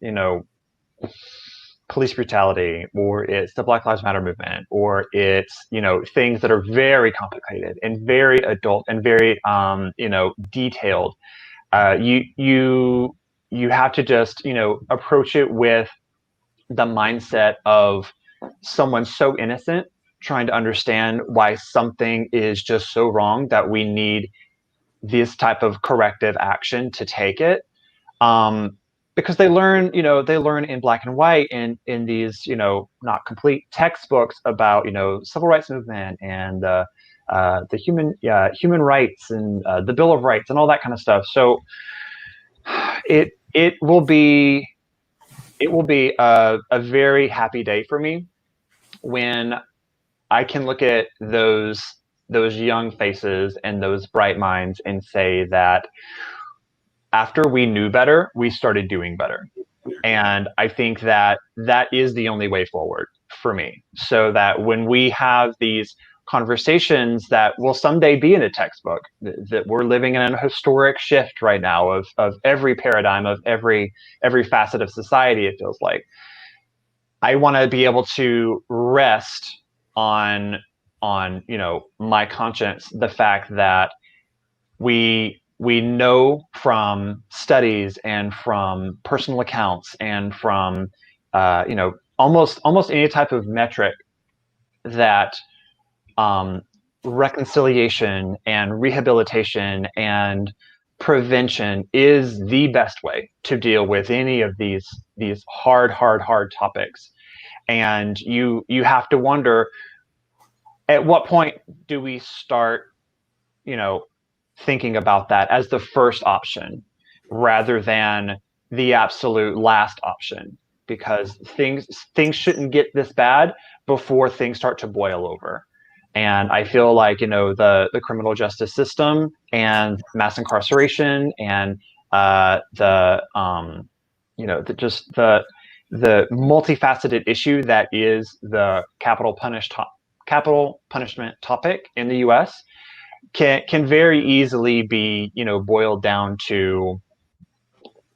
police brutality, or it's the Black Lives Matter movement, or it's, things that are very complicated and very adult and very, detailed, you have to just, approach it with the mindset of someone so innocent trying to understand why something is just so wrong that we need this type of corrective action to take it. Because they learn in black and white in these, not complete textbooks about, civil rights movement and the human rights and the Bill of Rights and all that kind of stuff. So it will be a very happy day for me when I can look at those young faces and those bright minds and say that after we knew better, we started doing better. And I think that is the only way forward for me. So that when we have these conversations that will someday be in a textbook, that we're living in a historic shift right now of every paradigm, of every facet of society, it feels like. I want to be able to rest on my conscience the fact that we know from studies and from personal accounts and from almost any type of metric that reconciliation and rehabilitation and prevention is the best way to deal with any of these hard topics. And you have to wonder, at what point do we start thinking about that as the first option rather than the absolute last option, because things shouldn't get this bad before things start to boil over. And I feel like the criminal justice system and mass incarceration and the multifaceted issue that is the capital punishment topic in the U.S. can very easily be boiled down to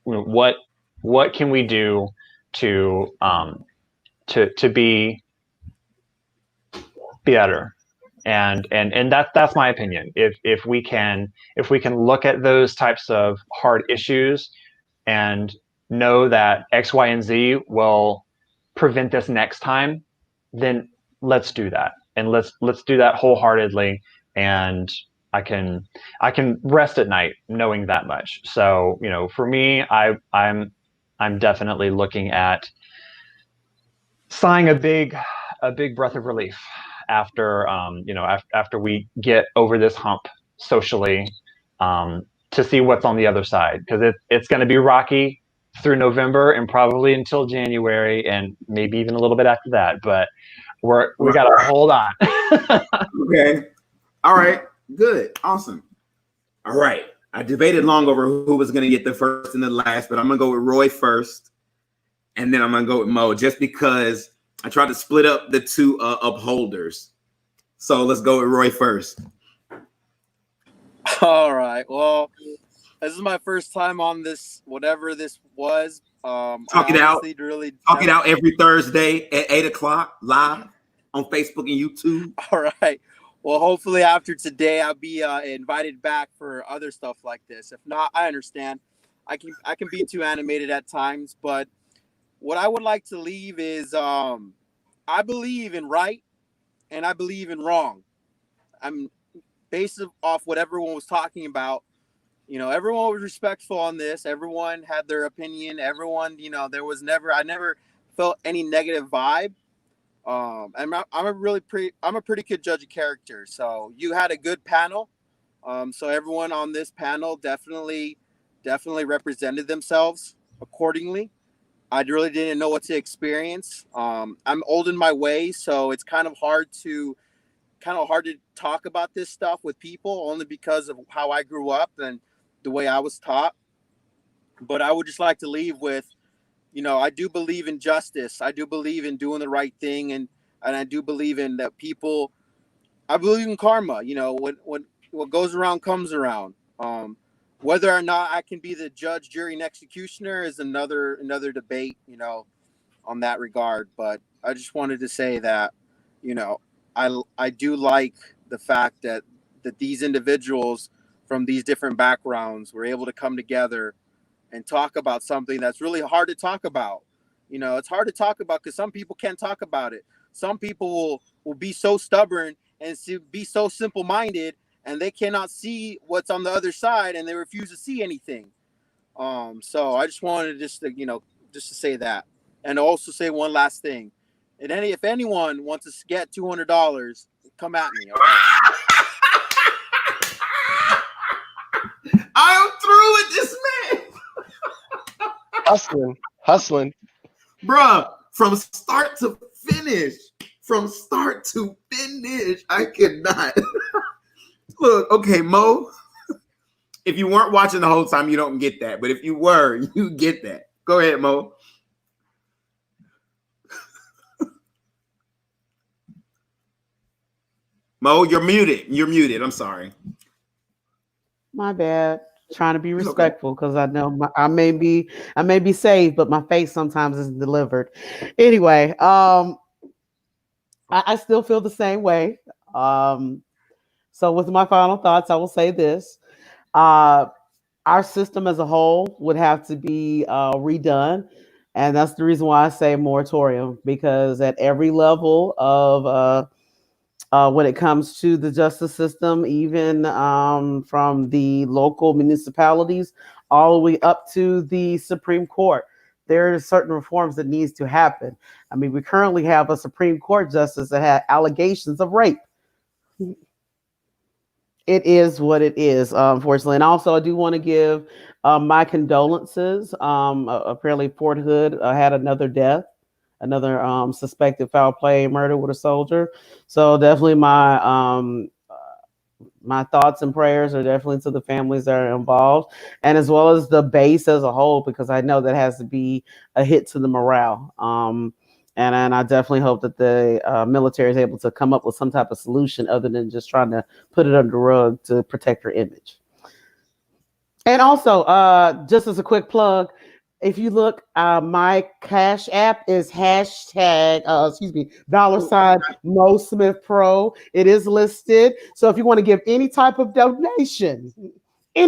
what can we do to be better, and that's my opinion. If we can look at those types of hard issues and know that X, Y, and Z will prevent this next time, then let's do that, and let's do that wholeheartedly. And I can rest at night knowing that much. So for me, I'm definitely looking at sighing a big breath of relief after after we get over this hump socially, to see what's on the other side, because it's going to be rocky through November and probably until January and maybe even a little bit after that. But we got to hold on. Okay. All right, good, awesome. All right, I debated long over who was going to get the first and the last, but I'm going to go with Roy first, and then I'm going to go with Mo, just because I tried to split up the two upholders. So let's go with Roy first. All right, well, this is my first time on this, whatever this was. Talk it out every Thursday at 8:00 live on Facebook and YouTube. All right. Well, hopefully after today, I'll be invited back for other stuff like this. If not, I understand. I can be too animated at times, but what I would like to leave is I believe in right and I believe in wrong. I'm based off what everyone was talking about. You know, everyone was respectful on this. Everyone had their opinion. Everyone, you know, I never felt any negative vibe. I'm a pretty good judge of character. So you had a good panel. So everyone on this panel definitely represented themselves accordingly. I really didn't know what to experience. I'm old in my ways, so it's kind of hard to talk about this stuff with people only because of how I grew up and the way I was taught. But I would just like to leave with, you know, I do believe in justice. I do believe in doing the right thing, and I do believe in that people. I believe in karma. You know, what goes around comes around. Whether or not I can be the judge, jury, and executioner is another debate. You know, on that regard. But I just wanted to say that, you know, I do like the fact that these individuals from these different backgrounds were able to come together and talk about something that's really hard to talk about. You know, it's hard to talk about because some people can't talk about it. Some people will be so stubborn and be so simple-minded, and they cannot see what's on the other side, and they refuse to see anything. So I just wanted just to say that, and also say one last thing. And if anyone wants to get $200, come at me. Okay? I am through with this man. Hustling. Bruh, from start to finish, I cannot. Look, okay, Mo, if you weren't watching the whole time, you don't get that. But if you were, you get that. Go ahead, Mo. Mo, you're muted. I'm sorry. My bad. Trying to be respectful because I know I may be saved, but my face sometimes isn't delivered. Anyway, I still feel the same way. So with my final thoughts, I will say this. Our system as a whole would have to be redone. And that's the reason why I say moratorium, because at every level of when it comes to the justice system, even from the local municipalities all the way up to the Supreme Court, there are certain reforms that needs to happen. I mean, we currently have a Supreme Court justice that had allegations of rape. It is what it is, unfortunately. And also, I do want to give my condolences. Apparently, Fort Hood had another death, another suspected foul play murder with a soldier. So definitely my thoughts and prayers are definitely to the families that are involved, and as well as the base as a whole, because I know that has to be a hit to the morale. And I definitely hope that the military is able to come up with some type of solution other than just trying to put it under the rug to protect their image. And also, just as a quick plug, if you look, my Cash App is hashtag, $ Mo Smith Pro. It is listed. So if you want to give any type of donation, you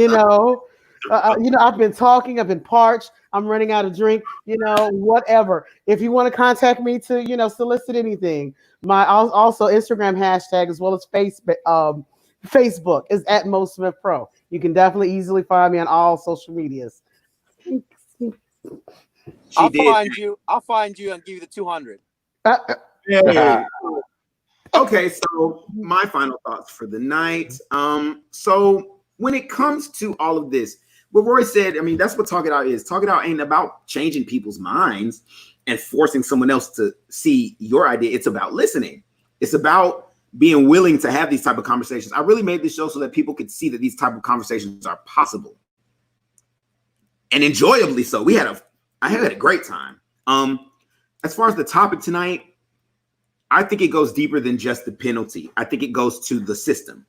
know, I've been talking, I've been parched, I'm running out of drink, whatever. If you want to contact me to, solicit anything, my also Instagram hashtag as well as Facebook is at Mo Smith Pro. You can definitely easily find me on all social medias. I'll find you and give you the 200. Hey. Okay, so my final thoughts for the night. So when it comes to all of this, what Roy said, I mean, that's what Talk It Out is. Talk It Out ain't about changing people's minds and forcing someone else to see your idea. It's about listening. It's about being willing to have these type of conversations. I really made this show so that people could see that these type of conversations are possible. And enjoyably so. I had a great time. As far as the topic tonight, I think it goes deeper than just the penalty. I think it goes to the system,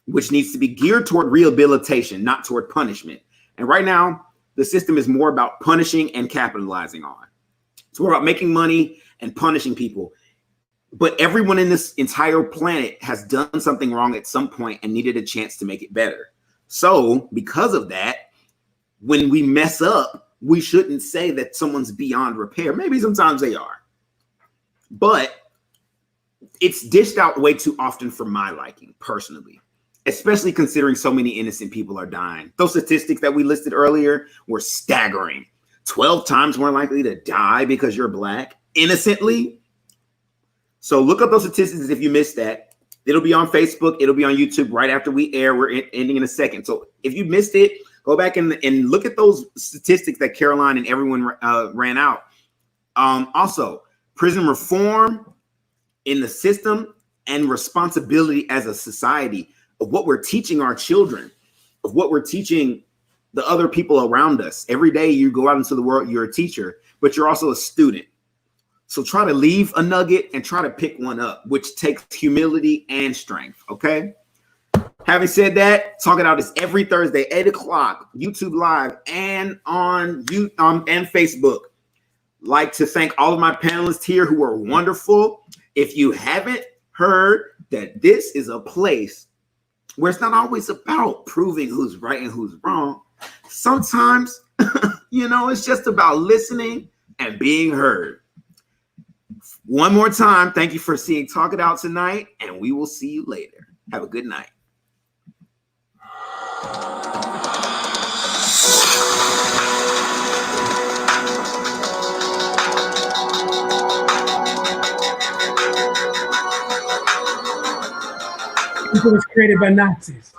which needs to be geared toward rehabilitation, not toward punishment. And right now, the system is more about punishing and capitalizing on. It's more about making money and punishing people. But everyone in this entire planet has done something wrong at some point and needed a chance to make it better. So because of that, when we mess up, we shouldn't say that someone's beyond repair. Maybe sometimes they are, but it's dished out way too often for my liking, personally, especially considering so many innocent people are dying. Those statistics that we listed earlier were staggering. 12 times more likely to die because you're Black innocently. So look up those statistics if you missed that. It'll be on Facebook. It'll be on YouTube right after we air. We're ending in a second. So if you missed it, go back and look at those statistics that Caroline and everyone ran out. Also, prison reform in the system and responsibility as a society of what we're teaching our children, of what we're teaching the other people around us. Every day you go out into the world, you're a teacher, but you're also a student. So try to leave a nugget and try to pick one up, which takes humility and strength, okay? Having said that, Talk It Out is every Thursday, 8 o'clock, YouTube Live, and on and Facebook. Like to thank all of my panelists here who are wonderful. If you haven't heard that this is a place where it's not always about proving who's right and who's wrong. Sometimes, it's just about listening and being heard. One more time, thank you for seeing Talk It Out tonight, and we will see you later. Have a good night. It was created by Nazis.